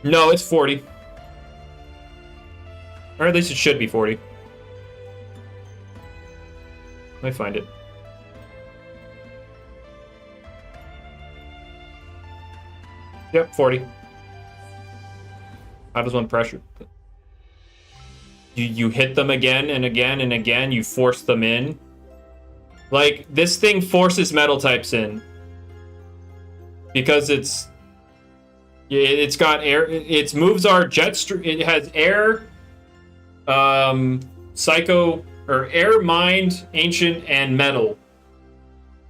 No, it's 40. Or at least it should be 40. Let me find it. Yep, 40. How does one pressure? You hit them again and again and again. You force them in. Like, this thing forces metal types in. Because it's got air. Its moves are it has air, psycho, or air, mind, ancient, and metal.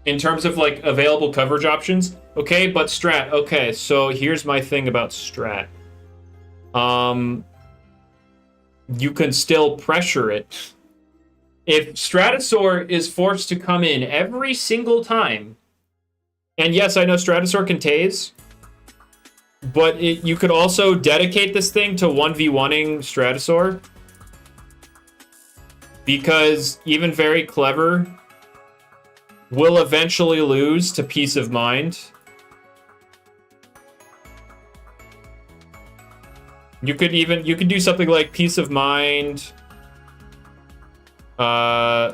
In terms of, like, available coverage options. Okay, but strat. Okay, so here's my thing about strat. You can still pressure it. If Stratosaur is forced to come in every single time, and yes, I know Stratosaur can tase, but you could also dedicate this thing to 1v1ing Stratosaur, because even very clever will eventually lose to Peace of Mind. You could do something like Peace of Mind,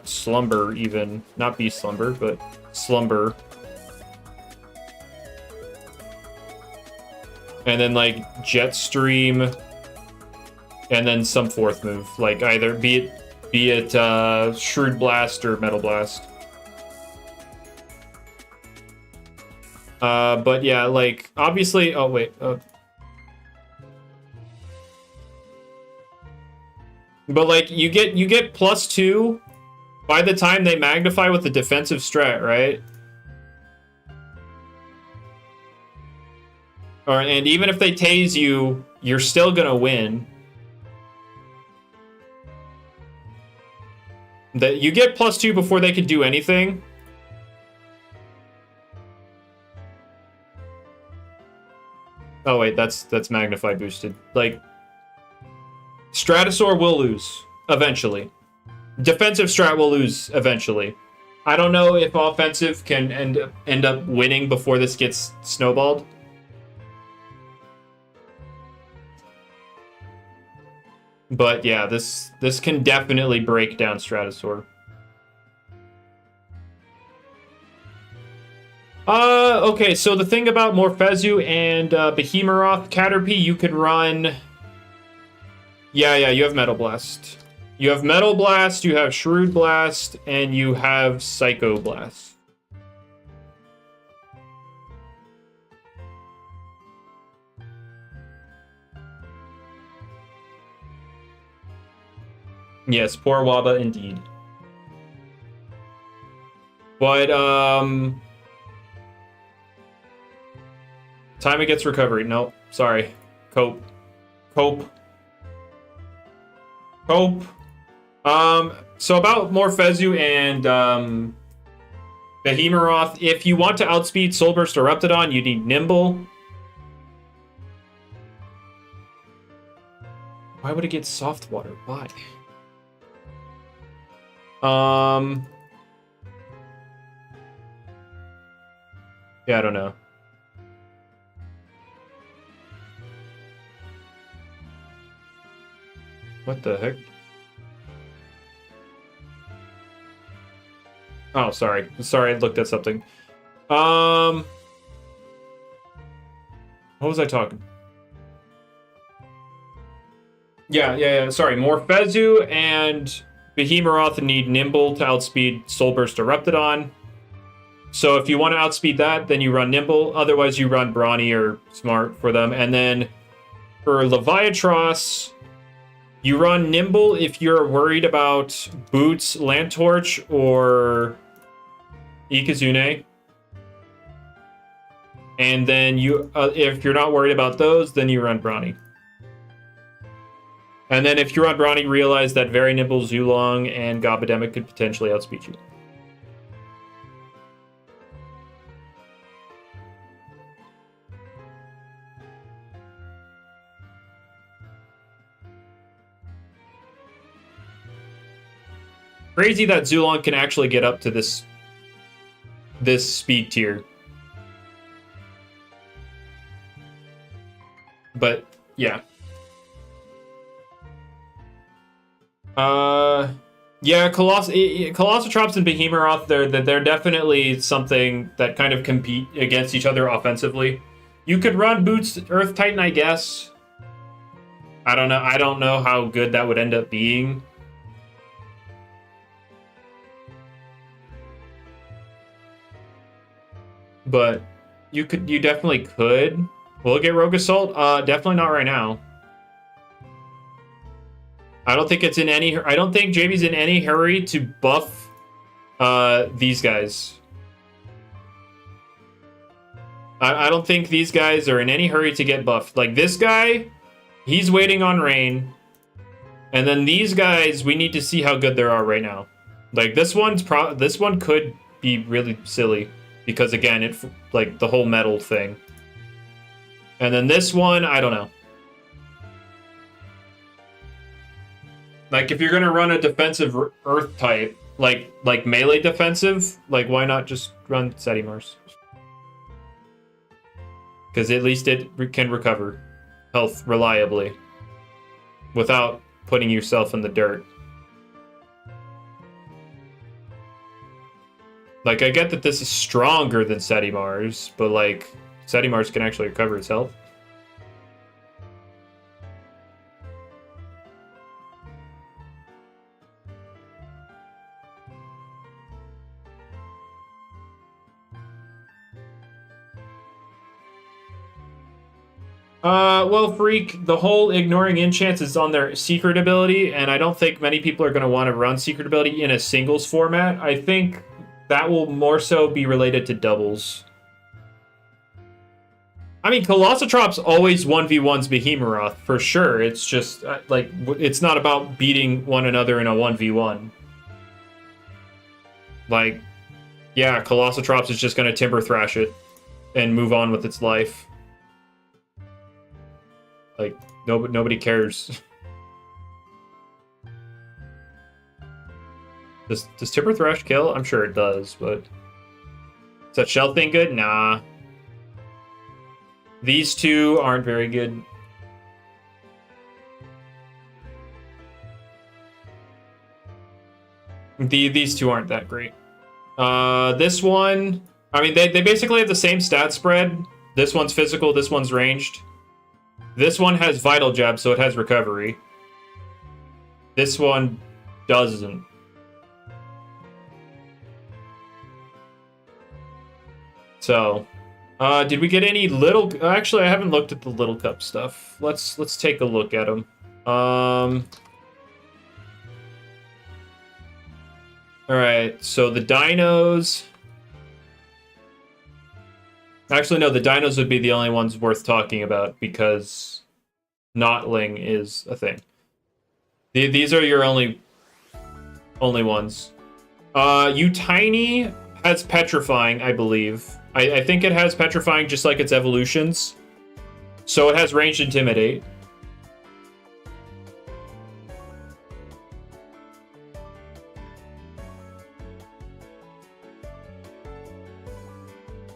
Slumber even. Not Beast Slumber, but Slumber. And then like Jet Stream, and then some fourth move, like either be it Shrewd Blast or Metal Blast. But yeah, like obviously. Oh wait. But like you get +2 by the time they magnify with the defensive strat, right? And even if they tase you, you're still gonna win. That you get +2 before they can do anything. Oh wait, that's magnify boosted. Like Stratosaur will lose eventually. Defensive strat will lose eventually. I don't know if offensive can end up winning before this gets snowballed. But yeah, this can definitely break down Stratosaur. Okay, so the thing about Morphezu and Behemoth Caterpie, you can run... Yeah, you have Metal Blast. You have Metal Blast, you have Shrewd Blast, and you have Psycho Blast. Yes, poor Waba indeed. But, time it gets recovery. Nope, sorry. Cope. So about Morphezu and, Behemoth, if you want to outspeed Soulburst or Reptidon, you need Nimble. Why would it get Soft Water? Why? Yeah, I don't know. What the heck? Oh, sorry. Sorry, I looked at something. What was I talking? Yeah. Sorry, Morphezu and Behemoth need Nimble to outspeed Soulburst or Reptidon. So if you want to outspeed that, then you run Nimble. Otherwise, you run Brawny or Smart for them. And then for Leviatros, you run Nimble if you're worried about Boots, Lantorch, or Ikazune. And then you, if you're not worried about those, then you run Brawny. And then if you run Brawny, realize that Very Nimble, Zulong, and Gobademic could potentially outspeed you. Crazy that Zulong can actually get up to this speed tier. But yeah. Yeah, Colossotrops and Behemoth, they're definitely something that kind of compete against each other offensively. You could run Boots Earth Titan, I guess. I don't know how good that would end up being. But you definitely could. Will it get Rogue Assault? Definitely not right now. I don't think JB's in any hurry to buff these guys. I don't think these guys are in any hurry to get buffed. Like this guy, he's waiting on rain. And then these guys, we need to see how good they are right now. Like this one could be really silly because again, it's like the whole metal thing. And then this one, I don't know. Like, if you're going to run a defensive Earth type, like melee defensive, like, why not just run Setimars? Because at least it can recover health reliably without putting yourself in the dirt. Like, I get that this is stronger than Setimars, but, like, Setimars can actually recover its health. Well, Freak, the whole ignoring enchants is on their secret ability, and I don't think many people are going to want to run secret ability in a singles format. I think that will more so be related to doubles. I mean, Colossatrop's always 1v1s Behemoth, for sure. It's just, like, it's not about beating one another in a 1v1. Like, yeah, Colossatrops is just going to Timber Thrash it and move on with its life. Like, nobody cares. Does Timber Thrash kill? I'm sure it does, but... Is that shell thing good? Nah. These two aren't very good. These two aren't that great. This one... I mean, they basically have the same stat spread. This one's physical, this one's ranged. This one has Vital Jab, so it has recovery. This one doesn't. So, did we get any little... Actually, I haven't looked at the Little Cup stuff. Let's take a look at them. Alright, so the dinos... Actually, no, the dinos would be the only ones worth talking about because Notling is a thing. These are your only ones. Tiny has Petrifying, I believe. I think it has Petrifying just like its evolutions. So it has Ranged Intimidate.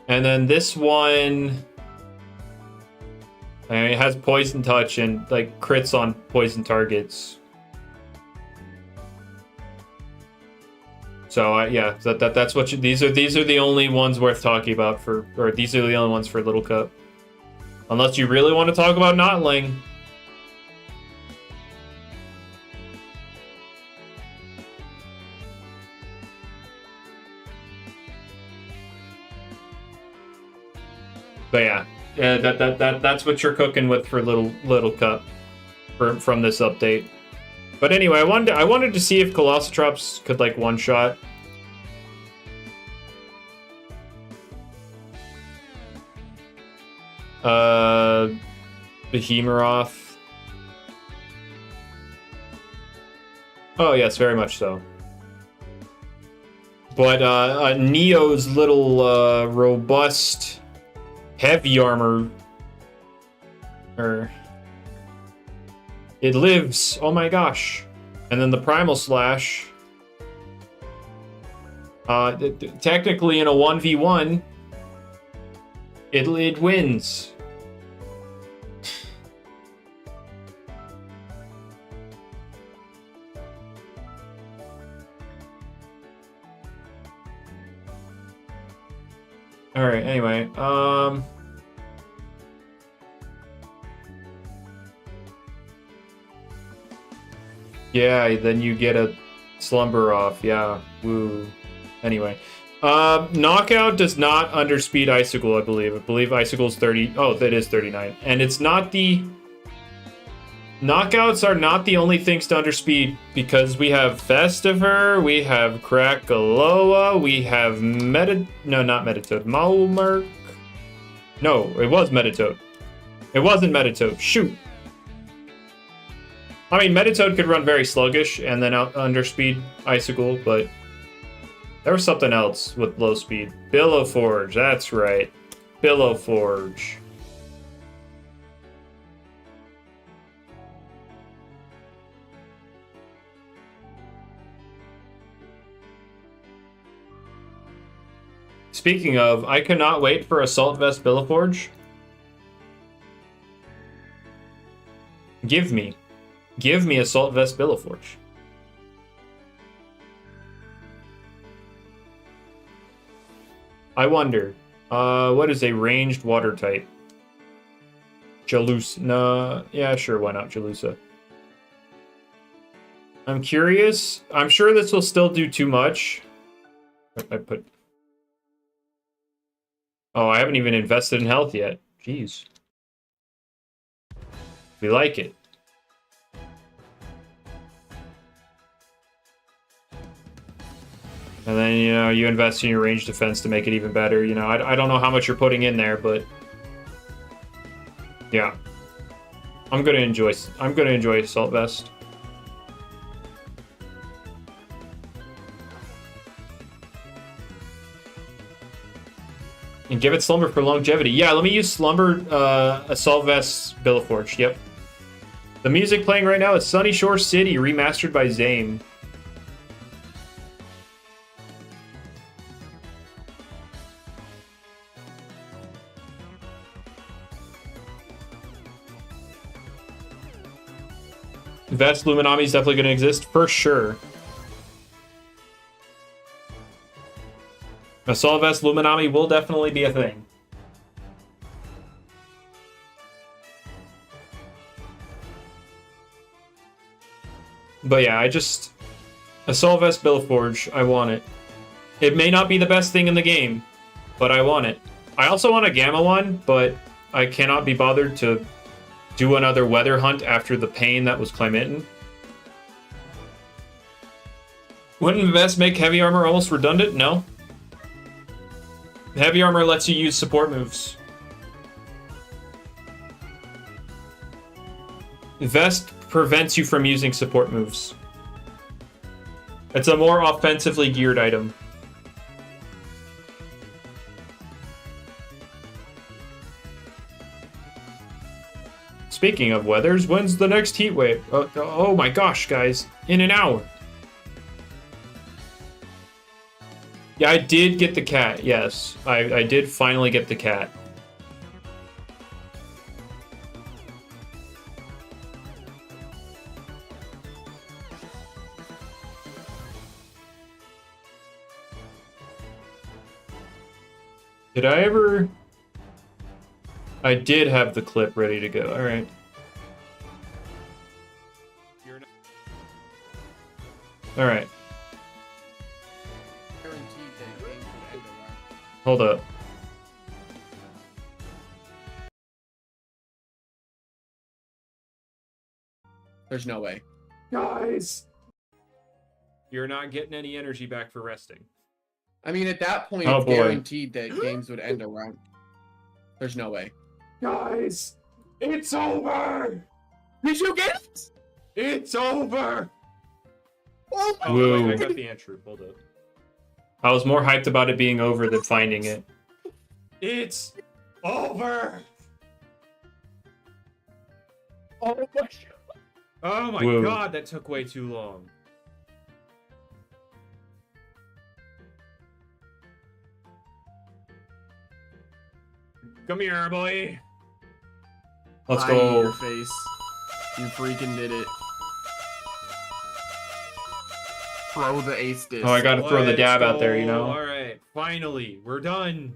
And then this one, I mean, it has Poison Touch and like crits on poison targets. So yeah, that's what these are the only ones worth talking about or these are the only ones for Little Cup. Unless you really want to talk about Notling. But yeah, that's what you're cooking with for Little Cup from this update. But anyway, I wanted to see if Colossatrops could like one shot. Behemoth. Oh yes, very much so. But Neo's little robust heavy armor, it lives. Oh my gosh! And then the Primal Slash. Technically, in a 1v1, it wins. All right. Anyway, yeah. Then you get a slumber off. Yeah. Woo. Anyway, Knockout does not underspeed Icicle. I believe Icicle's 30. Oh, that is 39, and it's not the. Knockouts are not the only things to underspeed because we have Festiver, we have Krakaloa, we have not Metatoad, Malmark. No, it was Metatoad. It wasn't Metatoad. Shoot. I mean, Metatoad could run very sluggish and then underspeed Icicle, but there was something else with low speed. Billowforge, that's right. Billowforge. Speaking of, I cannot wait for Assault Vest Billowforge. Give me Assault Vest Billowforge. I wonder, what is a ranged water type? Jalusa. No, yeah, sure, why not Jalusa? I'm curious. I'm sure this will still do too much. Oh, I haven't even invested in health yet. Jeez. We like it. And then, you know, you invest in your range defense to make it even better. You know, I don't know how much you're putting in there, but yeah. I'm gonna enjoy Assault Vest. And give it Slumber for longevity. Yeah, let me use Slumber, Assault Vest, Bellaforge. Yep. The music playing right now is Sunny Shore City, remastered by Zame. Vest Luminami is definitely going to exist, for sure. Assault Vest Luminami will definitely be a thing. But yeah, Assault Vest Bellaforge, I want it. It may not be the best thing in the game, but I want it. I also want a Gamma one, but I cannot be bothered to do another weather hunt after the pain that was Climitten. Wouldn't Vest make heavy armor almost redundant? No. Heavy armor lets you use support moves. Vest prevents you from using support moves. It's a more offensively geared item. Speaking of weathers, when's the next heat wave? Oh my gosh, guys. In an hour. Yeah, I did get the cat, yes. I did finally get the cat. Did I ever... I did have the clip ready to go, alright. Alright. Hold up. There's no way. Guys! You're not getting any energy back for resting. I mean, at that point, Oh, it's boy. guaranteed that games would end around. There's no way. Guys! It's over! Did you get it? It's over! Oh my Whoa. god! I got the entry, hold up. I was more hyped about it being over than finding it. It's over! Oh my god! Oh my Whoa. god, that took way too long. Come here, boy. Let's Pie in your go. face. You freaking did it. Throw the ace disc. Oh, I gotta throw the Let's dab out there, you go. know? Alright, finally, we're done.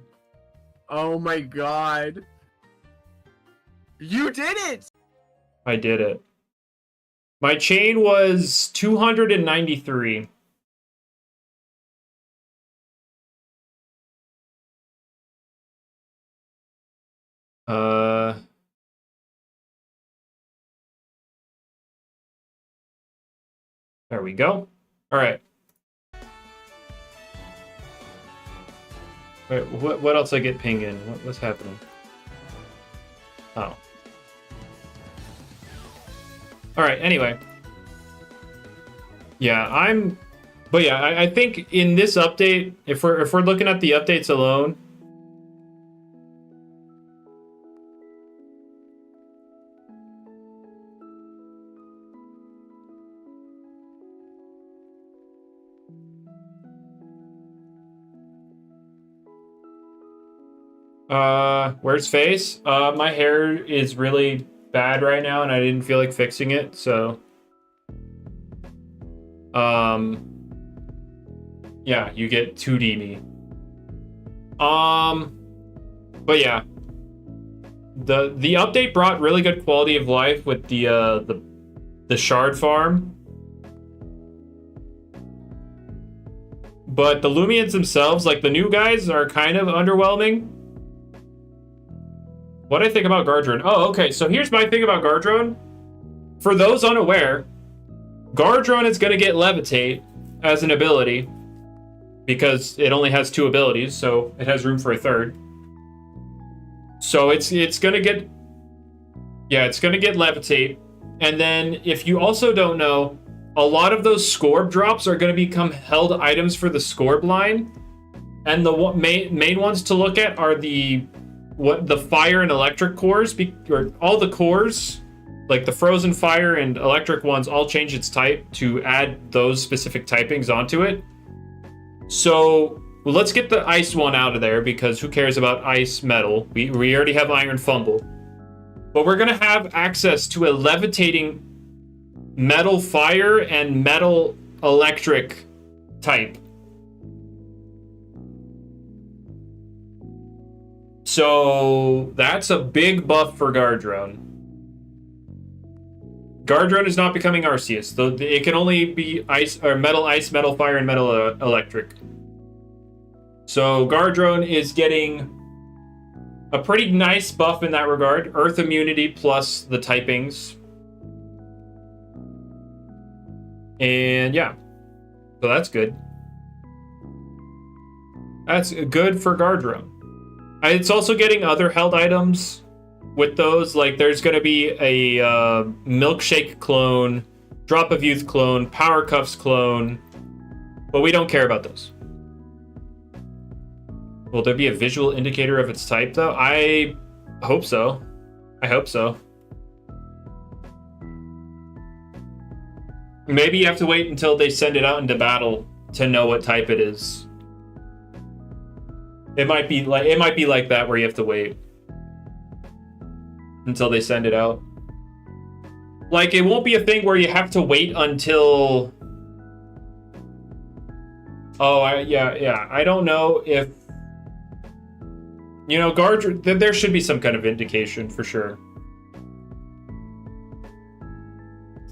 Oh my god. You did it! I did it. My chain was 293. There we go. All right. Wait, what else I get ping in? What's happening? Oh. All right. Anyway. Yeah, but yeah, I think in this update, if we're looking at the updates alone. Where's face? My hair is really bad right now, and I didn't feel like fixing it, so. Yeah, you get 2D me. But yeah. The update brought really good quality of life with the shard farm. But the Loomians themselves, like the new guys, are kind of underwhelming. What I think about Gardrone. Oh, okay. So here's my thing about Gardrone. For those unaware, Gardrone is going to get Levitate as an ability because it only has 2 abilities, so it has room for a third. So it's going to get... Yeah, it's going to get Levitate. And then, if you also don't know, a lot of those Scorb drops are going to become held items for the Scorb line. And the main ones to look at are the fire and electric cores, or all the cores, like the frozen, fire, and electric ones, all change its type to add those specific typings onto it. So let's get the ice one out of there, because who cares about ice metal? We already have iron fumble. But we're going to have access to a levitating metal fire and metal electric type. So that's a big buff for Gardrone. Gardrone is not becoming Arceus. It can only be ice, metal fire, and metal electric. So Gardrone is getting a pretty nice buff in that regard. Earth immunity plus the typings. And yeah. So that's good. That's good for Gardrone. It's also getting other held items with those. Like there's going to be a Milkshake clone, Drop of Youth clone, Power Cuffs clone. But we don't care about those. Will there be a visual indicator of its type, though? I hope so. I hope so. Maybe you have to wait until they send it out into battle to know what type it is. It might be like that, where you have to wait until they send it out. Like, it won't be a thing where you have to wait until... Oh, yeah. I don't know if... You know, there should be some kind of indication for sure.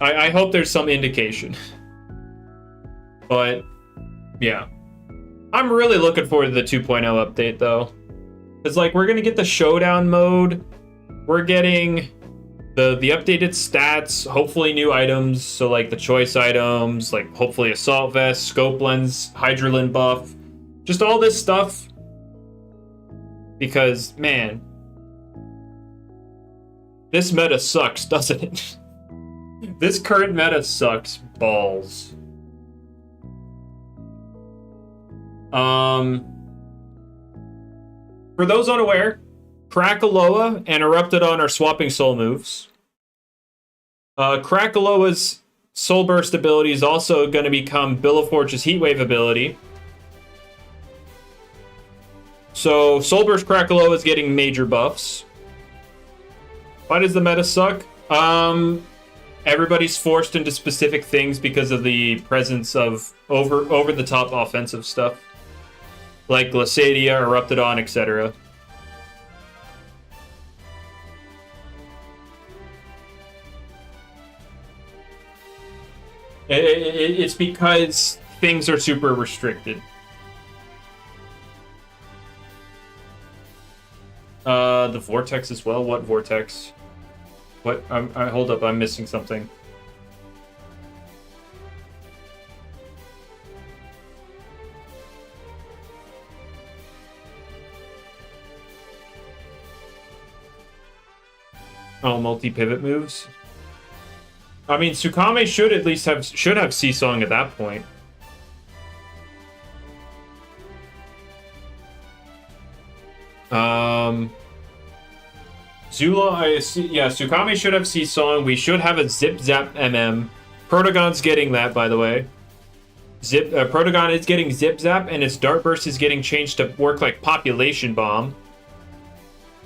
I hope there's some indication. But, yeah. I'm really looking forward to the 2.0 update, though. It's like, we're going to get the showdown mode. We're getting the updated stats, hopefully new items. So, like, the choice items, like, hopefully Assault Vest, Scope Lens, Hydralin buff. Just all this stuff. Because, man, this meta sucks, doesn't it? This current meta sucks balls. For those unaware, Krakaloa and Eruptodon are swapping soul moves. Krakaloa's Soul Burst ability is also going to become Billowforge's Heat Wave ability. So, Soul Burst Krakaloa is getting major buffs. Why does the meta suck? Everybody's forced into specific things because of the presence of over-the-top offensive stuff. Like Glaciadia, Eruptodon, etc. It's because things are super restricted. The Vortex as well? What Vortex? What? Hold up, I'm missing something. Oh, multi-pivot moves? I mean, Tsukame should at least have Seesawing at that point. Zula, Tsukame should have Seesawing. We should have a Zip Zap MM. Protogon's getting that, by the way. Protogon is getting Zip Zap, and its Dart Burst is getting changed to work like Population Bomb.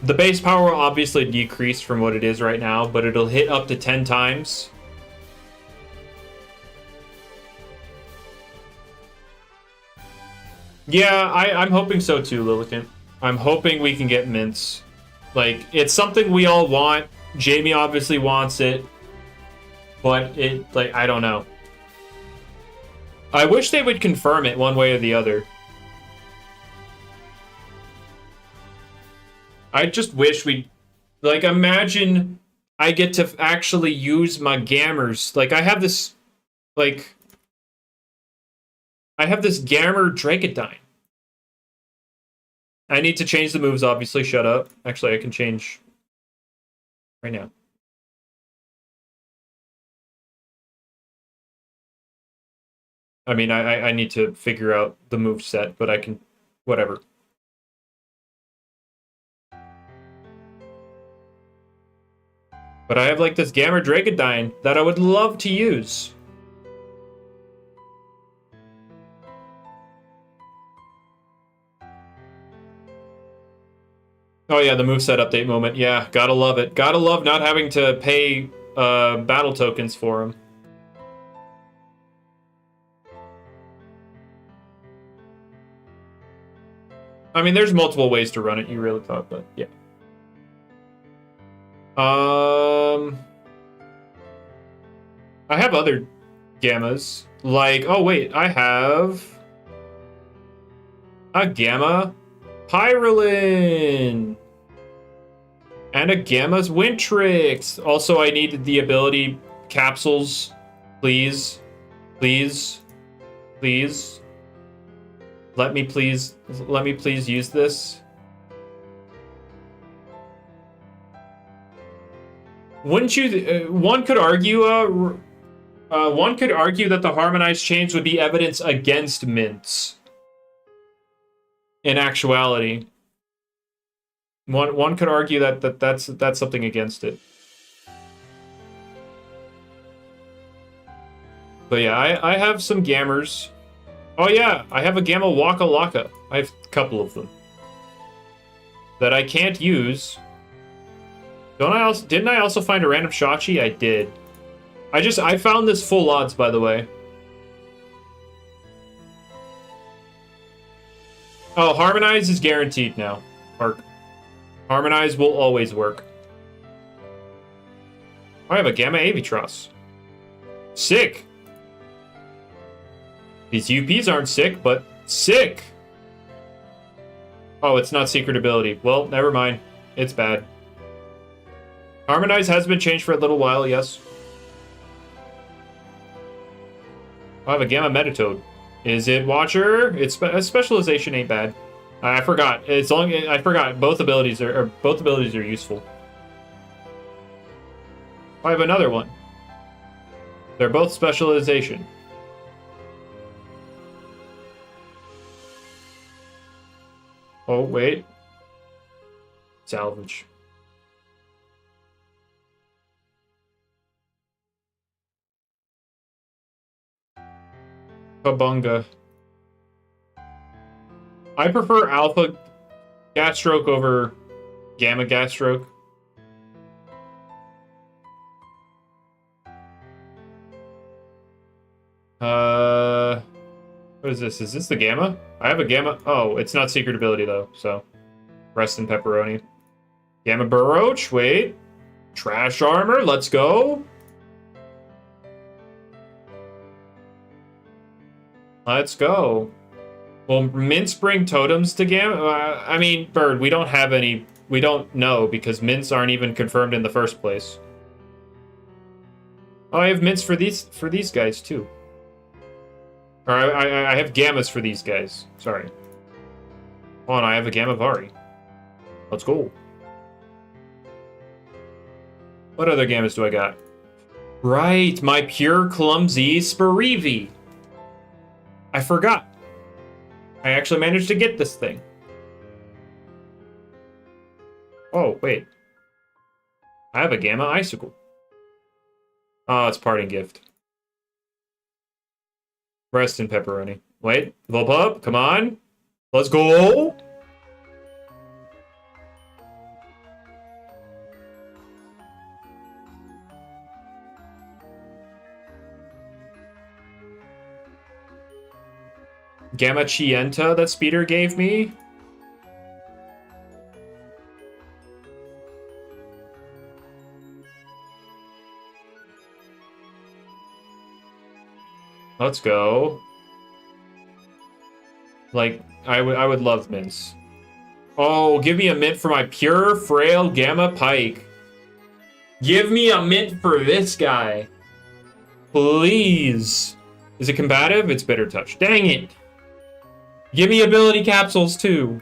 The base power will obviously decrease from what it is right now, but it'll hit up to 10 times. Yeah, I'm hoping so too, Lillicant. I'm hoping we can get mints. Like, it's something we all want. Jamie obviously wants it. But I don't know. I wish they would confirm it one way or the other. I just wish Like, imagine I get to actually use my gammers. Like, I have this Gammer Dracodyne. I need to change the moves, obviously. Shut up. Actually, I can change right now. I mean, I need to figure out the move set, but I can... Whatever. But I have, like, this Gamma Dracodyne that I would love to use. Oh yeah, the moveset update moment. Yeah, gotta love it. Gotta love not having to pay battle tokens for him. I mean, there's multiple ways to run it, you really thought, but yeah. I have other gammas. Like, oh wait, I have a Gamma Pyrolin and a Gamma's Wintrix. Also, I needed the ability capsules. Please. Please. Please. Let me please use this. Wouldn't you? One could argue that the harmonized chains would be evidence against mints. In actuality, one could argue that's something against it. But yeah, I have some gammers. Oh yeah, I have a Gamma Waka Laka. I have a couple of them that I can't use. Didn't I also find a random Shachi? I did. I found this full odds, by the way. Oh, Harmonize is guaranteed now. Harmonize will always work. I have a Gamma Avitross. Sick. These UPs aren't sick, but sick. Oh, it's not secret ability. Well, never mind. It's bad. Harmonize has been changed for a little while, yes. I have a Gamma Metatoad. Is it Watcher? It's specialization ain't bad. I forgot. I forgot. Both abilities are useful. I have another one. They're both specialization. Oh wait. Salvage. Kabunga. I prefer Alpha Gasstroke over Gamma Gasstroke. What is this? Is this the Gamma? I have a Gamma. Oh, it's not secret ability though, so rest in pepperoni. Gamma Burroach, wait. Trash Armor, let's go. Let's go. Well, mints bring totems to Gamma? I mean, Bird, we don't have any... We don't know, because mints aren't even confirmed in the first place. Oh, I have mints for these guys, too. Or I have Gammas for these guys. Sorry. Oh, and I have a Gamma Vari. Let's go. What other Gammas do I got? Right, my pure clumsy Spirivi. I forgot. I actually managed to get this thing. Oh, wait. I have a Gamma Icicle. Oh, it's parting gift. Rest in pepperoni. Wait, Volpup, come on. Let's go. Gamma Chienta that Speeder gave me. Let's go. Like, I would love mints. Oh, give me a mint for my pure frail gamma pike. Give me a mint for this guy. Please. Is it combative? It's bitter touch. Dang it. Give me ability capsules too.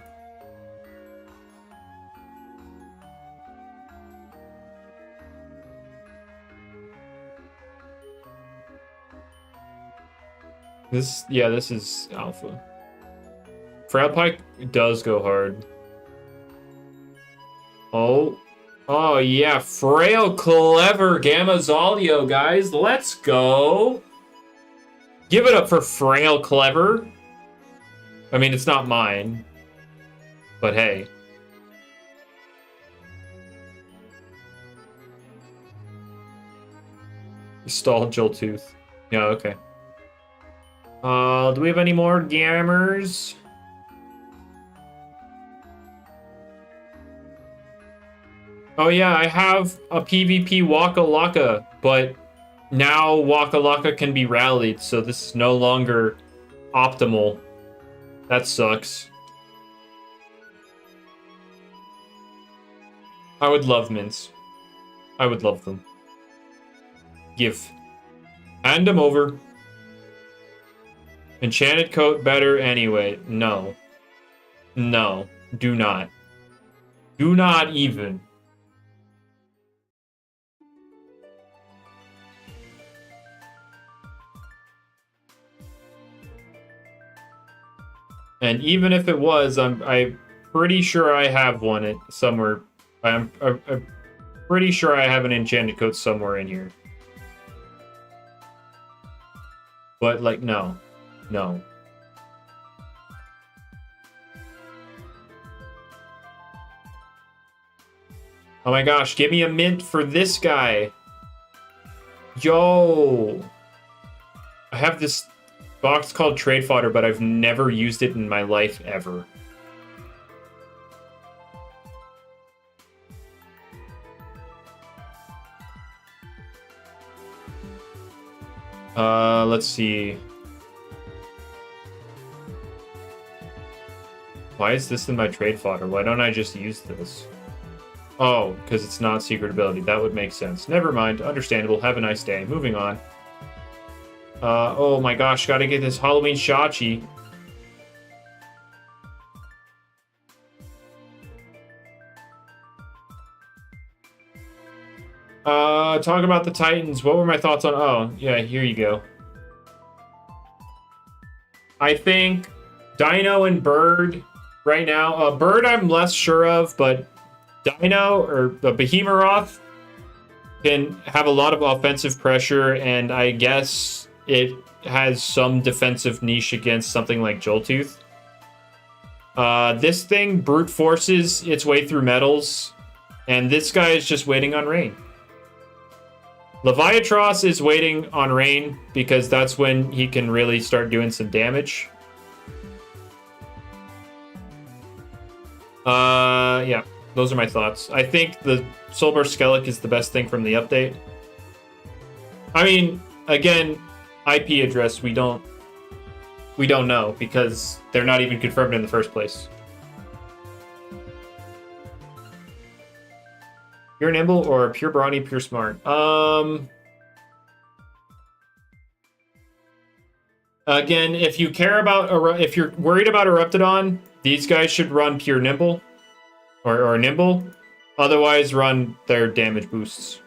This is alpha. Frail pike does go hard. Oh yeah, frail clever gamma Zolio, guys. Let's go. Give it up for frail clever. I mean, it's not mine, but hey. Stalled Joltooth. Yeah, okay. Do we have any more gammers? Oh yeah, I have a PvP Waka Laka, but now Waka Laka can be rallied, so this is no longer optimal. That sucks. I would love mints. I would love them. Give. Hand them over. Enchanted coat better anyway. No. No. Do not. Do not even. And even if it was, I'm pretty sure I have one somewhere. I'm pretty sure I have an enchanted coat somewhere in here. But like, no. No. Oh my gosh, give me a mint for this guy. Yo. I have this box called Trade Fodder, but I've never used it in my life ever. Let's see. Why is this in my Trade Fodder? Why don't I just use this? Oh, because it's not secret ability. That would make sense. Never mind. Understandable. Have a nice day. Moving on. Oh my gosh, gotta get this Halloween Shachi. Talk about the Titans. What were my thoughts on... Oh, yeah, here you go. I think Dino and Bird right now. Bird I'm less sure of, but Dino or the Behemoth can have a lot of offensive pressure, and I guess it has some defensive niche against something like Joltooth. This thing brute forces its way through metals, and this guy is just waiting on rain. Leviatros is waiting on rain because that's when he can really start doing some damage. Yeah, those are my thoughts. I think the Soulburst Skele is the best thing from the update. I mean, again, IP address we don't know because they're not even confirmed in the first place. Pure nimble or pure brawny, pure smart? Again, if you care about if you're worried about Eruptodon, these guys should run pure nimble or nimble. Otherwise, run their damage boosts.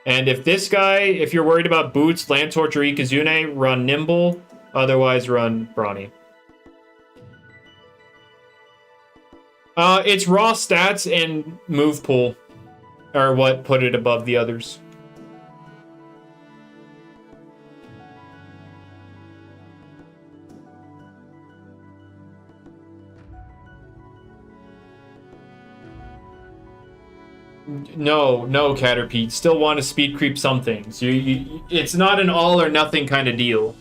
And if this guy, if you're worried about boots, Land Torch, or Ikazune, run nimble. Otherwise, run brawny. It's raw stats and move pool are what put it above the others. No, Caterpie. Still want to speed creep some things. It's not an all or nothing kind of deal.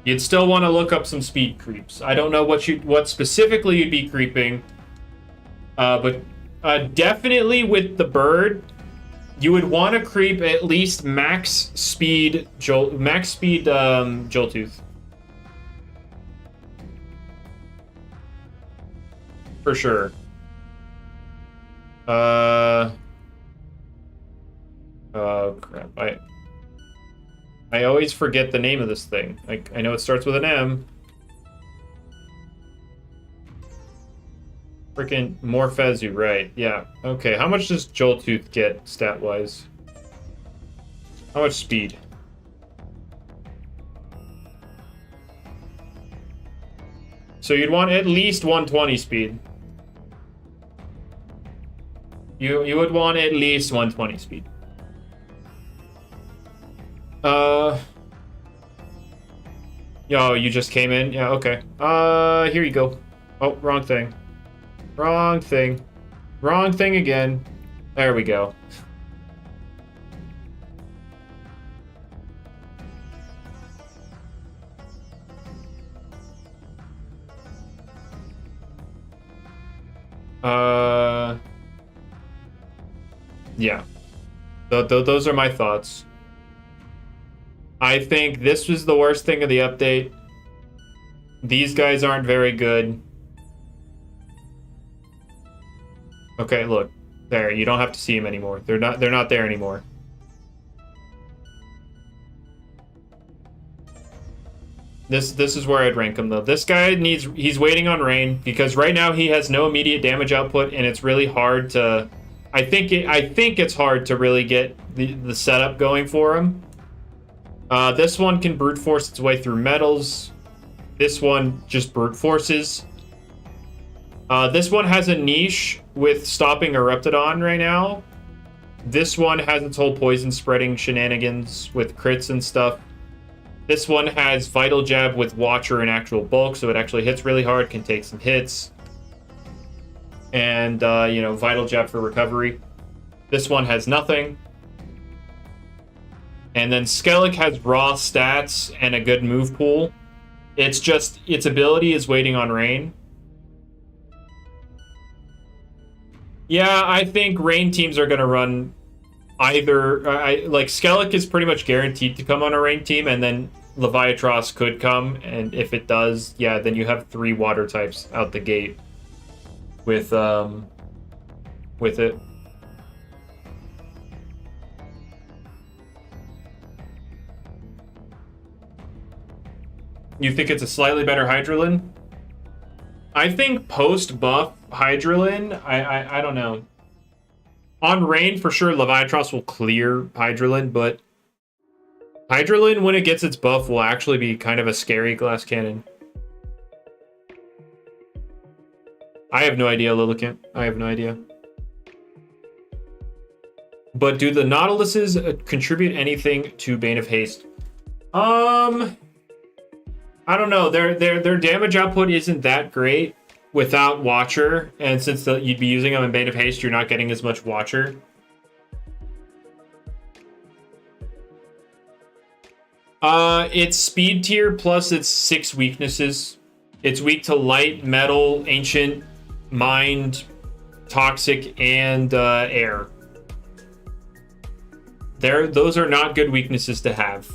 You'd still want to look up some speed creeps. I don't know what specifically you'd be creeping, but definitely with the bird, you would want to creep at least max speed Joltooth. for sure. Oh crap! I always forget the name of this thing. Like I know it starts with an M. Freaking Morphezu, right? Yeah. Okay. How much does Joltooth get stat wise? How much speed? So you'd want at least 120 speed. You would want at least 120 speed. Yo, you just came in? Yeah, okay. Here you go. Oh, wrong thing. Wrong thing. Wrong thing again. There we go. Yeah. Those are my thoughts. I think this was the worst thing of the update. These guys aren't very good. Okay, look. There, you don't have to see them anymore. They're not there anymore. This is where I'd rank him though. This guy he's waiting on rain because right now he has no immediate damage output and it's really hard to I think it's hard to really get the setup going for him. This one can brute force its way through metals. This one just brute forces. This one has a niche with stopping Eruptodon right now. This one has its whole poison spreading shenanigans with crits and stuff. This one has Vital Jab with Watcher and actual bulk, so it actually hits really hard, can take some hits. And, you know, Vital Jab for recovery. This one has nothing. And then Skele has raw stats and a good move pool. It's just, its ability is waiting on rain. Yeah, I think rain teams are going to run either... like, Skele is pretty much guaranteed to come on a rain team, and then Leviatros could come, and if it does, yeah, then you have 3 water types out the gate with it. You think it's a slightly better Hydralin? I think post-buff Hydralin, I don't know. On rain, for sure, Leviatros will clear Hydralin, but Hydralin, when it gets its buff, will actually be kind of a scary glass cannon. I have no idea, Lillicant. I have no idea. But do the Nautiluses contribute anything to Bane of Haste? I don't know. Their damage output isn't that great without Watcher, and since you'd be using them in Bane of Haste, you're not getting as much Watcher. It's speed tier plus its 6 weaknesses. It's weak to light, metal, ancient, mind, toxic, and air. Those are not good weaknesses to have.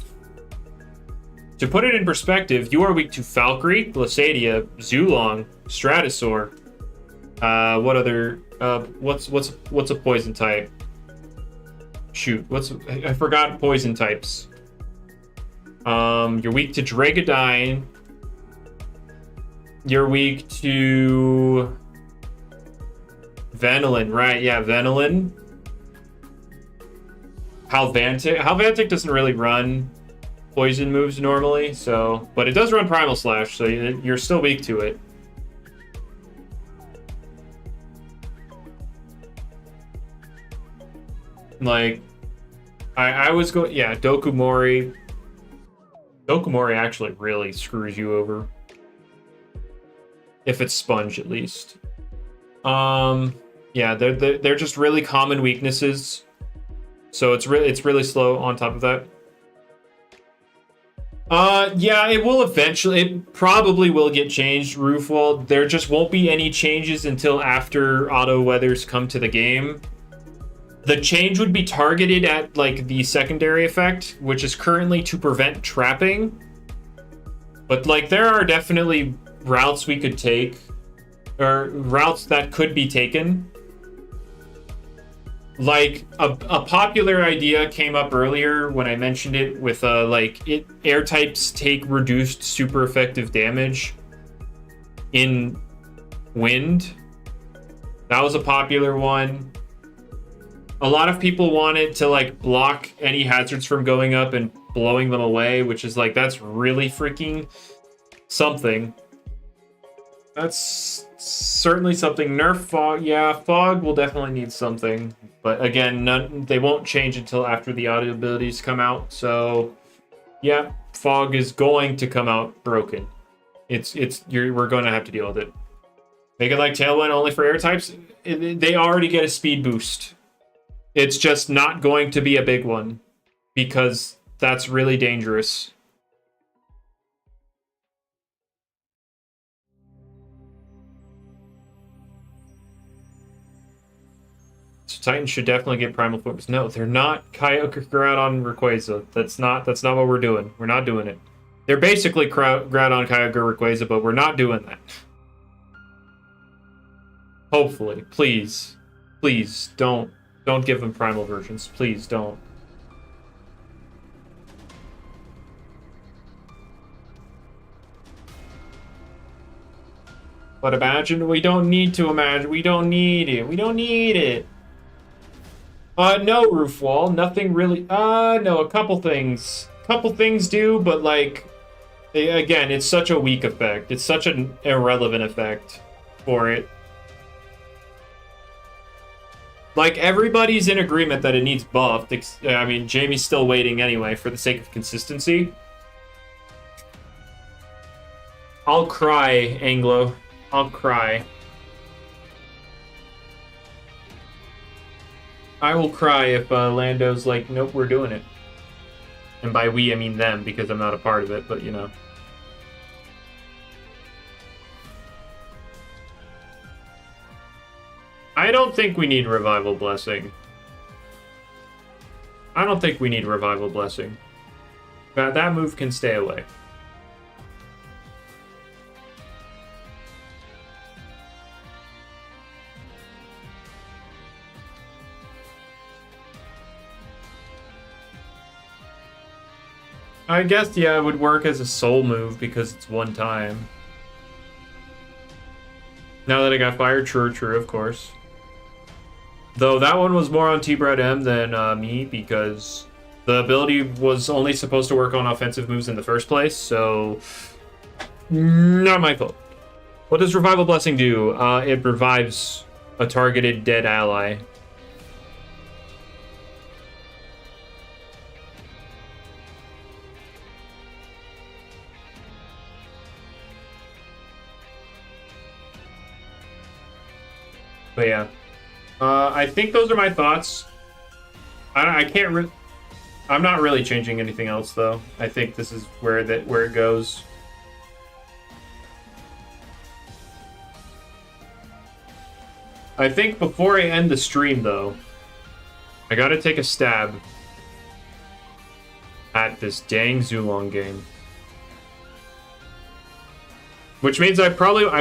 To put it in perspective, you are weak to Valkyrie, Glissadia, Zulong, Stratosaur. What other? What's a poison type? Shoot, I forgot poison types. You're weak to Dragodine. You're weak to Venilin, right? Yeah, Venilin. Halvantic doesn't really run poison moves normally, so, but it does run Primal Slash, so you're still weak to it. Like, I was going, yeah, Dokumori. Dokumori actually really screws you over. If it's Sponge, at least. Yeah, they're just really common weaknesses. So it's really slow on top of that. Yeah, it probably will get changed, Roofwall. There just won't be any changes until after auto weathers come to the game. The change would be targeted at, like, the secondary effect, which is currently to prevent trapping. But, like, there are definitely routes we could take or routes that could be taken. Like a popular idea came up earlier when I mentioned it with air types take reduced super effective damage in wind. That was a popular one. A lot of people wanted to like block any hazards from going up and blowing them away, which is like, that's really freaking something. That's certainly something. Nerf fog, yeah, fog will definitely need something, but again, they won't change until after the audio abilities come out. So yeah, fog is going to come out broken. We're going to have to deal with it. Make it like Tailwind only for air types. They already get a speed boost. It's just not going to be a big one because that's really dangerous. So Titans should definitely get primal forms. No, they're not Kyogre, Groudon, Rayquaza. That's not what we're doing. We're not doing it. They're basically Groudon, Kyogre, Rayquaza, but we're not doing that. Hopefully, please don't give them primal versions. Please don't. But imagine, we don't need to imagine. We don't need it. We don't need it. No, roof wall. Nothing really. No, a couple things. Couple things do, but like, again, it's such a weak effect. It's such an irrelevant effect for it. Like, everybody's in agreement that it needs buffed. I mean, Jamie's still waiting anyway for the sake of consistency. I'll cry, Anglo. I'll cry. I will cry if Lando's like, nope, we're doing it. And by we, I mean them, because I'm not a part of it, but you know. I don't think we need Revival Blessing. I don't think we need Revival Blessing. That move can stay away. I guess, yeah, it would work as a soul move because it's one time. Now that I got fired, true, of course. Though that one was more on T-Brad M than me because the ability was only supposed to work on offensive moves in the first place, so not my fault. What does Revival Blessing do? It revives a targeted dead ally. But yeah, I think those are my thoughts. I'm not really changing anything else though. I think this is where it goes. I think before I end the stream though, I gotta take a stab at this dang Zulong game. Which means I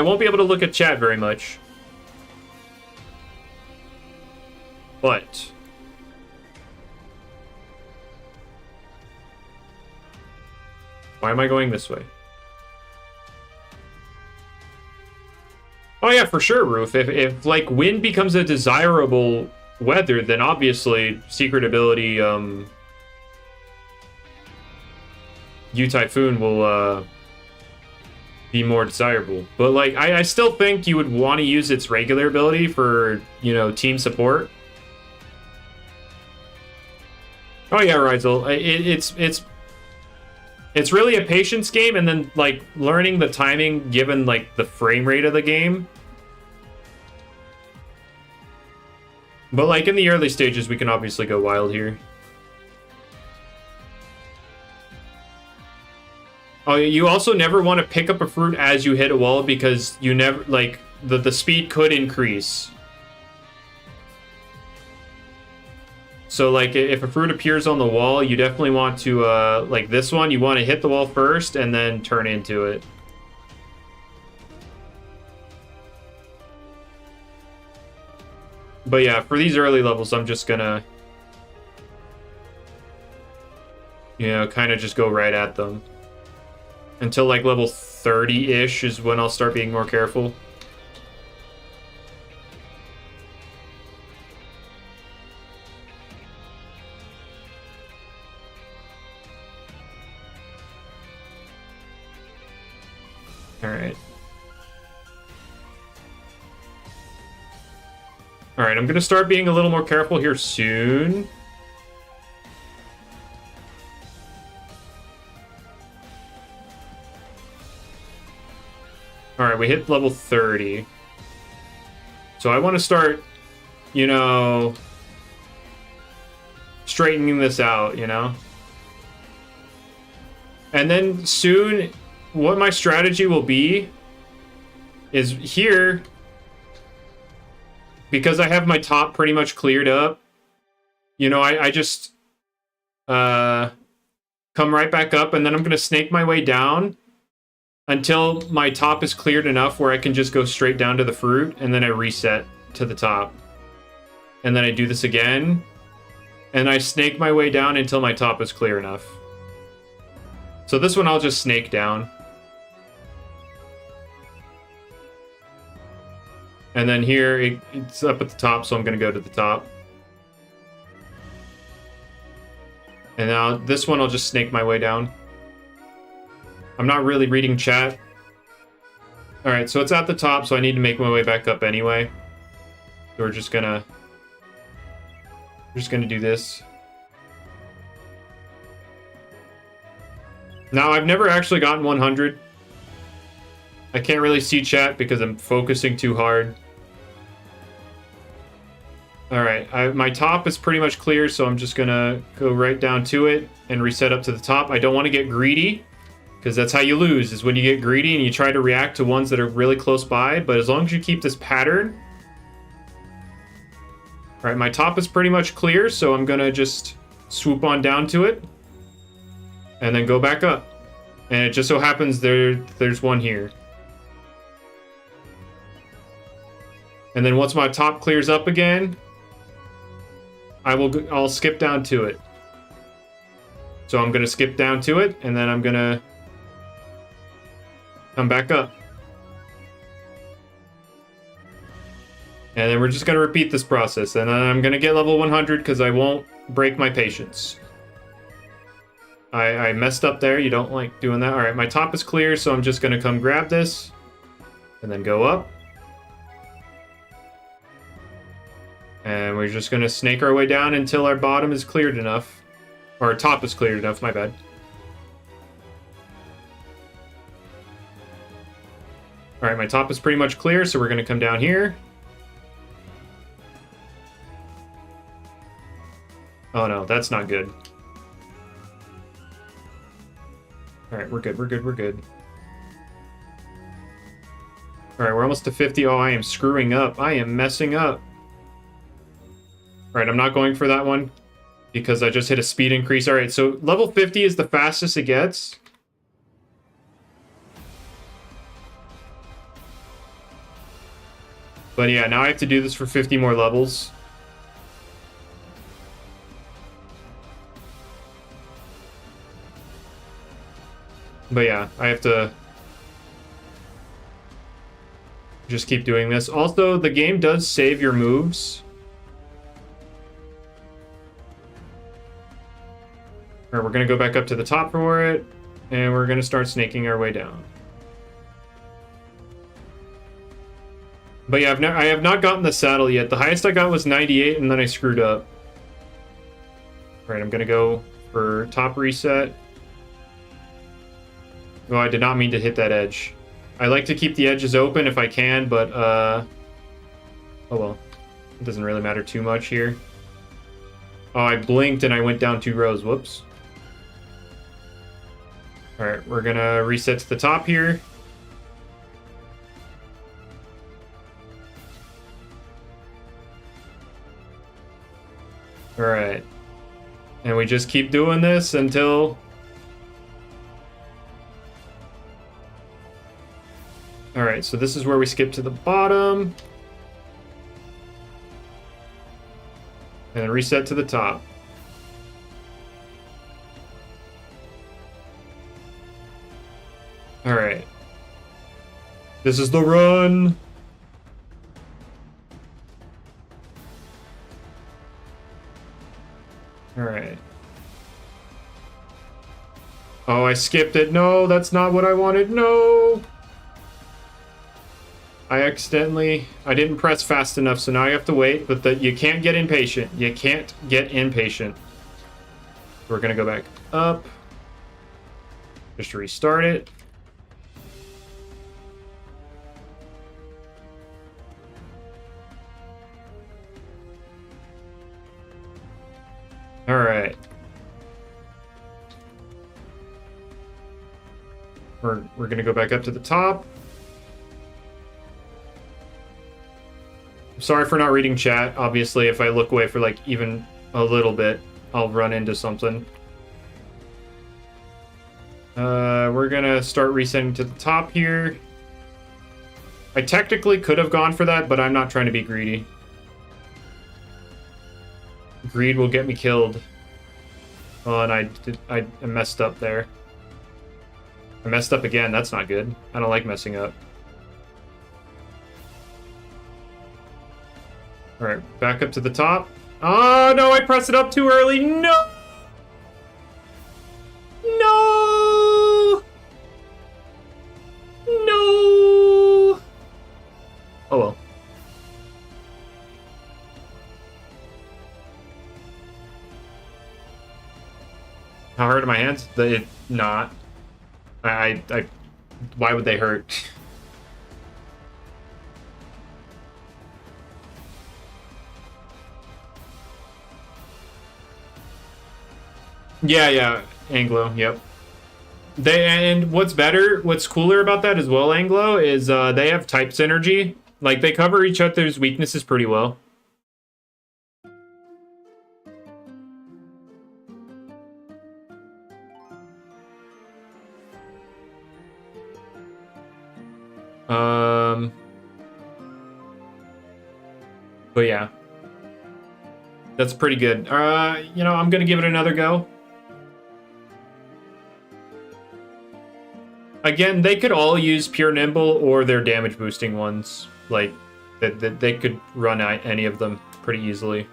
won't be able to look at chat very much. But why am I going this way? Oh yeah, for sure, Roof. If like wind becomes a desirable weather, then obviously secret ability U-Typhoon will be more desirable. But like I still think you would want to use its regular ability for, you know, team support. Oh yeah, Rizel. It's really a patience game, and then like learning the timing given like the frame rate of the game. But like in the early stages, we can obviously go wild here. Oh, you also never want to pick up a fruit as you hit a wall because you never like the speed could increase. So, like, if a fruit appears on the wall, you definitely want to, like this one, you want to hit the wall first and then turn into it. But yeah, for these early levels, I'm just gonna, you know, kind of just go right at them. Until like level 30-ish is when I'll start being more careful. Alright. Alright, I'm gonna start being a little more careful here soon. Alright, we hit level 30. So I want to start, you know, straightening this out, you know? And then soon, what my strategy will be is here, because I have my top pretty much cleared up, you know, I just come right back up, and then I'm going to snake my way down until my top is cleared enough where I can just go straight down to the fruit, and then I reset to the top. And then I do this again, and I snake my way down until my top is clear enough. So this one I'll just snake down. And then here, it's up at the top, so I'm going to go to the top. And now this one I'll just snake my way down. I'm not really reading chat. Alright, so it's at the top, so I need to make my way back up anyway. So we're just gonna do this. Now, I've never actually gotten 100. I can't really see chat because I'm focusing too hard. Alright, my top is pretty much clear, so I'm just gonna go right down to it and reset up to the top. I don't want to get greedy, because that's how you lose, is when you get greedy and you try to react to ones that are really close by. But as long as you keep this pattern... Alright, my top is pretty much clear, so I'm gonna just swoop on down to it. And then go back up. And it just so happens there's one here. And then once my top clears up again, I'll skip down to it. So I'm gonna skip down to it, and then I'm gonna come back up. And then we're just gonna repeat this process, and then I'm gonna get level 100 because I won't break my patience. I messed up there. You don't like doing that. Alright, my top is clear, so I'm just gonna come grab this and then go up. And we're just gonna snake our way down until our bottom is cleared enough. Or our top is cleared enough, my bad. Alright, my top is pretty much clear, so we're gonna come down here. Oh no, that's not good. Alright, we're good, we're good, we're good. Alright, we're almost to 50. Oh, I am screwing up. I am messing up. Alright, I'm not going for that one because I just hit a speed increase. Alright, so level 50 is the fastest it gets. But yeah, now I have to do this for 50 more levels. But yeah, I have to just keep doing this. Also, the game does save your moves. Alright, we're going to go back up to the top for it, and we're going to start snaking our way down. But yeah, I have not gotten the saddle yet. The highest I got was 98, and then I screwed up. Alright, I'm going to go for top reset. Oh, I did not mean to hit that edge. I like to keep the edges open if I can, but, oh well. It doesn't really matter too much here. Oh, I blinked and I went down 2 rows. Whoops. Alright, we're gonna reset to the top here. Alright. And we just keep doing this until... Alright, so this is where we skip to the bottom. And then reset to the top. Alright. This is the run! Alright. Oh, I skipped it. No, that's not what I wanted. No! I didn't press fast enough, so now I have to wait, but you can't get impatient. You can't get impatient. We're gonna go back up. Just restart it. Alright. We're gonna go back up to the top. Sorry for not reading chat. Obviously, if I look away for like even a little bit, I'll run into something. We're gonna start resetting to the top here. I technically could have gone for that, but I'm not trying to be greedy. Greed will get me killed. Oh, and I messed up there. I messed up again. That's not good. I don't like messing up. Alright, back up to the top. Oh, no, I pressed it up too early. No! No! No! Oh, well. How hurt are my hands? Not. Why would they hurt? Yeah, Anglo, yep. And what's cooler about that as well, Anglo, is they have type synergy. Like, they cover each other's weaknesses pretty well. But yeah. That's pretty good. You know, I'm gonna give it another go. Again, they could all use pure nimble or their damage boosting ones. Like, they could run any of them pretty easily.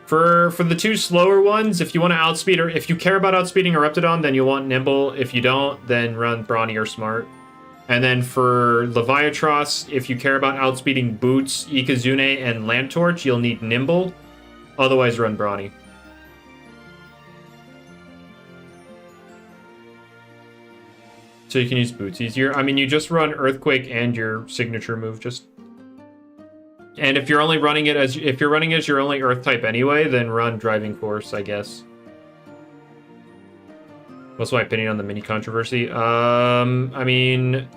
For the two slower ones, if you want to outspeed, or if you care about outspeeding a Reptidon, then you'll want nimble. If you don't, then run Brawny or Smart. And then for Leviatros, if you care about outspeeding Boots, Ikazune, and Lantorch, you'll need nimble. Otherwise, run Brawny. So you can use Boots easier. I mean, you just run Earthquake and your signature move. And if you're only running it as your only Earth type anyway, then run Driving Force, I guess. What's my opinion on the mini controversy? I mean,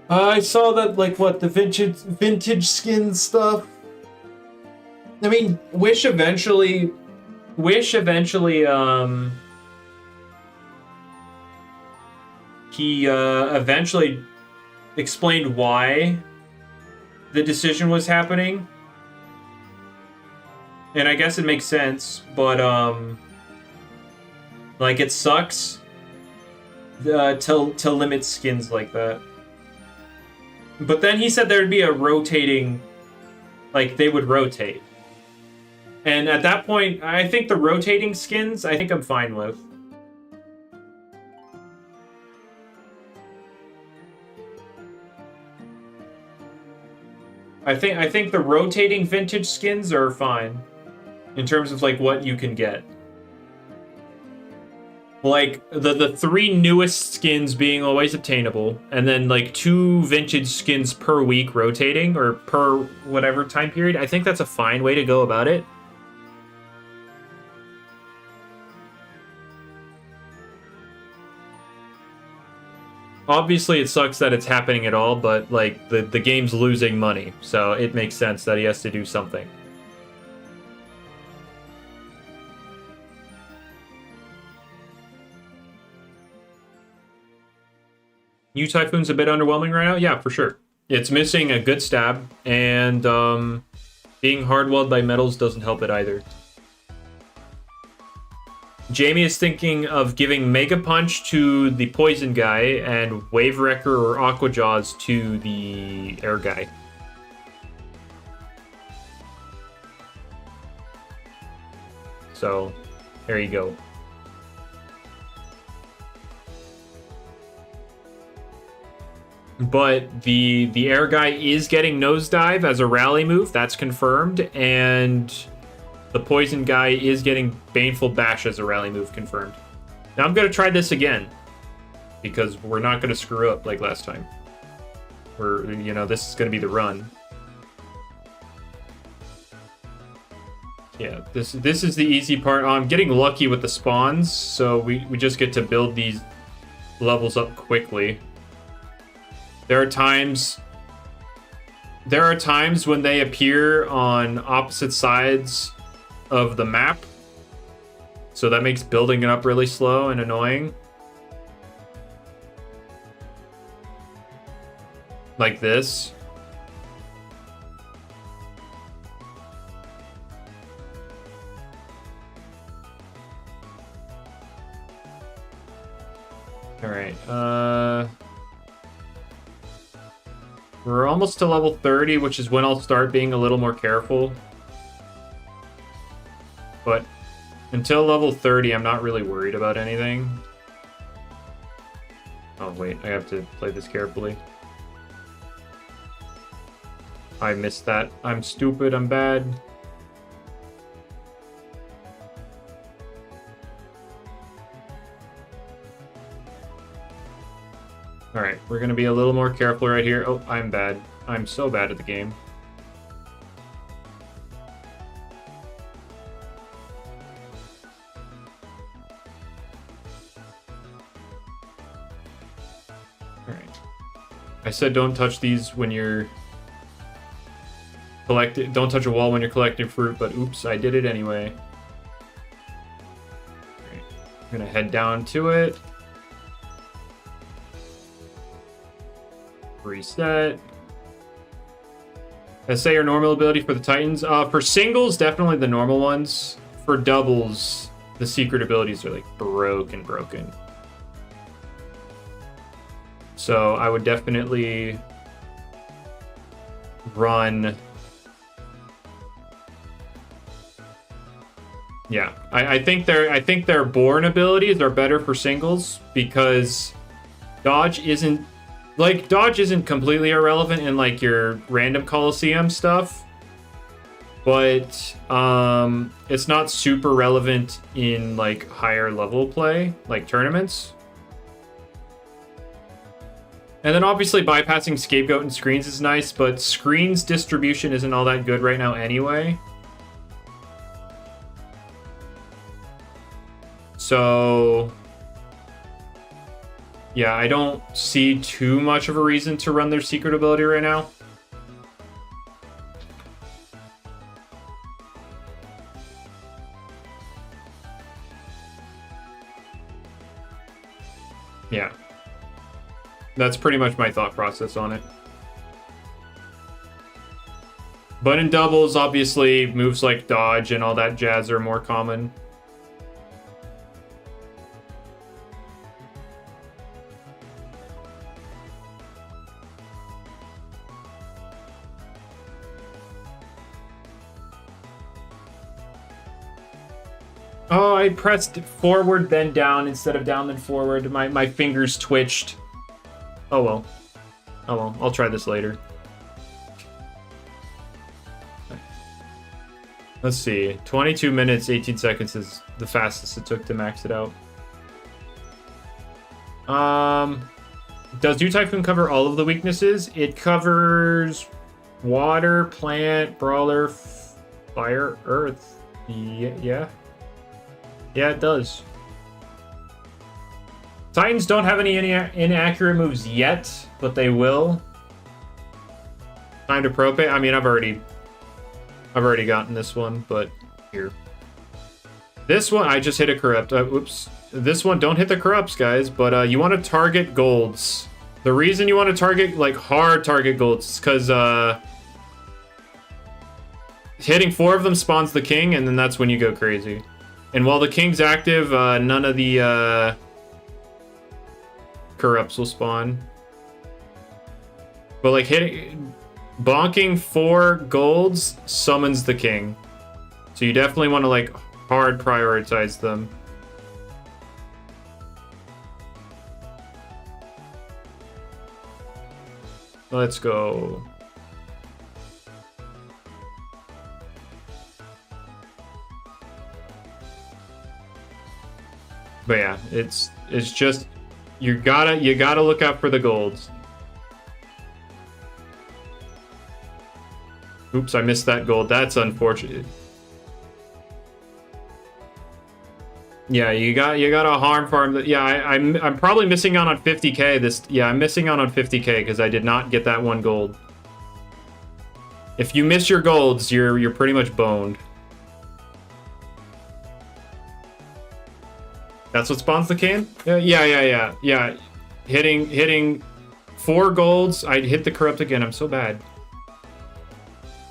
I saw that, like, what, the vintage skin stuff. I mean, Wish eventually, he eventually explained why the decision was happening. And I guess it makes sense, but, like, it sucks to limit skins like that. But then he said there'd be a rotating, like, they would rotate. And at that point, I think the rotating skins, I think I'm fine with. I think the rotating vintage skins are fine in terms of, like, what you can get. Like, the three newest skins being always obtainable, and then, like, 2 vintage skins per week rotating, or per whatever time period. I think that's a fine way to go about it. Obviously, it sucks that it's happening at all, but, like, the game's losing money, so it makes sense that he has to do something. New Typhoon's a bit underwhelming right now? Yeah, for sure. It's missing a good stab, and Being hard-walled by metals doesn't help it either. Jamie is thinking of giving Mega Punch to the poison guy and Wave Wrecker or Aqua Jaws to the air guy. So, there you go. But the air guy is getting Nosedive as a rally move. That's confirmed. And the poison guy is getting Baneful Bash as a rally move, confirmed. Now I'm going to try this again. Because we're not going to screw up like last time. This is going to be the run. Yeah, this is the easy part. I'm getting lucky with the spawns. So we just get to build these levels up quickly. There are times when they appear on opposite sides of the map. So that makes building it up really slow and annoying. Like this. All right. We're almost to level 30, which is when I'll start being a little more careful. But until level 30, I'm not really worried about anything. Oh, wait. I have to play this carefully. I missed that. I'm stupid. I'm bad. Alright, we're going to be a little more careful right here. Oh, I'm bad. I'm so bad at the game. Alright. I said don't touch these when you're collecting. Don't touch a wall when you're collecting fruit, but oops, I did it anyway. Alright, I'm going to head down to it. Reset. Let's say your normal ability for the Titans. For singles, definitely the normal ones. For doubles, the secret abilities are like broken. So I would definitely run. Yeah, I think their born abilities are better for singles because dodge isn't completely irrelevant in like your random Coliseum stuff, but it's not super relevant in like higher level play, like tournaments. And then obviously bypassing Scapegoat and Screens is nice, but Screens distribution isn't all that good right now anyway. So yeah, I don't see too much of a reason to run their secret ability right now. Yeah. That's pretty much my thought process on it. But in doubles, obviously, moves like dodge and all that jazz are more common. Oh, I pressed forward then down instead of down then forward. My fingers twitched. Oh well. Oh well, I'll try this later. Let's see. 22 minutes, 18 seconds is the fastest it took to max it out. Does Dew Typhoon cover all of the weaknesses? It covers water, plant, brawler, fire, earth. Yeah. Yeah, it does. Titans don't have any inaccurate moves yet, but they will. Time to propay. I mean, I've already gotten this one, but here. This one, I just hit a corrupt. Oops. This one, don't hit the corrupts, guys, but you want to target golds. The reason you want to target, like, hard target golds is because, hitting 4 of them spawns the king, and then that's when you go crazy. And while the king's active, none of the corrupts will spawn. But like bonking 4 golds summons the king. So you definitely want to like hard prioritize them. Let's go. But yeah, it's just you gotta look out for the golds. Oops, I missed that gold. That's unfortunate. Yeah, you gotta harm farm. Yeah, I'm probably missing out on 50k. I'm missing out on 50k because I did not get that 1 gold. If you miss your golds, you're pretty much boned. That's what spawns the can? Yeah. Hitting 4 golds. I hit the corrupt again. I'm so bad.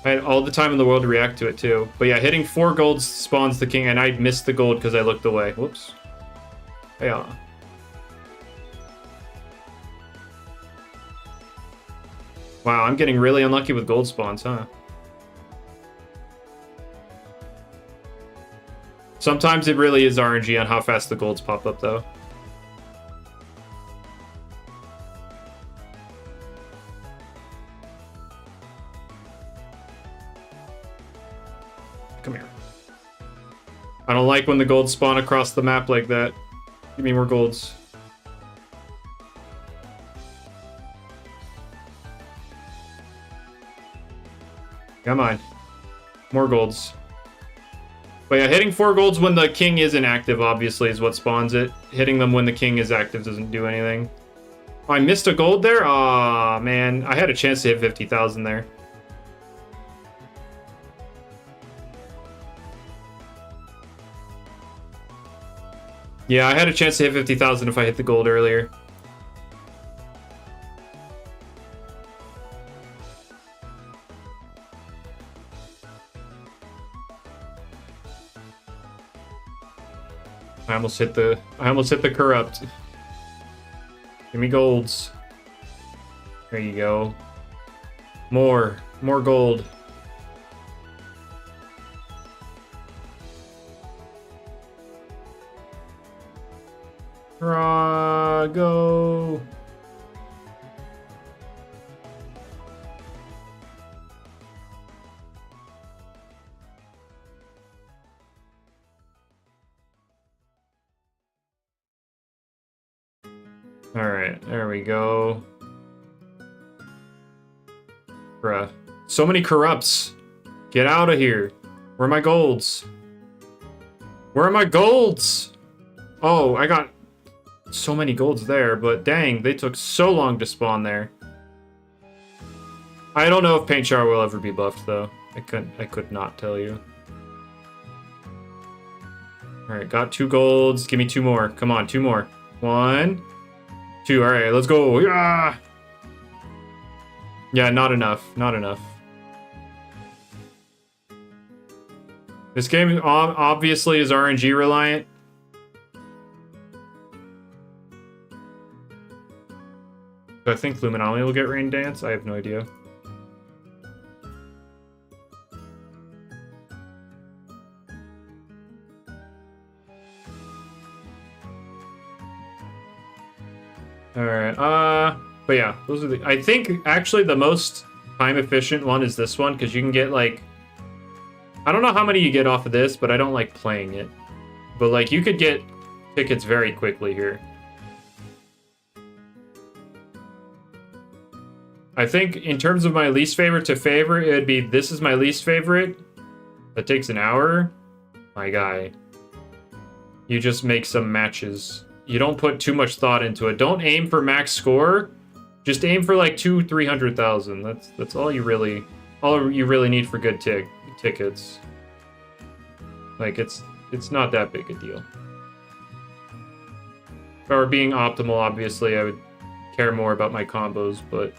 I had all the time in the world to react to it too. But yeah, hitting 4 golds spawns the king, and I missed the gold because I looked away. Whoops. Yeah. Wow, I'm getting really unlucky with gold spawns, huh? Sometimes it really is RNG on how fast the golds pop up, though. Come here. I don't like when the golds spawn across the map like that. Give me more golds. Come on. More golds. But yeah, hitting 4 golds when the king isn't active, obviously, is what spawns it. Hitting them when the king is active doesn't do anything. Oh, I missed a gold there? Aw, man. I had a chance to hit 50,000 there. Yeah, I had a chance to hit 50,000 if I hit the gold earlier. I almost hit the corrupt. Give me golds. There you go. More gold. Go. All right, there we go. Bruh. So many corrupts. Get out of here. Where are my golds? Where are my golds? Oh, I got so many golds there, but dang, they took so long to spawn there. I don't know if Paint Shower will ever be buffed, though. I could not tell you. Alright, got 2 golds. Give me 2 more. Come on, 2 more. 1, 2. Alright, let's go. Yeah! Yeah, not enough. Not enough. This game obviously is RNG reliant. Do I think Lumian will get Rain Dance? I have no idea. Alright, but yeah, those are the... I think, actually, the most time-efficient one is this one, because you can get, like... I don't know how many you get off of this, but I don't like playing it. But, like, you could get tickets very quickly here. I think in terms of my least favorite to favorite, it would be this is my least favorite. That takes an hour. My guy. You just make some matches. You don't put too much thought into it. Don't aim for max score. Just aim for like 200,000-300,000. That's all you really need for good tickets. Like it's not that big a deal. If I were being optimal, obviously I would care more about my combos, but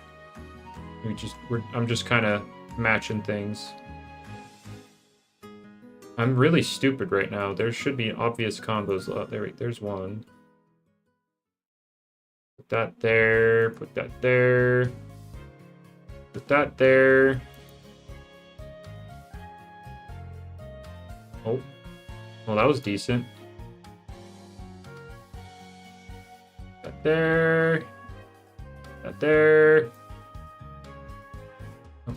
I'm just kind of matching things. I'm really stupid right now. There should be obvious combos. There's one. Put that there. Put that there. Put that there. Oh. Well, that was decent. That there. That there.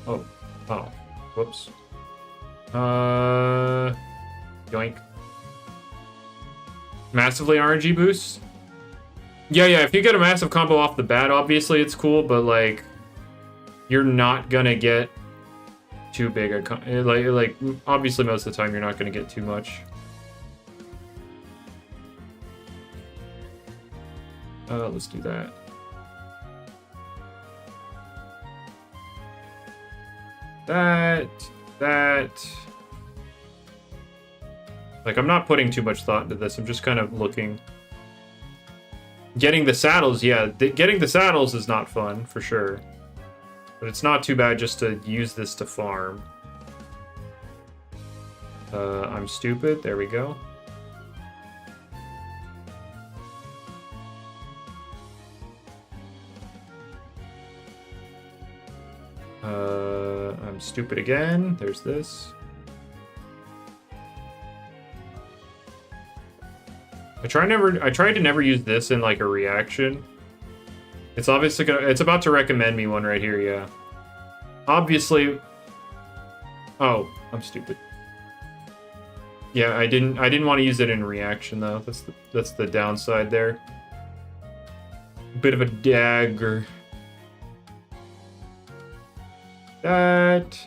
Oh. Oh. Whoops. Yoink. Massively RNG boost? Yeah, if you get a massive combo off the bat, obviously it's cool, but like, you're not gonna get too big a like obviously most of the time you're not gonna get too much. Let's do that. That. Like, I'm not putting too much thought into this. I'm just kind of looking. Getting the saddles, yeah. Getting the saddles is not fun, for sure. But it's not too bad just to use this to farm. I'm stupid. There we go. I'm stupid again. There's this. I tried to never use this in like a reaction. It's obviously it's about to recommend me one right here, yeah. Obviously. Oh, I'm stupid. Yeah, I didn't want to use it in reaction though. That's the downside there. Bit of a dagger. That.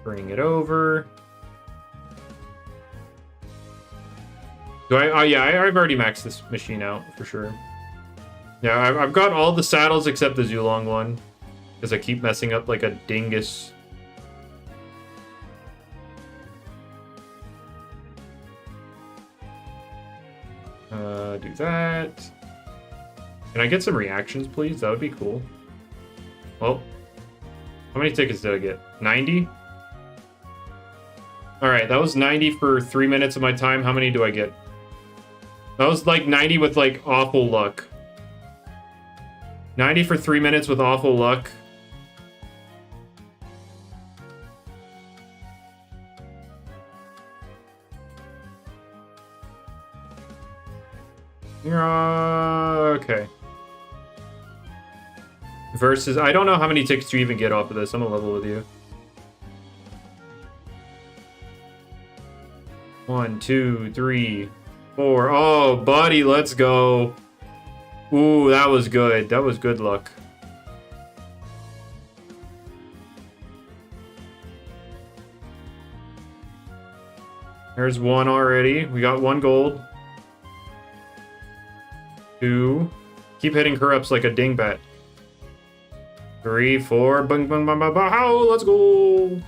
Bring it over. Do I? Oh yeah, I've already maxed this machine out for sure. Yeah, I've got all the saddles except the Zulong one because I keep messing up like a dingus. Do that. Can I get some reactions, please? That would be cool. Well, how many tickets did I get? 90? Alright, that was 90 for 3 minutes of my time. How many do I get? That was like 90 with like awful luck. 90 for 3 minutes with awful luck. Okay. Versus, I don't know how many tickets you even get off of this. I'm gonna level with you. 1, 2, 3, 4. Oh, buddy, let's go. Ooh, that was good. That was good luck. There's one already. We got 1 gold. 2. Keep hitting corrupts like a dingbat. 3, 4. Bang, bang, bang, bang, bang. Oh, let's go.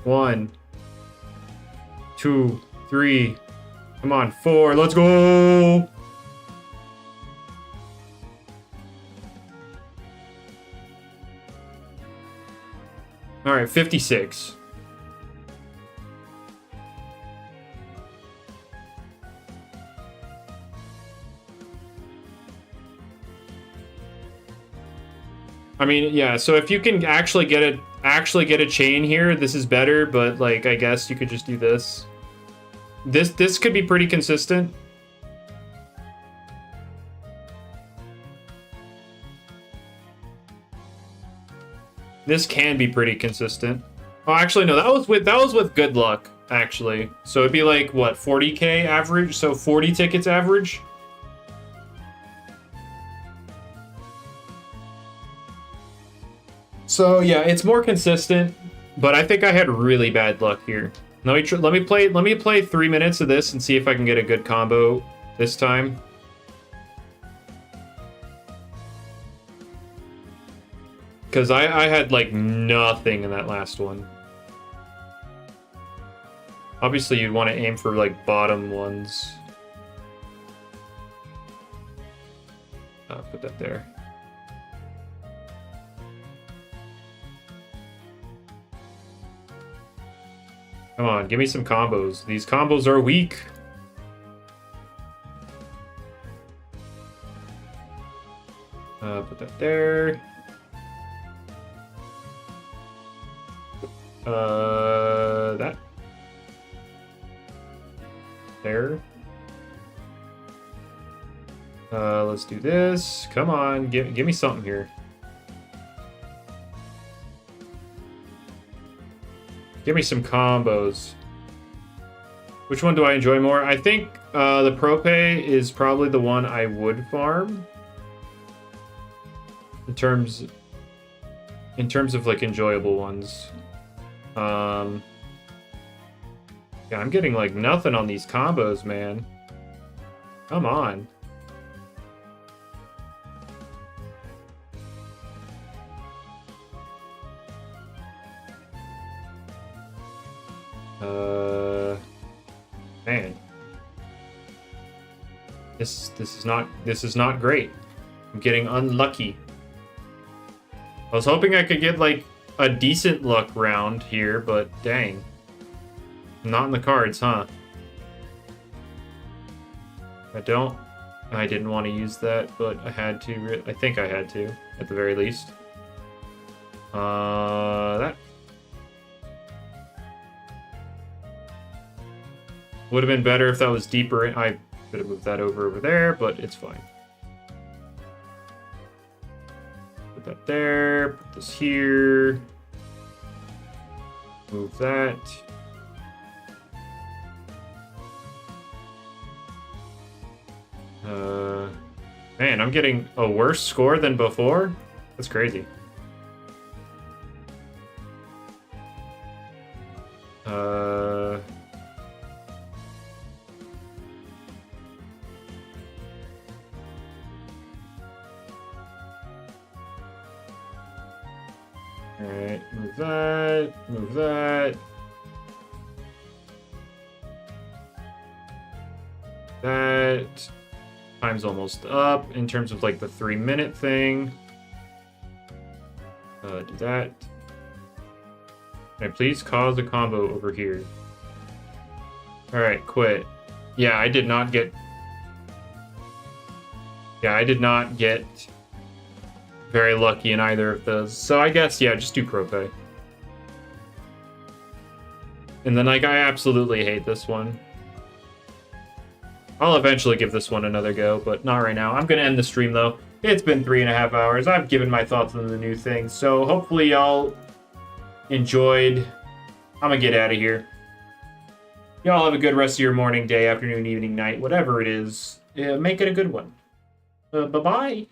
One, 2, 3. Come on, 4. Let's go. All right, 56. I mean, yeah, so if you can actually get a chain here, this is better, but like I guess you could just do this. This could be pretty consistent. This can be pretty consistent. Oh, actually no, that was with good luck, actually. So it'd be like what, 40k average? So 40 tickets average? So yeah, it's more consistent, but I think I had really bad luck here. Let me play 3 minutes of this and see if I can get a good combo this time. Because I had like nothing in that last one. Obviously you'd want to aim for like bottom ones. right there. Come on, give me some combos. These combos are weak. Put that there. That. There. Let's do this. Come on, give me something here. Give me some combos. Which one do I enjoy more? I think the Propay is probably the one I would farm. In terms of like enjoyable ones. Yeah, I'm getting like nothing on these combos, man. Come on. Man. This is not great. I'm getting unlucky. I was hoping I could get like a decent luck round here, but dang. Not in the cards, huh? I didn't want to use that, but I had to. I think I had to, at the very least. That would have been better if that was deeper. I could have moved that over there, but it's fine. Put that there. Put this here. Move that. Man, I'm getting a worse score than before? That's crazy. Alright, move that, move that. That time's almost up in terms of like the 3-minute thing. Do that. Can I please cause a combo over here? Alright, quit. Yeah, I did not get very lucky in either of those. So I guess, yeah, just do Propay. And then, like, I absolutely hate this one. I'll eventually give this one another go, but not right now. I'm going to end the stream, though. It's been 3.5 hours. I've given my thoughts on the new thing, so hopefully y'all enjoyed. I'm going to get out of here. Y'all have a good rest of your morning, day, afternoon, evening, night, whatever it is. Make it a good one. Bye-bye.